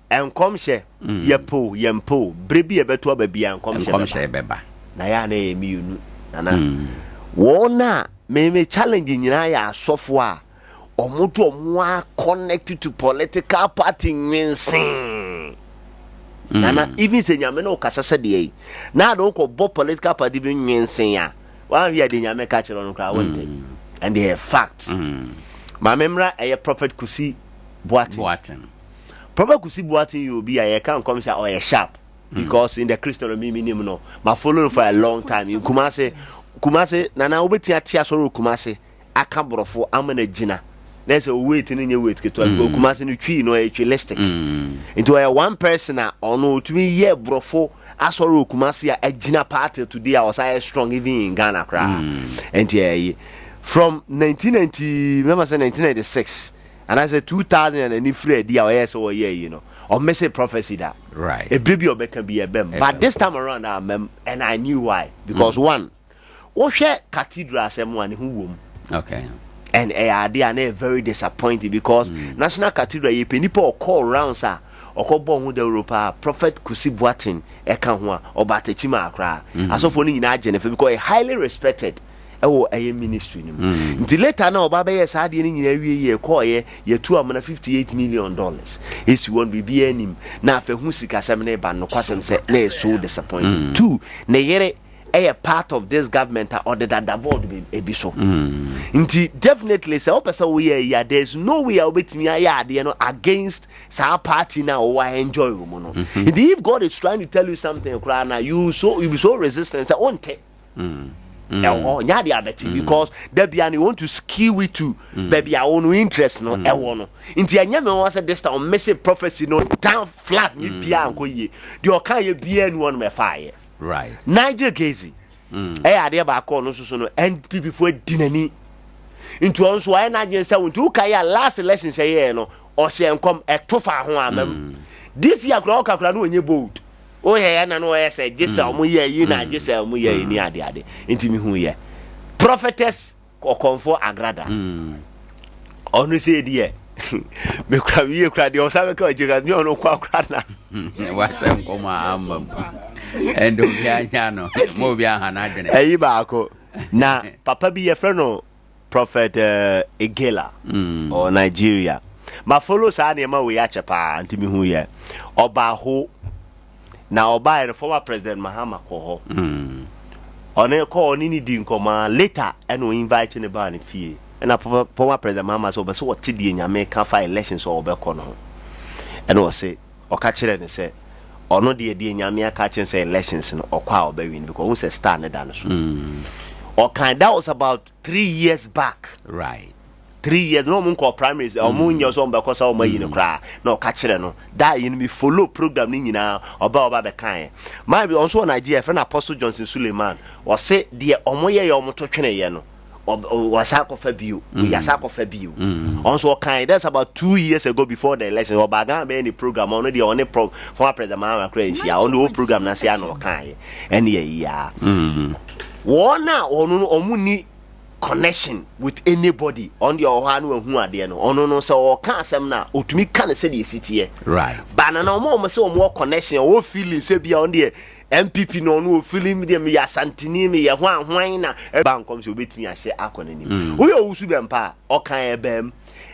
S7: enkomhye yempo brebi ebeto ababia enkomhye
S1: beba
S7: na ya na emiunu nana wona me challenge nyina ya asofo a omoto omo connected to political party nwensin nana even se nyame no kasasa de na do ko bo political party bi nwensin a wan wi ade nyame ka kire no kra wonte and they are fact ma memra prophet Kusi Boateng Prophet Kusi Boateng you be a can come say or sharp because in the Christian minimum no ma follow for a long time in Kumase nana obeti atia so Kumase aka borofo amana gina there's a wait in your wait to go Kumase no twi no electric into a one person ono to me ye borofo asoro Kumase a gina party today I was strong even in Ghana cra and from 1996 and I said 2000 and if Fred yes or you know or message prophecy that
S1: right
S7: a baby or can be a bem but this time around and I knew why because one share cathedral someone who
S1: okay
S7: and they are very disappointed because National Cathedral you people call around sir or call born the Europa Prophet Kusi Boateng ekanwa or Batechima Accra as of only in Jennifer because a highly respected a ministry until later now baba yes had ye call ye $258 million is won't be him na fe hu sika semne ban no kwasem se na so disappointed two na yere a part of this government or the board be so until definitely say opesa we ya there's no way obet me ya de no against sa party now or enjoy no if God is trying to tell you something you be so resistant say on take because they want to skew it to baby our own interest no inti anya me wan say this time message prophecy no down flat me bia anko ye the okan ye bia nu on me fire
S1: right
S7: Niger Gazi ade ba ko no so no NPP fo dinani into on so I na gyen say won to kai last election say ye no o se enkom etofa ho amam this year kura okakura no onye bold o ye na no ye say jesa omo ye yi na jesa omo ye ni ade enti mi hu ye prophetess okonfo agrada onu say die me kura wie kura de o sabe ka jiga mi onu kwa na
S1: wa sem ko ma am endo bia nya no mo bia ha na adwene
S7: ayi ba ko na papa bi ye friend no prophet Egela or Nigeria ma follow sa na ma we ya chepa anti mi hu ye oba ho na oba the former president Mahama ko ho one ko oni ni di nkoma later and we invite ne ba ne fie na former president Mahama so be so what di nyame ka fa elections so obe ko no and we say o ka kire ne say ono de nyame aka kire say elections no okwa obe win because we say star ne da no so okay, that was about 3 years back.
S1: Right.
S7: 3 years. No mun call primaries. Omun your son because of my cry. No catch it no. That you me follow program ni nyina oba be kan. My be also Nigeria friend Apostle Johnson Suleiman was say the omoye your moto twene ye no. Was akofa biu. We akofa biu. Also kind that's about 2 years ago before the election. Oba gan be any program on the only former president Mahama Krenchia on the whole program na say no kan. Any ya. Wana omuni connection with anybody on the ohanu hu ade no ono no se o ka asem na otumi ka ne se de sitie
S1: right
S7: bana na omo se omo connection o feeling se bia on the MPP no no feeling dem ya santini me ya hwan na ban kom se obetumi ase akonani wo yo usu bempa o kan ebem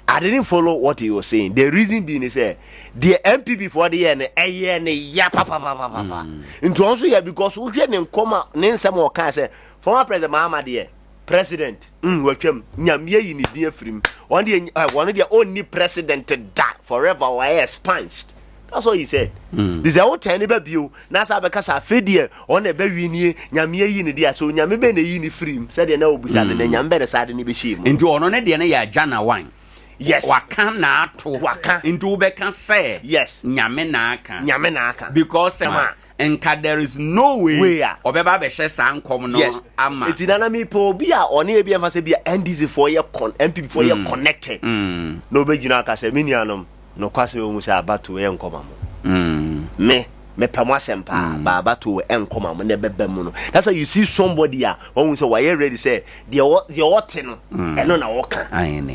S7: I didn't follow what he was saying. The reason being is the MPP for the year ya papa. Into also here because we get nkoma nsem o kan say former president Mahama there president watcham nyamye yi ni dia frim one the only president that forever were expunged. That's what he said. This is all tenable view. Na sa be kasa fedie on e be winie nyamye yi ni dia so nyame be na yi ni frim said na obusa na nyame be na sade ni be shim.
S1: Into ono ne de na ya jana wan.
S7: Yes.
S1: Waka na ato. Waka. Into ubeka say.
S7: Yes.
S1: Nyame na aka.
S7: Nyame na aka.
S1: Because enka there is no way. Obeba be she san kom no ama.
S7: Etinana mi po bi a one e bi emfa bi NDC for ye MPP for ye connected. No be gina aka say minianom no kwase o mu say abato ye nkoma mo. Me pamwasempa ba abato enkoma mo ne beba mu no. That's why you see somebody a won say why ready say the what no eno na woka.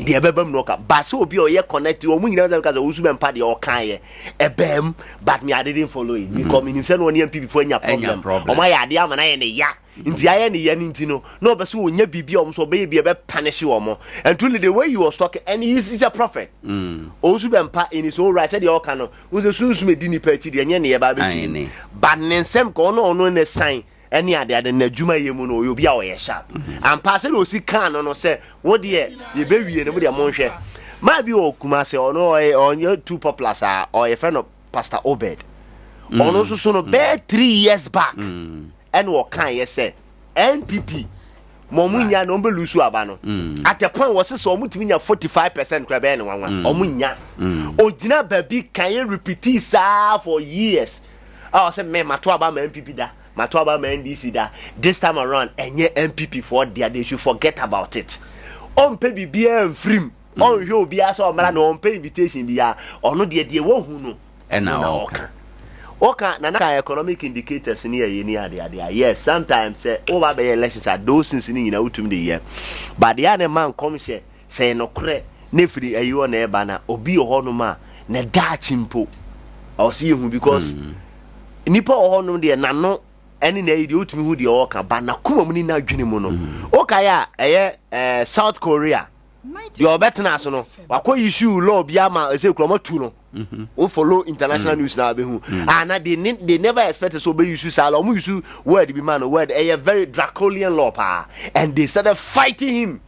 S7: The beba mu no ka ba say obi o ye connect o mu nyina say because osu bempa the okan ye ebem but me I didn't follow it because me say no one MPP for nya problem. O ma ya de ama na ye ne ya nti aye ne ye nti no no be so onya bibia o so be be punish o mo and truly the way you was talking and he's a prophet osu bempa in his own right said the okan no we say sunsu me di ni pa chi de nya ne ye ba be but nensem ko no ne sign any ade na djuma ye mu no obi a o ye sharp and pass no si kan no say wo de ye be wie ne mo de mo nhwe ma bi o kuma say ono on too popular sa or a friend of Pastor Obed ono so no be 3 years back and what can you say NPP momunya no be lusu aba no at the point was so mutimi nya 45% kra be ne wanwa omunya ogina baby can you repeat sa for years I say me mato aba ma MPP da mato aba ma NDC da this time around enye MPP for there they should forget about it on pay bibia mfrim on hwe obi asa o mara no on pay invitation bia ono de wo hu no
S1: na
S7: okay na economic indicators ni ye ni ade yes sometimes say over be elections are those things ni nyina utum de ye but the other man come say no kre na firi ayo na eba na obi ho no ma na da chimpo o see hu because nipa ho no de na no eni na yi de utumi hu de o ka ba na kuma mu ni na adwene mu no o ka ya South Korea your betna so no wakọ issue law bia ma say kroma tu no we follow international news now be who and they never expected so be issue sala omu issue word be man word a very draconian law pa and they started fighting him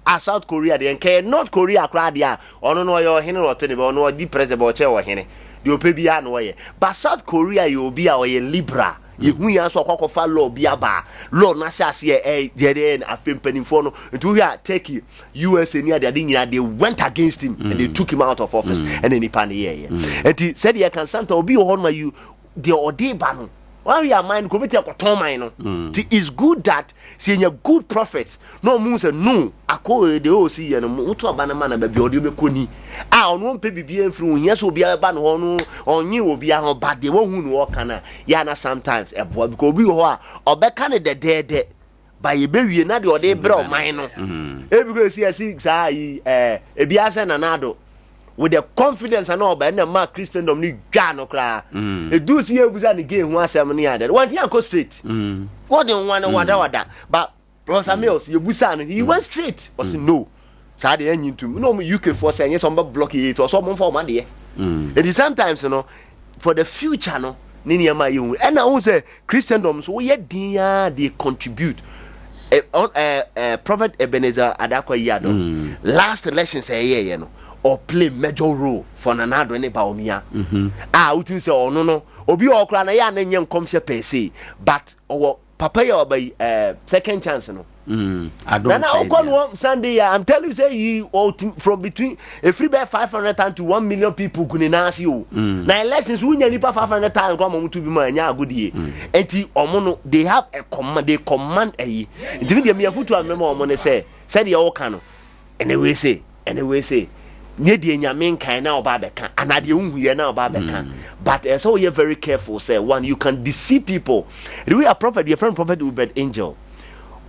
S7: as South Korea they and North Korea crowd dia ono no yo hene rote ne be ono di president bo che wo hene de opebia no ye but South Korea you be a ye libra yehu ya so akwakofa law bia ba law na ase jere na afempanimfo no ntu ya take USA ni ade nyina they went against him and they took him out of office and then he pan here and he said he can sometimes obi ho no you the ode ba no Why your mind go meet your mine no. It is good that seeing your good prophets. No moon say no. Ako de o see no mutu abana man na be odi obekoni. Ah ono mpe bibie mfiri hu yes obi aba no no onye obi a ho bade wo hu no kana. Ya na sometimes eboa because obi ho a obeka ne de by ye bewie na de ode bro man no. E because see say ebi ase na nado with the confidence and all, but na Christendom ni gwa no kra. E do see you buza ni game ho asem ni ade. One thing go straight. What do one wada. But Brother Mills, you buza no, he went straight. I said no. Sa de enyin to. No UK for say some block it or some for man there. It is sometimes you know for the future no ni niam you. And I say Christendom so ye dia they contribute. Prophet Ebenezer Adakwa Yado. Last election say you know. Or play major role for another any baumia. Would you say, oh no, Obi or Crana Yan and young comes per se, but our papa or by second chance. No,
S1: I don't know.
S7: Sunday, I'm telling you, say you all from between a free by 500 to 1 million people couldn't ask you. Now, lessons we nearly 500 times come to be my good year. And they have a command, they command a. It's me a foot to a memo on say, said the old cano. Anyway, say. Nedi nyame kan na oba beka anade unhuye na oba beka but so you're very careful say one you can deceive people the way a prophet your friend prophet Ubed Angel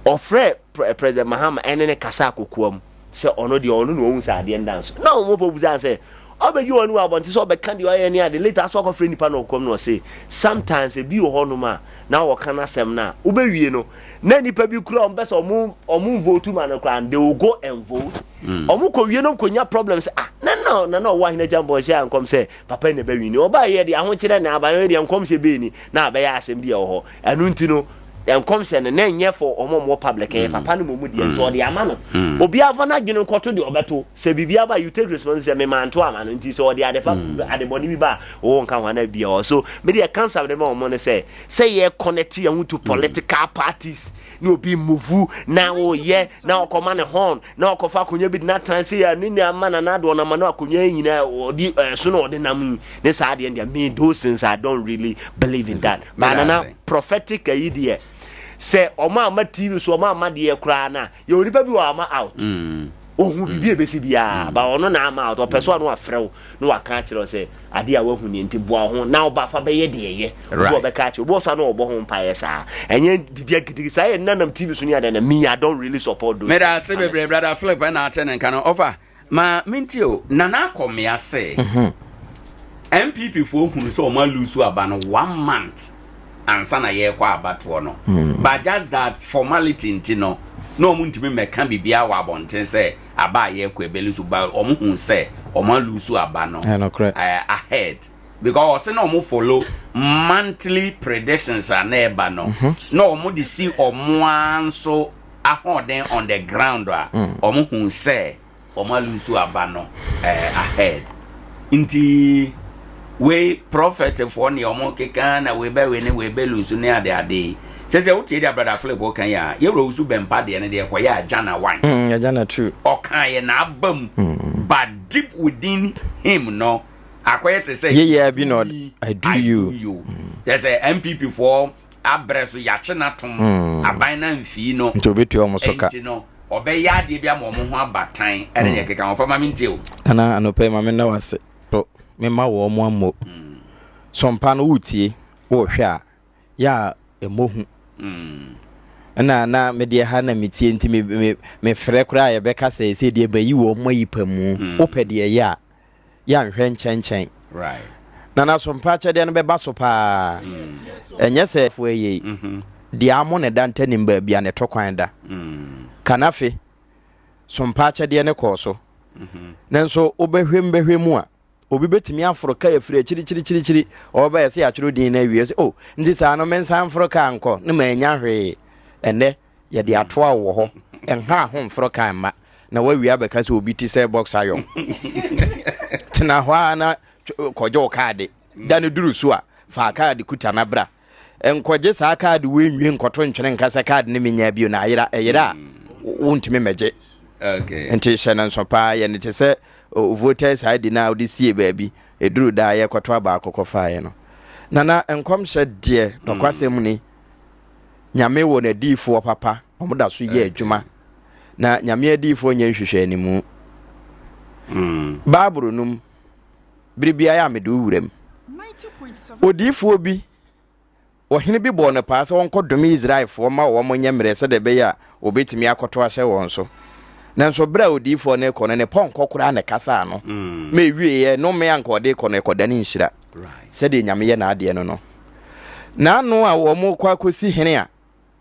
S7: or friend President Mahama enene kasa kokuam say ono de ono no unsa ade dance na o mo buza say obe you onu abonti so beka de oye ni ade later so ko friend nipa no kom no say sometimes e bi o hono ma na wo kana sem na ube wie no na nipa bi kura on besa omu vote man kra they will go and vote omu ko wie no konya problems no wa hina jambo sha ankom say papa ne ba wi ni oba ye de aho kire na aba ye ankom se be ni na aba ya asem bi e ho anu nti no ankom se ne na nye for omo public papa no mu de to de ama no obi ava na dwene nkoto de obeto se bibia ba you take responsibility me man to ama no nti so de ade pa ade boni bi ba o nka wana bia o so me de cancer de mo ne say ye connect you to political parties no be move na o ye na o command horn na o kofa konya bi na transe ya ni ama na do na ma na konya nyina odi so na odi nam ne sa de me those things I don't really believe in that but na prophetic idea say oma ama TV so oma ama de kura na ye onipa bi wa ama out ohun bibi ebesi bia ba ono na ama out o person no afrew no waka kire say ade a wahu ni nti boa ho na oba fa be ye de ye bo be ka kire bo so na obo ho mpa ye sa enye bibia gidi sa ye nanam TV so ni ada na me I don't really support those.
S1: Me da say be brother Flip na aten nka no offer ma mintio nana akomia say MPP fo hunu so ma lose aba no 1 month ansa na ye kwa abato no but just that formality nti no muntimi meka bibia wa bonten say aba ye kwa ebelusu ba omuhu say oma lusu aba no ahead because no omu follow monthly predictions are never no omu di see omu anso ahoden on the ground omuhu say oma lusu aba no ahead nti we prophet for ni omo keka na we be lusu ne ade says you tell your brother Flip kan ya ye rosu bempa de ne de ya jana wan
S9: ya jana true
S1: o kan ye na abam but deep within him no akoye to say
S9: yeah be not I do you
S1: there's a MPP for abreso ya chenatum aban na mfi no
S9: nto betu omo soka
S1: no obe ya de bia mo ho abatan ene ye keka ofama mintio
S9: ana anope ma me na wase to me ma wo mo ammo sompa no wutie wo hwe a ya emohu na me de ha na metie nti me frɛ kura ya beka se de ba yi wo mo yipamu opede ya nhwɛ nkyɛnkyɛn
S1: right
S9: na so mpa kyɛde no bɛba so pa ɛnyɛ sɛ fo ye de amo ne dante ne mba bia ne tokwan da kanafe so mpa kyɛde ne kɔ so nanso obɛhwɛ mu a obi betimi afroka ya firi chiri oba ya se ya churu din na wie se oh ndi sa no mensa afroka anko ne ma nya hwe ene ye de atoa wo ho enha ho afroka ma na wa wi abeka se obi ti se box ayo tina hwa na kojo card da ne duru so a fa card kuta na bra enkoje sa card we nwie nkoto ntwene nkasa card ne menya bio na ayira wontimi meje
S1: okay
S9: enti shena nso pa ye ne te se voters ID na odi sie baabi eduru da ye kwoto aba akokɔ faaye no nana enkwamhyɛ deɛ nokwasɛm ni nyame wɔ na diifoɔ papa ɔmoda so yɛ adwuma na nyame adiifoɔ nyɛ nhwehwɛ animu bible num biribia ya mede wuram odiifoɔ bi ɔhene bi bɔ ne paa sɛ wɔnkɔ dome Israelfoɔ ma wɔn nyɛ mmerɛ sɛ de bɛyɛ a obetumi akɔto ahyɛ wɔn so nanso bra odiifoɔ ne kɔ ne pɔnkɔ koraa ne kasa no ma ewie no me anka ɔde kɔ ne kɔda ne nhyira sɛ de nyame yɛ na adeɛ no na ano a wɔn kɔ akɔsi hene a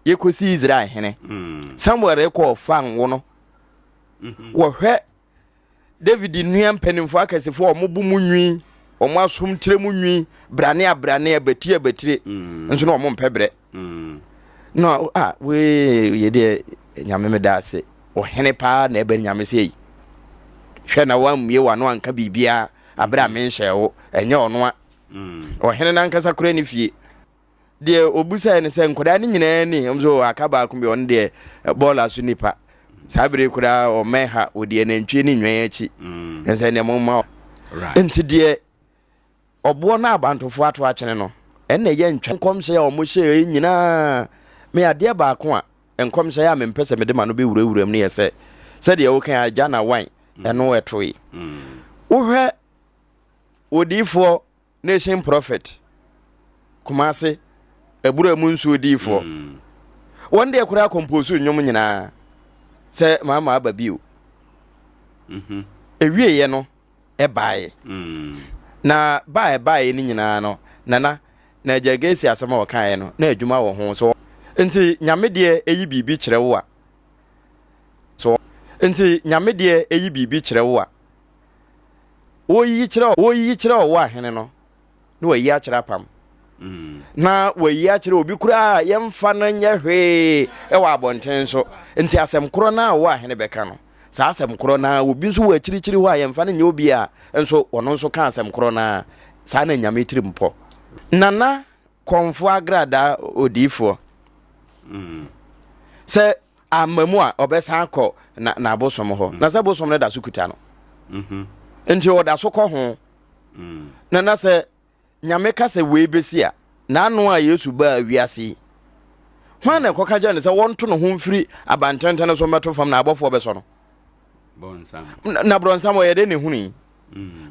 S9: yɛkɔsi Israel hene Samuel rekɔ fan wo no wɔhwɛ David nua mpanimfo akɛsefo ɔmo bu mu nwi ɔmo asom tire mu nwi brane abetire nso na ɔmo mpɛbrɛ no we yɛde nyame meda ase ɔhene paa na ɛbɛn nyame sɛ yi hwɛ na wammie wa no anka bibia abra menhyɛ wo ɛnyɛ ɔno a ɔhene na nkasa kora ne fie deɛ obusa ne sɛ nkoda ne nyinaa ni ɔmso akaba ko bi ɔno deɛ bɔɔla so nipa sabere kura o meha odi na ntwe ni nwan achi ense ne momma enti de obo na abantofo ato atwene no enne ye ntwe nkomhye o mo hye nyina me ade ba ko a nkomhye ya me mpese me de ma no be wurawuram ne yese se de wo kan agya na wan eno etoyi wo hwe odifo nation prophet kumase ebura mu nsu odifo won de kura compose nyom nyina se mama ababio ewie ye no ebae na bae ni nyina no nana na jagesi asema wakan no na adwuma wo ho so enti nyame de eyi bibi kire wo a so enti nyame de eyi bibi kire wo a oyi kire wo a hene no na wayi a kire apam na wayi a kire obi kura yemfa no nya hwe e wa abonten so enti asem kro na wo a hene beka no sa asem kro na obi nso wa chirichiri ho a yemfa no nya obi a enso wono nso ka asem kro na sa na nyame tiri mpo nana konfo agrada odifo se amamu a obesa akọ na abosom ho na se bosom na da sukuta no enti oda so kọ ho nana se nyame ka se we besi a na anu a Yesu ba wiase hwan na koka je ne se wonto no ho mfiri abantenten so meto fam na abofo beso no
S1: bonsam
S9: na bronsam o ye de ne huni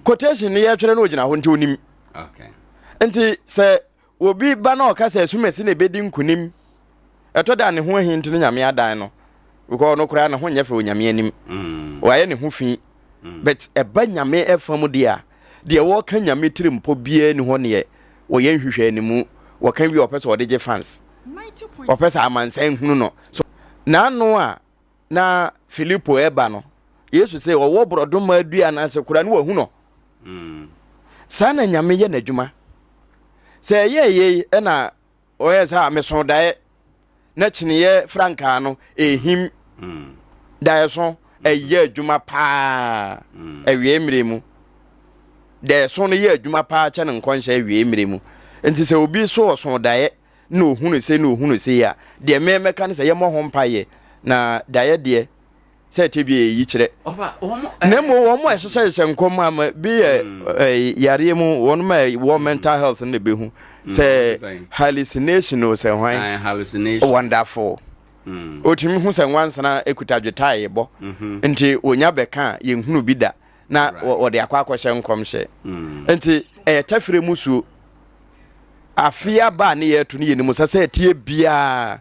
S9: quotation ne ye twere no gina ho nti onim
S1: okay
S9: enti se obi ba na oka se sumesi na bedi nkunim eto da ne ho ahinti ne nyame adan no because no kura na ho nyefe onyame anim waye ne ho fi but eba nyame efam dia de wo ka nyame tirimpo bia ni ho ne wo ye nhwehwe animu wo kan bi opese wo de fans opese amansan hunu no so na no a na Filipo eba no Yesu se wo brodoma adua na se kura ne wo hu no sana nyame ye n'adwuma se ye na oye sa meso dae na chiniye franka no ehim dae so eye adwuma pa ewie mremu de so no ye adwuma pa cha ne nkonhye ewie mremu enti se obi so so dae na ohunu se ya de memeka ne se ye mo ho mpaye na dae de se tebi yi kire nemo wo mo ehye nkom ama bi yare mu won ma wo mental health ne behu se hallucination o se hwan
S1: hallucination
S9: wonderful otimi hu se nwansana ekutadwetae bo nti onya beka ye hunu bi da na wode akwa nkom hye nti tafire musu afia ba ne ye to ne ye ni musa se tie bia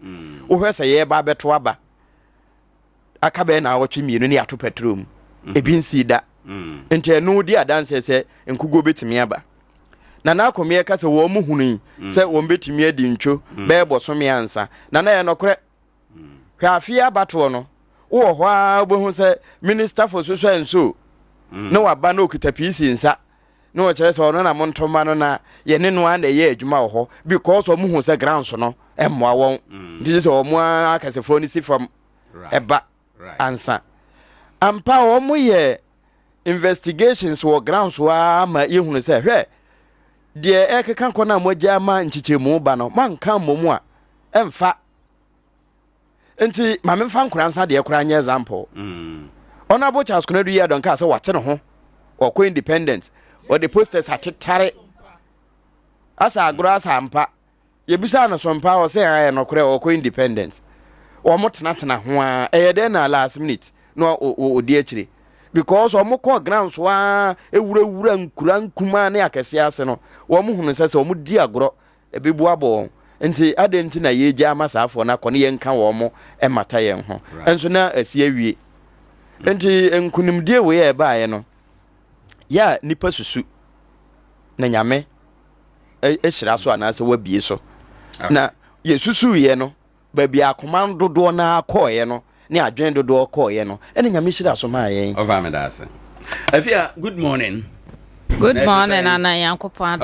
S9: wo hwese ye ba beto aba akabe na awotwe mienu ne ato petrol ebi nsi da nti enu di adanse se nkugo betimi aba na na akomie ka se wo mu hunu se wo betimi adi ntwo be bosome ansa na na ye nokre hwa afia bato no wo ho a bohu se minister for social and so na waba na okita PC nsa na wo kire se ono na montoma no na ye ne no na ye adwuma wo ho because wo mu hu se grounds no emmoa won nti se wo mu akasefo ni si from eba ansa ampa omo ye investigations wo grounds wa ma yehunu se hwe de ekeka kona moja ma nchichemu ba no manka momu a emfa enti mamemfa Nkoranza de ekura anya example ona bo Charles Konadu ya don ka se wate no ho okọ independent o the posters atetare asa agro asampa yebisa no sompa o say aye no kure o ko independent o mo tena ho a den na last minute no o di akire because o mo ko grounds wa ewura nkura nkuma na akese ase no o mo hunu sese o mo di agro ebebu abo nti adenti na yeje amasafo na kone yenka wo mo emata yen ho enso na asie wie nti enkunimdie we e baaye no ya nipa susu na nyame ehira so anase wabie so na yesusu ye no ba bia akoma dodo na akoye no ne adwen dodo akoye no ene nyame hira so ma yen
S1: over me dase afia good morning.
S10: Good morning, Anna Yankopon.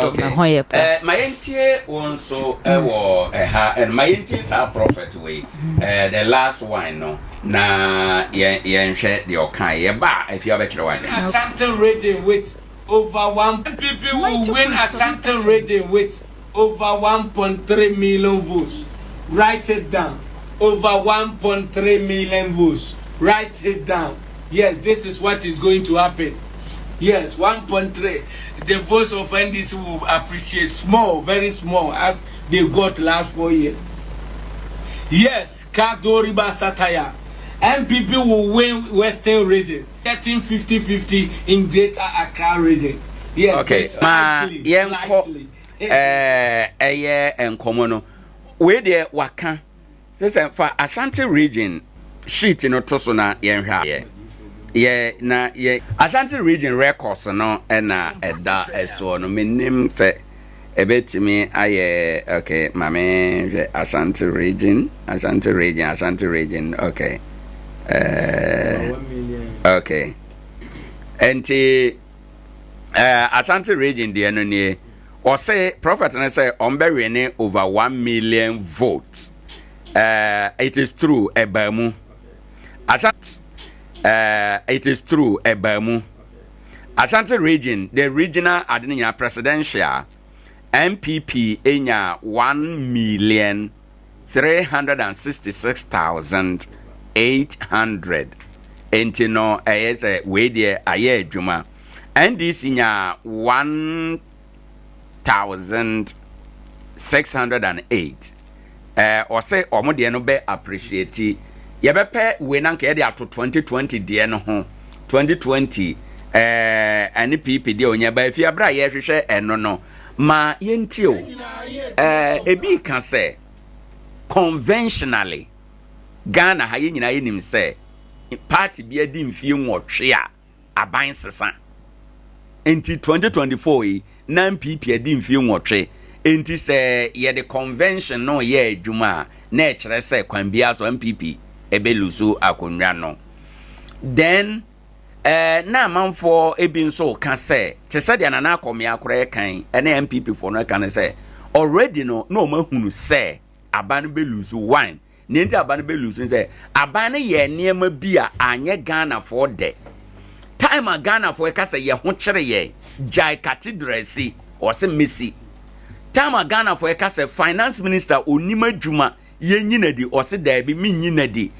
S10: My
S1: auntie also and my aunties are prophet way. The last one, no, na share the okay. If you have a one,
S8: Asante rating with over 1 people will win Asante rating with over 1.3 million votes. Write it down. Over 1.3 million votes. Write it down. Yes, this is what is going to happen. Yes, 1.3. The votes of NDC will appreciate small, very small, as they got last 4 years. Yes, Kadoriba Sataya. MPP will win Western region. 50-50 in Greater Accra region. Yes,
S1: okay. Likely. And common. Where there waka. Says for Ashanti region, sheet in Otosona yen. Yeah, na yeah. Ashanti region records no na eda eso no menim say ebetimi aye okay mame Ashanti region okay okay enti Ashanti region dey no nie or say prophet na say omberene over 1 million votes. It is true ebamu Ashanti it is true ebamu Ashanti region the regional adenia presidential MPP enya 1,366,800 entino ese we there aye adwuma NDC nya 1,608 or say omode no be appreciate yebepe we nanka de ato 2020 de no ho 2020 ani PP de onya ba fi abra ye hwehwe eno no ma yentio ebi kan say conventionally Ghana ha ye nyina yenim say party bi adi mfie nwotwe a aban sesa enti 2024 yi nan PP adi mfie nwotwe enti say ye the convention no ye adwuma na e kire say kwan bia so MPP ebelusu akonwa no then na manfo ebi nso ka say te say dia na akomia akora kan ene MPP for no kan say already no mahunu say aban belusu one nenti aban belusu say aban ye niema bia anye Ghana for de time a Ghana for ka say ye ho kire ye jai cathedral si or say Messi time a Ghana for ka say finance minister onima dwuma ye nyina di or say da bi mi nyina di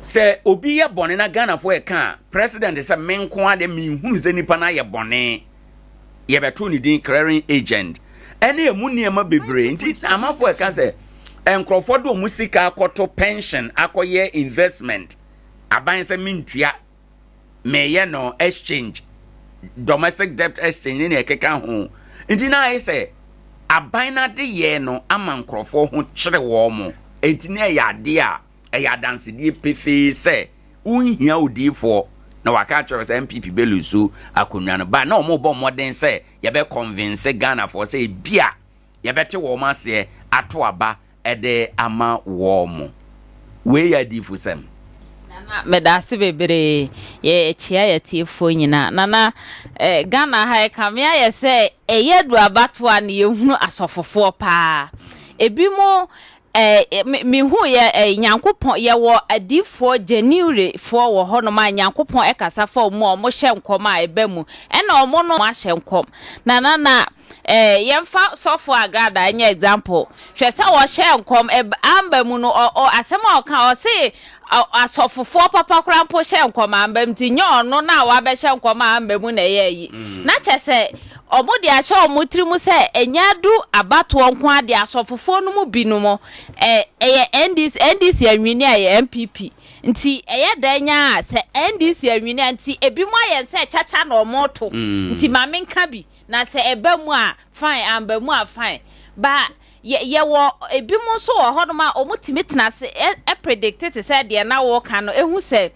S1: say obi ye bone na Ghana for e ka president say menko ade mi hunu ze nipa na ye bone ye beto ni din clearing agent ene emu niema bebre nti amafo e ka say enkrofo do musika akoto pension akoye investment aban say mintua meye no exchange domestic debt exchange ni ekeka ho nti na I say aban na de ye no ama nkrofo ho kire wo mo enti na ya de a eya dance die pefe se unhia odifo na waka kire se MPP belusu akonwa no ba na omo bo modern se ye be convince Ghana for say bia ye bete wo ma se ato aba ede ama wo mo we ya difu sem
S10: nana medase bebre ye chia ye tiefo nyina nana Ghana ha kamia ye se eyedu abatwa na ye hunu asofofo pa ebimo mi hu ye nyankopon ye wo adifo January fo wo ho no ma nyankopon ekasa fa mu o mo hye nkom a eba mu ena o mo no ma hye nkom na yemfa sofo agrada anya example hwe se wo hye nkom amba mu no asema o ka o se asofofo papa krampo hye nkom amba mti nyo no na wa be hye nkom amba mu na ye yi na che se omo de ahye omo trimu se enyadu abato nko ade asofofo no mu binumo NDC anwini aye MPP nti eye danya se NDC anwini nti ebimu aye se chacha na omoto nti mame nka bi na se ebamu a fine ambamu a fine ba ye wo ebimu so wo hodoma omutimi tena se predict se de na wo ka no ehu se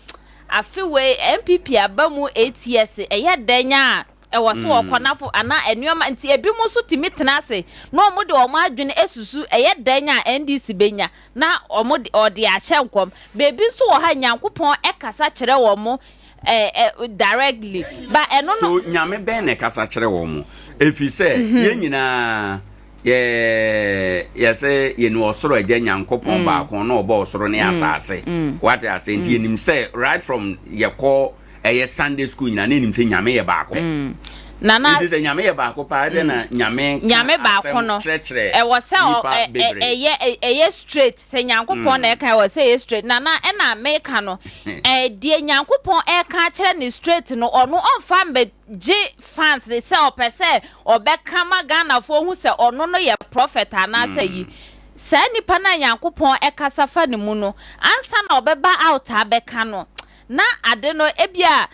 S10: afiwe MPP abamu 8 years eye danya was so konafo ana enuoma nti ebimu so timi tena se no mo de omo adwene esusu eye danya NDC benya na omo de ode ahye nkom bebi so wo ha nyankopon ekasa kire wo mo directly but eno
S1: so nyame ben ne kasa kire wo mo efi se ye nyina ye say ye no osoro agya nyankopon ba kon na obo osoro ne asase what I say nti enim say right from ye call Sunday school nyina ne nim se nyame ye ba ko
S10: nana
S1: it is nyame ye ba ko pa de na nyame
S10: ba ko no was say straight se nyankopon na e kan was say straight nana e na make no die nyankopon e kan kire ni straight no ono onfa mbe G fans they say opese obeka magana fo hu se ono no ye prophet anasa yi sa nipa na nyankopon e kasa fa ne mu no ansa na obeba out abeka no na ade no ebia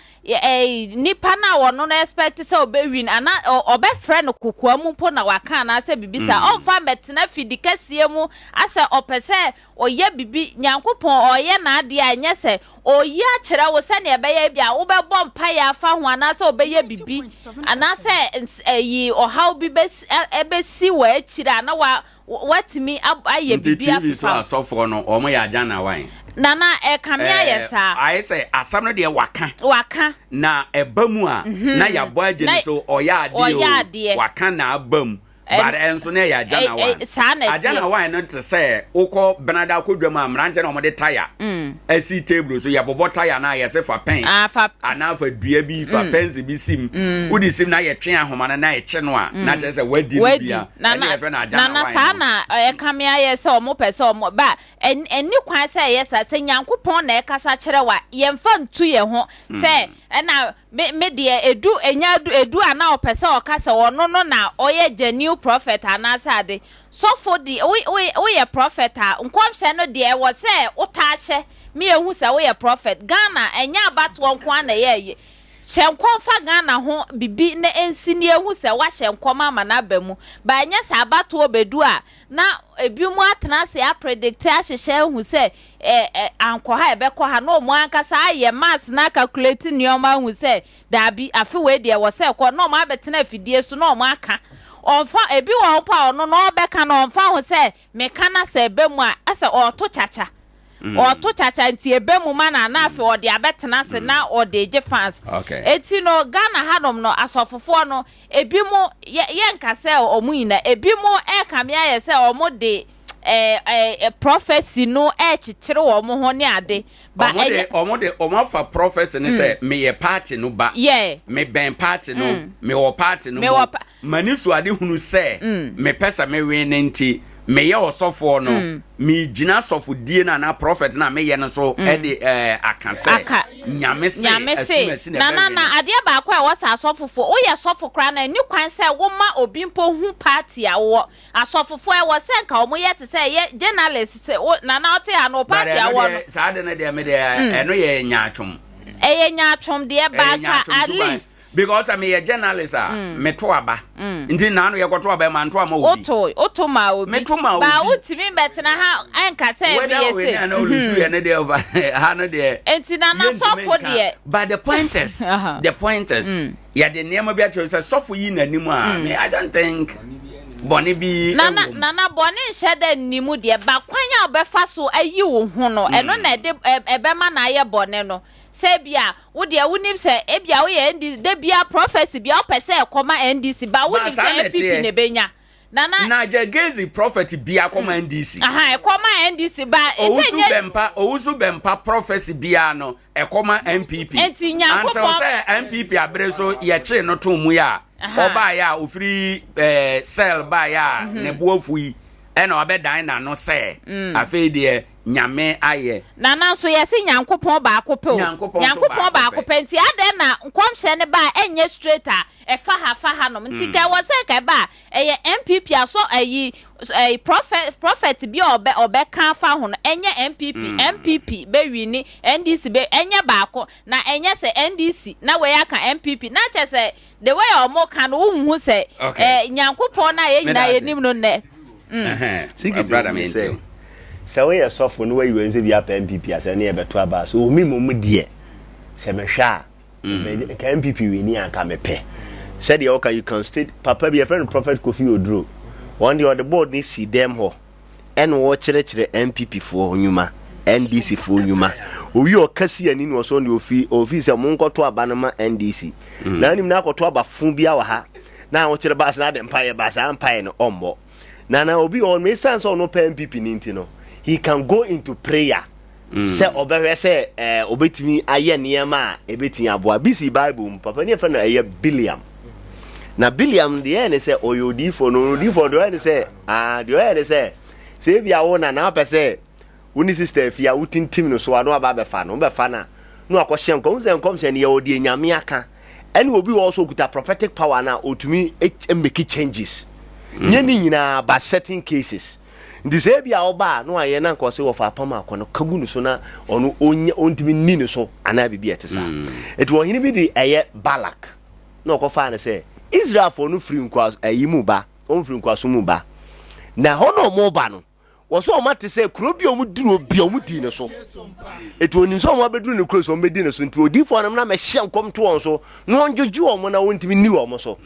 S10: nipa na wono no expect say obewin ana obefre no kokua mu po na waka na say bibisa onfa metena fidikasie mu ase opese oye bibi nyankopon oye na ade anya se oye akere wo se na ebeye bia wo bebo mpa ya afa ho ana se obeye bibi ana se yi ohaw bibesi ebesi wa akira na watimi aye bibi afa
S1: so asofo no omo ya agya na wan
S10: nana kamia yesa
S1: I say asam no de waka na ebamu a na ya bo agye so oya ade waka na abamu but enso na ya agya na wan agya na wan no to say ukọ benada kodwam amranje na omode tire asi table so ya bobo tire na ya se fa pen ana fa dua bi fa pensi bi sim udi sim na ye twen ahoma na ye che no a na che se wadi bia na ye na agya na wan
S10: na sana kamia yesa omo pese omo ba eni kwan se yesa se nyankopon na ekasa kire wa ye mfa ntu ye ho se na me de edu ana opese okasa wono no na oye genuine prophet anasade so for the we prophet nkwamhye no de wo se utahye me ehu se we prophet Ghana enya abato nko na ye hyenkomfa Ghana ho bibi na ensini ehu se wa hyenkom ama na bamu ba nya se abato obedu a na ebimu atena se a predict ahye ehu se anko ha ebekọ ha no mo ankasa aye mass na calculate nioma hu se da bi afi we de wo se ko no mo abetena afidie so no mo aka onfa ebi won pa ono no obeka na onfa ho se mekana se ebemu a ase oto chacha oto chacha nti ebemu mana na afi ode abetena se na ode je fans eti no Ghana hanom no asofofo no ebimu ye nkase omu ina ebimu kamia ye se omu de prophecy no chichire wo mo ho ne ade ba
S1: omo fa prophecy ne say me ye party no ba me ben party no me wo party no mani so ade hunu say me pesa me win nti me ye osofo no me gina sofo die na prophet na me ye no so de akanse nyame se asumasi
S10: na ade ba kwa wo sa asofofo wo ye sofo kra na ni kwan se wo ma obimpo hu party a wo asofofo e wo se nka wo ye te se ye journalist se na ote ya no party a wo no
S1: sa ade na de me de eno ye nyaatwom
S10: nyaatwom de ba ka at least
S1: because I'm a journalist me to aba ndi na no ye kwoto aba ma nto ama obi
S10: oto ma obi
S1: me to ma obi
S10: ba utimi betena ha anka say be yes
S1: we na olusu ye ne de over ha no de
S10: enti na sofo de
S1: but the pointers ya de name bi a che say sofo yi na nimu a me I don't think boni bi
S10: nana boni nhede nimu de ba kwanya obefa so ayi wo hu no eno na de ebe ma na aye boni no sebia wo de wunim se ebia wo ye ndi de bia prophecy bia opese ekoma NDC ba wunim se MPP ne benya
S1: na jagezi prophet bia koma NDC
S10: ekoma NDC ba
S1: owusu bempa prophecy bia no ekoma MPP anto se MPP abreso ye che no to mu ya oba ya ofiri cell ba ya ne boafu yi ena obedan na no se afei de nyame aye
S10: na so yesi nyankopon ba akopɛ nyankopon ba akopɛ nti ade na nkomhye ne ba enye straighter fa ha no nti ka wo se ka ba eye MPP aso ayi prophet bi obe kan fa ho no enye MPP be wini NDC be enye baako na enye se NDC na we aka MPP na che se the way omo kan wo hu se nyankopon na ye nyina ye nim no ne
S1: brother me say
S7: so we are soft no way you nse bi apa MPP ase na e beto aba so o mi mo die se me hwa ka MPP we ni anka me pe said okay you can state papa be a friend prophet Kofi Oduro one day on the board ni see them ho and wo kire MPP for nyuma NDC for nyuma owi okasi ani no so no ofi se mo nkoto aba no ma NDC na anim na akoto aba fun bia wa ha na wo kire ba se na de mpaye ba sa mpaye no ombo na obi on me sense on no MPP ni nti no he can go into prayer say obehwe say obetimi aye niema ebetimi aboa bisi bible papa ni fa na aye billion na billion de ene say oyodi for no odi for do ene say de ene say bia wo na pese woni sister fia wutintim no so ado aba be fa no be fa na no akohye nkom se ne odi nyame aka ene obi wo so kuta prophetic power na otumi make changes nyani nyina ba certain cases ndi se bia oba no aye na nkose wo fa pam akono kagunu so na ono onye ontimi ni ne so ana bibia tesa it wo hini bi di eye Balak no ko fa na say Israel for no free nkwa ayimu ba on free nkwa so mu ba na hono mo ba no wo so o mate say kuro bi o mu duro bi o mu di ne so it wo nim so mo abeduru ne kuro so o me di ne so nti odifo na me hye nkom to on so no onjoju o mo na wontimi ni o mo so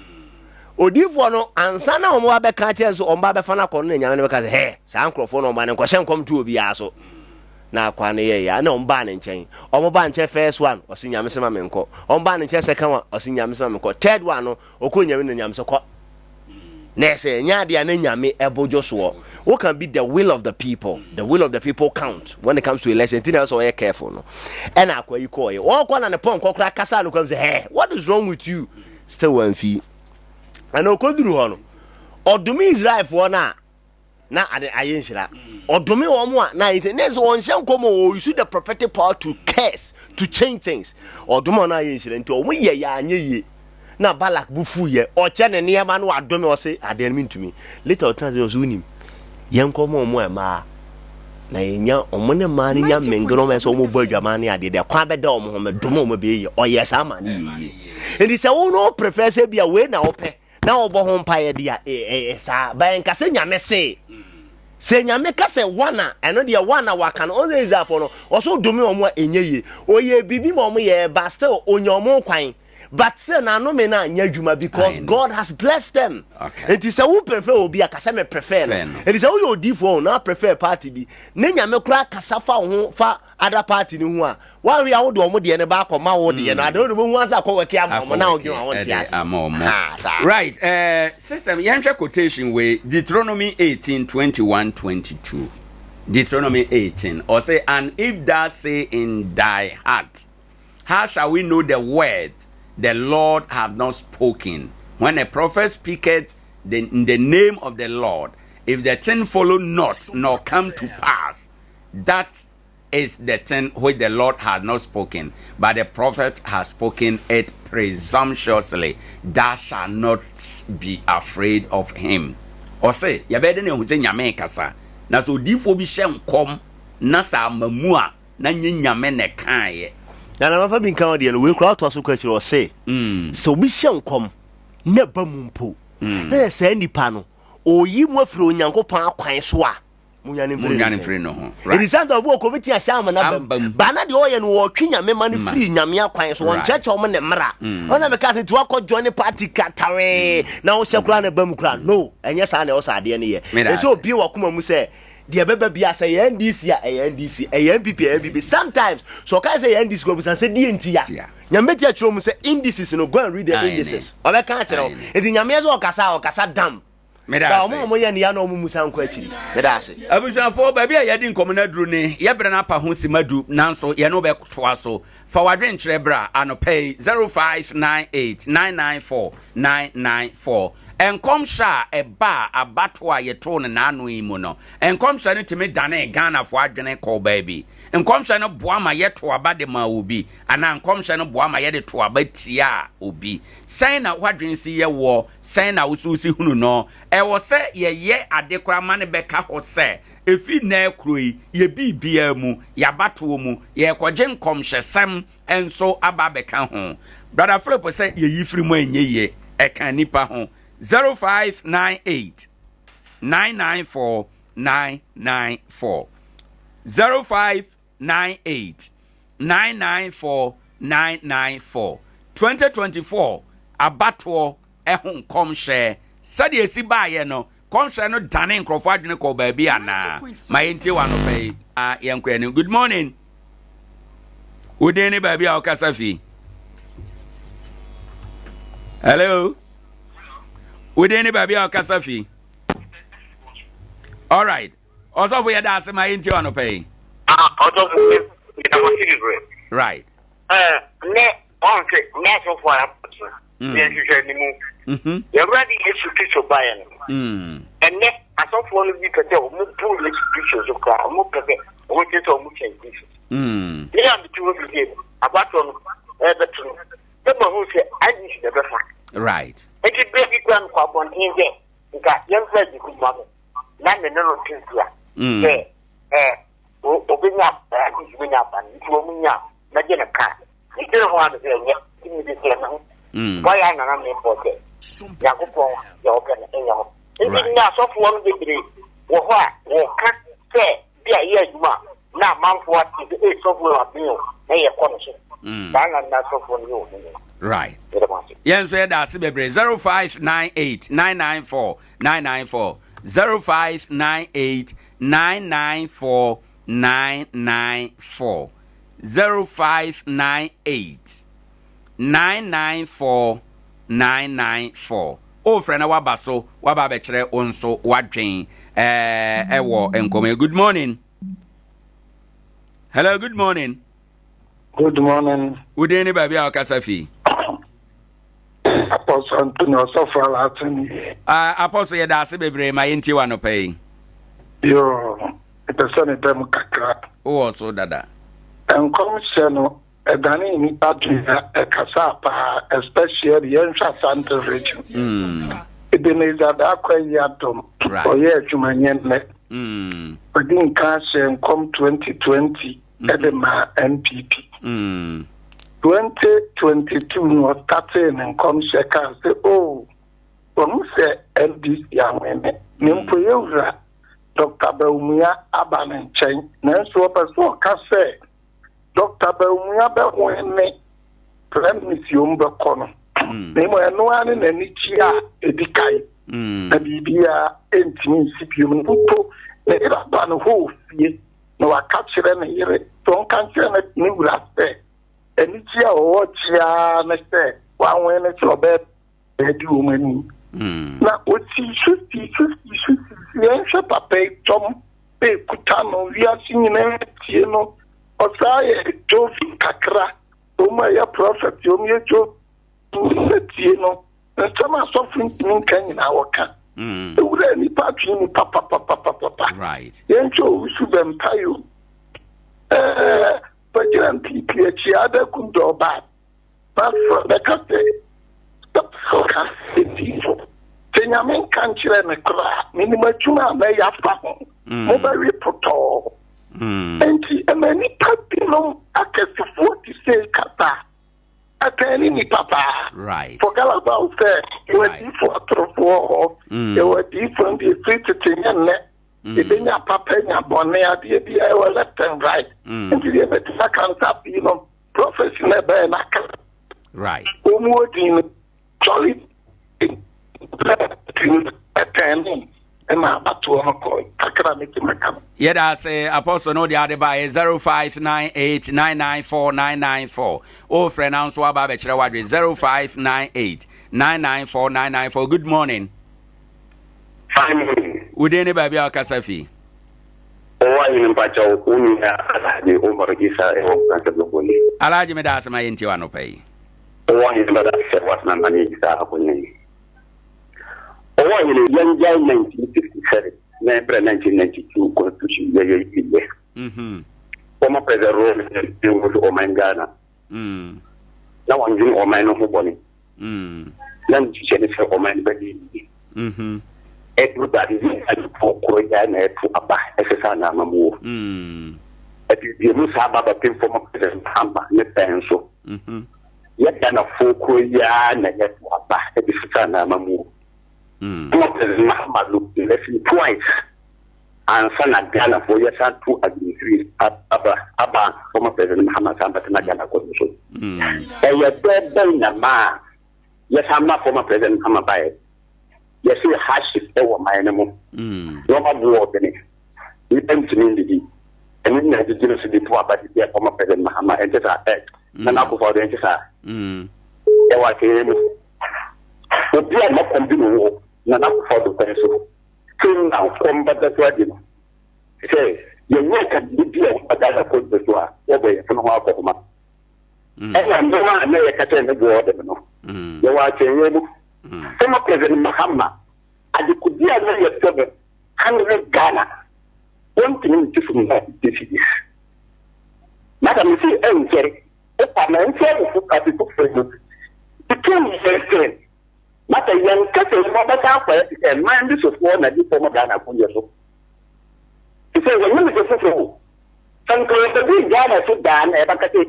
S7: odifo no ansa na o mo abeka che so o mba be fa na kono na nyame ne beka say he sa ankrofo no mba ne ko hye nkom to obi aso na kwa ne ye ya na o mba ne nchen o mo ba nche first one o si nyame se ma me nko o mba ne nche second one o si nyame se ma me nko third one no o ko nyame ne nyame se ko na se nya dia na nyame ebojo so what can be the will of the people count when it comes to election thing so careful no and akwa you call you o kwa na ne pon kokra kasa no come say hey what is wrong with you still one fee and o koduru ho no odumi Israel for na ade ayenhira odumi wo mo na ite ne so on hye nkomo o use the prophetic power to curse to change things odumi na ayenhira nti o mo ye ya anye ye na Balak bufu ye o che ne ne ma no adome o se ade mi ntumi later o translate so unim yenkomo omo ema na yenya omo ne ma ni nya mengro me so omo badwama ne ade de kwa beda omo ho me domo omo be ye o yes ama ne ye enti se wo no prefer se bia we na ope na obo ho mpa ye dia sa ba enka se nyame se nyame ka se wana eno de wana waka no only is for no oso domi omo enye ye oye bibi mo omo ye ba still onyomo kwan. But say na no me na anya dwuma because God has blessed them. Okay. It is a who prefer obi akasa me prefer no. It is a who odifo na prefer party bi. Ne nyame kura kasa fa ho fa other party ni ho a. Wa we a wo de omo de ne ba akoma wo de no. Ade do mo ansa ko weke am na odwun a won tias.
S1: Right. System yenhwe quotation we Deuteronomy 18:21-22. Deuteronomy 18 or say, and if thou say in thy heart, how shall we know the word the Lord have not spoken? When a prophet speaketh in the name of the Lord, if the thing follow not, nor come to pass, that is the thing which the Lord has not spoken, but the prophet has spoken it presumptuously. Thou shalt not be afraid of him. Or say, yabede ne hu se nyame kasa, na so difo bi hye nkom, na sa mamua, na nyame ne kan.
S7: Na mafa bin kan de no we kura to so kwachiri o say so bi hye nkom na ba mumpo na say nipa no oyi mu afiri onyankopon akwan so a munyane free no ho right it is and obo ko beti asama na ba na de oye no wo twenya me man free nyame akwan so won church o mo ne mra ona me ka say ti wakọ join party katare na wo sekura na ba mu kura no enye sa na o sa de ne ye e so obi wakoma mu say the bebe bia say NDC NDC MPP sometimes so can say NDC go say DNT ya nyame ti achiro mu say indices no go and read the indices o be kan achiro enti nyame zo okasa dam da mo ye ne ya no mu musa nko achiri medase
S1: abusanfo ba bia ye di nkomo na duru ne ye bre na pa ho simadu nanso ye no be toa so fa wadwen kire bra anopay 0598 994 994 enkomsha eba abatwa yeto ne nanu imu no enkomsha ne timi dane Ghana fo adwene ko baby enkomsha ne boa ma yeto abade ma obi ana enkomsha ne boa ma yede to abatia obi sai na wadwen si ye wo sai na ususi hunu no wo se ye adekora ma ne beka ho se efi na ekroi ye bibia mu ya bato mu ye koje nkomhyesem enso aba beka ho brother Philip say ye yifiri mu enye ye eka nipa ho 0598 994 994 0598 994 994 2024 abato ehun komhye sade esi baaye no komhye no dane nkrofo adwene ko baabi ana mayenti wa no pay yenkwani good morning udeni baabi a okasafi hello udeni baabi a okasafi all right also we had asked mayenti wa no pay right
S11: ne on say ne so for yes you say ni mu you ready to teach your buyer and ne aso for no bi kete o mu pull institutions so ka mu kete o te to mu change this ni am to we be about on better the mo say I need the better
S1: right
S11: it be big one kwa bon inze nka yan fa di ku ma na me no tinsia obinya kubinya ban tuomunya na gena ka ikere ho ade nya kimi de kena why I na me pote yakopo ya okene enya ho nya so fo no bebre wo ho a wo ka se bia ye aduma na manfo ati e so fo wa bio na ye kono so na so fo no
S1: right yen so da se bebre 0598 994 994 0598 994 994 0598 994 994 o frena wabaso waba be kire onso wadwen ewo enkome good morning hello good morning udeni baby akasafi
S13: Apostle Antonio Sofra Latin
S1: apostle ye da se bebre ma yenti wa no pay
S13: yo person dem kakra
S1: o so dada
S13: enkomse no edane ni padua ekasa pa especially yensha Central region Ebenezer da kwayatom oye adwumanyen ne odin ka se enkom 2020 edema NPP 2022 no starting enkom se ka se onu se NDC amene nimpo yewra Dr. Baumia Abanenchen, Nanso Paso Casse, Dr. Baumia Bewene, Premisium Bacono. Nemo and no one in any chia edikai, a bibia intimidium, the Ban who fear, no a capture and hear it, don't cancel it, new last day. And it's your chia, Mr. One when it's your bed, they do many. Na oti 50 yensha pape tom pe kutano via sinine tieno osaye jofi kakra oma ya prophet yom ye jo tieno na sama sofrin tin kan na waka ewure ni patri ni papa
S1: right
S13: yencho usu bentayo pajiran pipi echi ada kundo ba for the kate stop focus it Tenyamen kanchire me kra minima chuma me yafa mo very proto enti emeni papino akesifo ti say kata ateni ni papa
S1: right
S13: forget about that you were for trofo you were different the free to tenye ibenya papa nya bone ade bi I was left and right enti the better can tap professional be na
S1: right
S13: omodin solid
S1: yeah, that's Apostle no the other by 0598 994 994. Oh, friend, I'm so about 0598 994 994. Good morning. Would anybody be a Kasafi? Alaji Medas, my Intiano pay.
S2: one in a young guy 1967, 1992 constitution. Former President Rome was Oman Ghana. Now I'm doing Oman of Bonnie. Then she said, Oman Betty. Everybody is for Korea and to Abba, Essana Mamu. You must have a thing from President Hamba, Nepenso. Yet, then a full Korea and yet to Abba, Essana Mamu. President Mahama looked less than twice. And Sana Ghana for yes, and 2 administrators Abba, former President Mahama Samba Ghana Commission. And yet, then ma, yes, I'm not former President Mahama by it. Yes, you hardship over my animal. No more war than it. You empty me, and then the genocide to about the former President Mahama and just our head. And I go for the entire. There was a but we are not continuing war, not for the person. So now, come back that way. Say, you work at the deal, but that's a good before. Over from our government. And I'm the one I catch the war. You are saying, former President Mahama, and you could be another 700 Ghana. One thing to from that this is. Madam, you see, I'm saying, if I'm at the book for you, the king is saying, Mata young cousin, what happened, and mind this was one at the former Ghana. He said, when you go for some close to be Ghana to Dan, and I can say,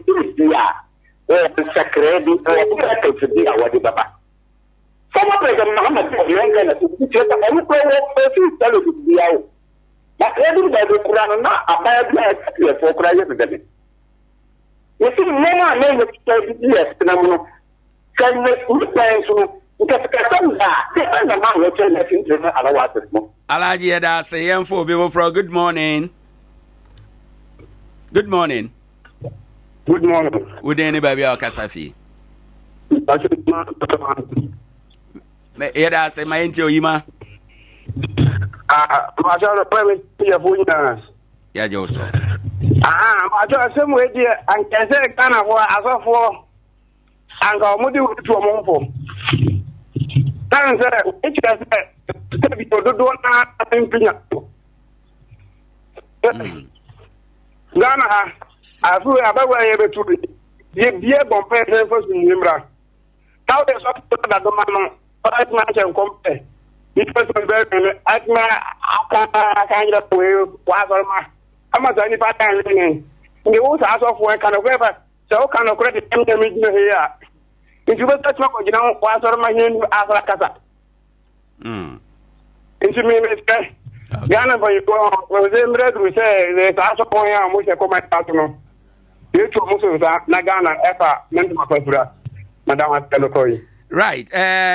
S2: or the sacred, or to be our Baba. Former President Muhammad Ghana to be just a new person to be out. But everybody will run not a bad for crying with them. You see, no name of 30 years, phenomenal. Can you plans to
S1: Alaji da say yam for people for good morning. Good morning.
S2: Good morning.
S1: Would anybody be Kasafi? Yada say my into Yima. Yeah, Joseph.
S12: I just some way there and can say kind of what as of for and go mudi to a monfo. Tan say it is say we do na impinya. Ghana afu abawa ye betu ye bie bompe for Zimbra. How the sort that do man right match and compare. It was very at my kind of way was my I'm a tiny pattern. The also as of one kind of weather, so kind of credit here. If you were touch up, you know, was my name as a casa. Into me, Ghana, for you go, we say, there's also going on with a comment partner. You two Muslims are Nagana, Epa, Mental Madame Telokoi.
S1: Right.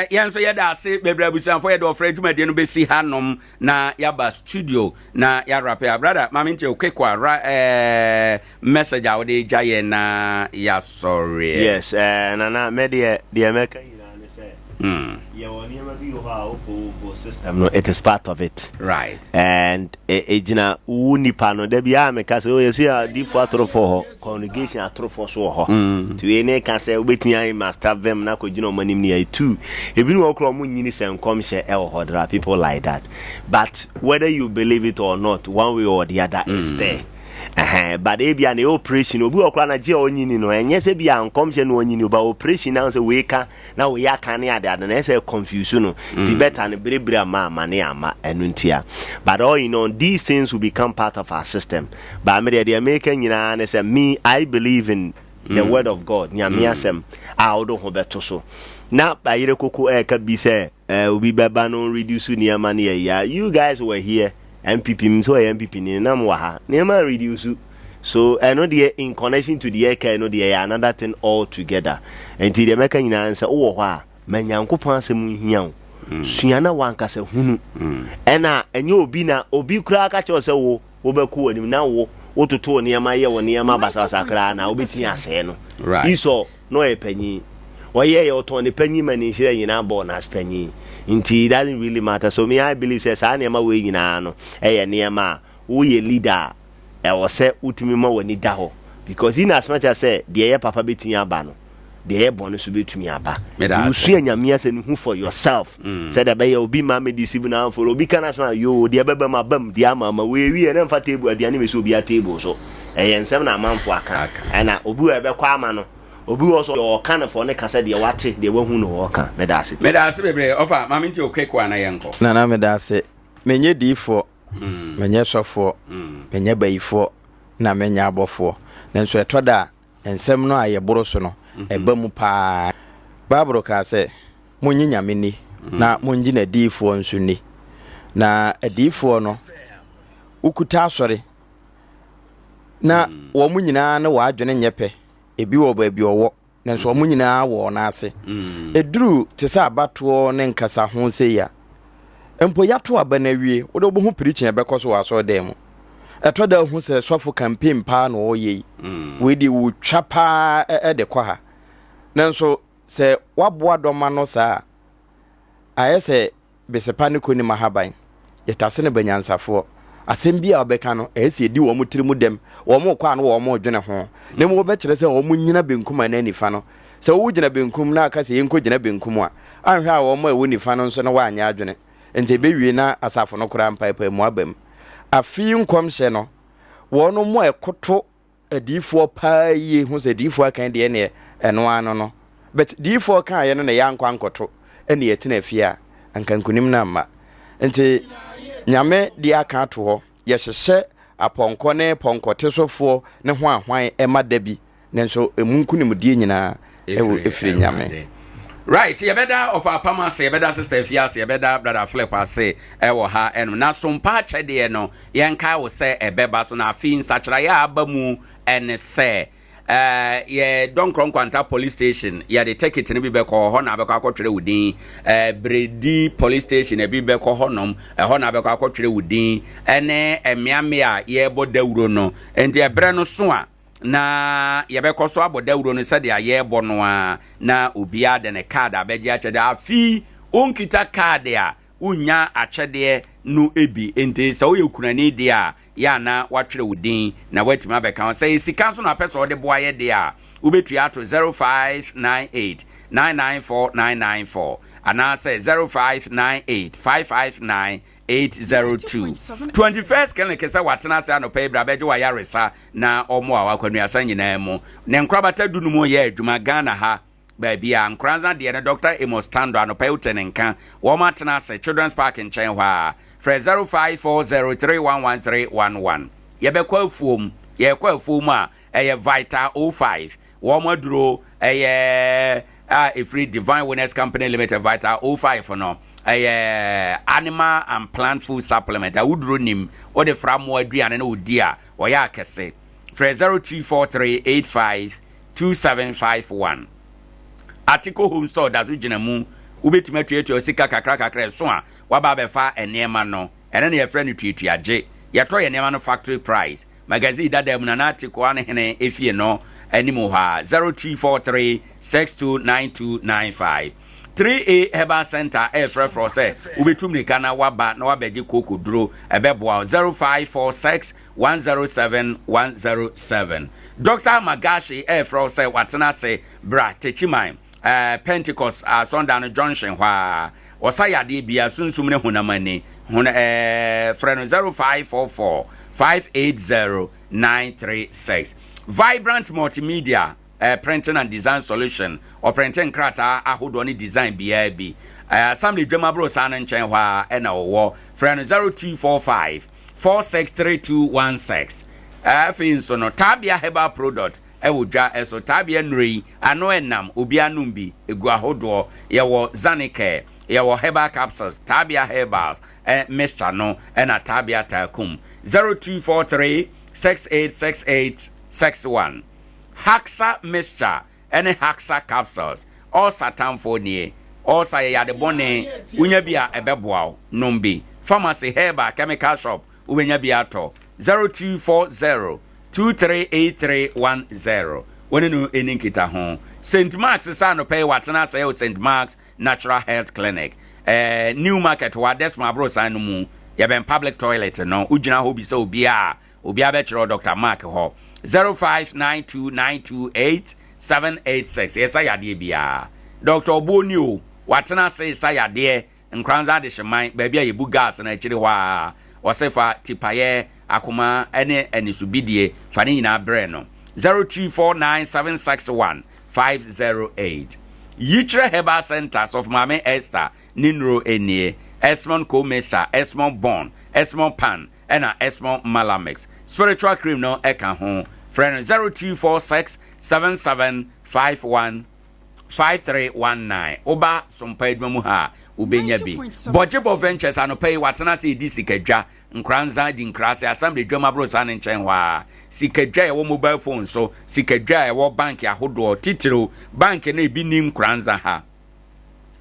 S1: Yanso yada se bebra busan for yada ofre dwuma de no besi hanom na yaba studio na ya rap ya brother mama nche okekwa message a wode jaye na ya sorry.
S7: Yes, nana me de America ina ne say. Yeah, one year maybe you have opo system no, it is part of it.
S1: Right.
S7: And ejina unipa no de bia me ka say o yesi a di for atrofo congregation atrofo so ho. To ene ka say obetia master them na ko gina manim ni two. Ebi no okro mo nyini say nkom she e ho dra people like that. But whether you believe it or not, one way or the other is there. But if you are an operation, obi okra na je onyini no enye se bia nkom she no onyini ba operation na say we ka na we ya kan ya da na say confusion no tibeta ne berebere ama ne ama enuntia. But all you know, these things will become part of our system. But me the American nyina na say me I believe in the word of God nyame asem a odo ho beto so na bayire koko ka bi say obi beba no reduce niama ne ya. You guys were here MPP so MPP ni na mo ha niama reduce. So I know the in connection to the eka no the another thing all together. And the American nyina say wo ho a manyankopon asem hia suana wanka se hunu ena enye obi na obi kura ka che say wo beku anim na wo ototo niama ye wo niama basasa kra na obetimi ase no.
S1: Right.
S7: Iso no epanyi oye ye oton ne panyi mani hire nyina bo na aspanyi. Inti it doesn't really matter. So me I believe say sa niama we nyina no eye niama wo ye leader e wo se utimi ma wani da ho because in as much as say the papa betimi aba no the airborne so betumi aba you see nyame ase no for yourself said that be obi ma me deceive na for obi kana so yo de baba ma bam de ama we wi na mfa table ade na me so obi a table so ensem na amanfo aka na obi we be kwa ama no obi also your kind of ne kasa de wate de wahu no woka me da ase
S1: bebre ofa ma minti okekwa na yenko
S9: na me da ase menye difo menye sofo menye bayifo na menye abofo nanso etoda ensem no ayeboro so no eba mu pa Bible ka se munyi nyame ni na munyi na difo nso ni na adifo no ukuta asore na wo munyina na wadwene nyepe ebi wo ba bi owo nanso wo munyina wo na ase eduru tesa abato ne nkasa ho se ya empo yato abana wie wo do bo ho preaching ebekoso waso dem etoda hu se sofo campaign pa na oye we di wo twapa de kwa ha nanso se waboa doma no saa ayese besepa ne koni mahaban yetase ne banyansafo asem bia obeka no esi edi wo mutiri mu dem wo mo kwa no wo mo dwene ho ne mo be kire se wo mo nyina benkum na nifa no se wo gyina benkum na aka se yenko gyina benkum a anhwe a wo mo ewo nifa no nso no wa anya adwene ente be wie na asafo no kura mpaipa mu abam afi nkomhye no wo no mo ekoto adifo pa yi hu se adifo akan de ne eno ano no but adifo kan ye no na yankwa nkoto ene yetena afia ankankunim na ma ente nyame di aka to ho ye hyehye aponko ne ponkote sofo ne ho ahwan ema dabi nenso emunkunim die nyina efiri nyame
S1: right ye better of our pama say better sister fias ye better brother flip say ewo ha eno na sompa chede no yenka wo say ebeba so na afin sachira ya abamu ene say ye don Nkoranza police station ya de take it ne bi be ko ho na be ko akotwere wudin Bredi police station e bi be ko honom ho na be ko akotwere wudin ene emiame a ye bodawuro no enti ebre no so a na ye be ko so abodawuro no se de ye bo no a na obia de ne card abeje achede afi onkita card a unya achede no ebi enti se oye kunani de a ya na watwere wudin na watima abeka say sika so na pesa ode boaye de a ubetua ato 0598 994994 ana say 0598 559 802 21st kan kesa watena say no pay bra beje wa yaresa na omo a wakwanu asa nyina mu ne nkrabata dunu mu ye adwuma Ghana ha baby a Nkoranza de ne Dr. Amos Tando ano pay utenenka wo matena say Children's Park in Chen hwa 0540311311 yebekwa afuom yekwa afuom a eye Vital 05 wo maduro eye a free Divine Wellness Company Limited Vital 05 no eye animal and plant food supplement a wuduro nim o de framo aduane na odi a wo ya akese 0343852751 Article Home Store dazu gina mu ubetime tuetu osika kakra so a waba befa enema no ene ne yefre ne tuetu age yeto enema no factory price magazine dada mu na article ane hene efie no animu ha 0343629295 3A Herbal Center efre say ubetum ni kana waba na wabeje kokoduro ebeboa 0546107107 Dr. Magashi efre say watena say bra techiman Pentecost Sunday Junction hwa osayade bia sunsum ne honamani friend 0544 580 Vibrant Multimedia printing and design solution or printing krata ahodo ni design BIB assembly drama bro san nchen hwa na wo friend 0245 463216 afin so no tabia herbal product ewodwa eso tabia nrei ano enam obi anumbi egu ahodo yewo zanike yewo herbal capsules tabia herbals mixture no na tabia takum 0243 686861 Haxa mixture any Haxa capsules all satan for near all say ya de bone unya bia ebeboa nombi pharmacy herbal chemical shop unya bia to 0240 238310 when no eninkita ho St. Mark's sa no pay watena say St. Mark's Natural Health Clinic New Market wa desma bro san no mu ya ben public toilet no ugina ho bi so obia be chiro Dr. Mark ho 0592928000 786 yesa yade bia Dr. Obonio watena say sayade Nkoranza de sheman baby a yebu gas na akiri hwa wasefa tipaye akoma ene subidie fane nyina bre no 0249761508 Yitre Herbal Centers of Mame Esther Ninro Enie Esmond Comesa Esmond Bon Esmond Pan ena Esmond Malamex spiritual cream no eka ho friend 024677515319 oba sompa edwamu ha ubenya bi Bojibo Ventures anopay watena se di sikadwa Nkoranza di nkrase assembly dwama bro sa nchen hwa sikadwa e wo mobile phone so sikadwa e wo bank ahodo titiro bank na ebi nim Nkoranza ha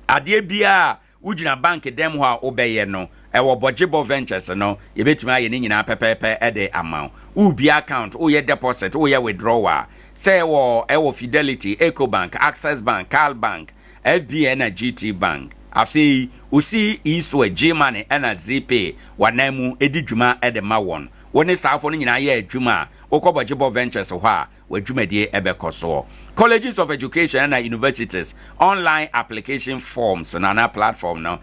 S1: ade bia ugina bank dem hwa obeye no e wo Bojibo Ventures no yebetimi aye ni nyina pepepe e de amount ubi account oye deposit oye withdrawal say wo Fidelity Ecobank Access Bank Carl Bank FBN na GT Bank afi usi iso G-Money na ZP wanamu edidwuma edema won woni saafo no nyina ye adwuma Bojibo Ventures ho a wadwumadie ebekoso colleges of education and universities online application forms na platform no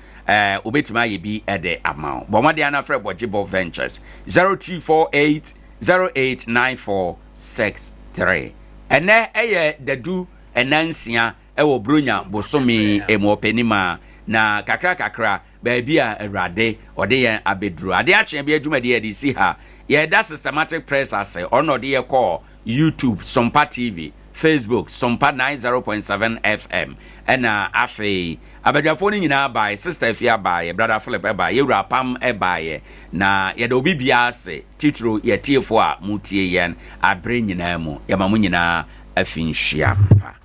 S1: obetima ye bi ede amount bomade ana frɛ Bojibo Ventures 0248089463 ene eye dadu enansia ewo bronya bosomi emopenima na kakra baabi a awrade ode yen abedru ade ache bia adwumade ye de si ha ye da systematic press ase ono de ye call YouTube Sompa TV Facebook Sompa 90.7 FM ena afi abadwafo ni nyina bai sister Fia bai brother Philip bai yewura pam bai na ye da obi bia ase titro ye tiefo a mutie yen abre nyina mu ye mamu nyina afinhia pa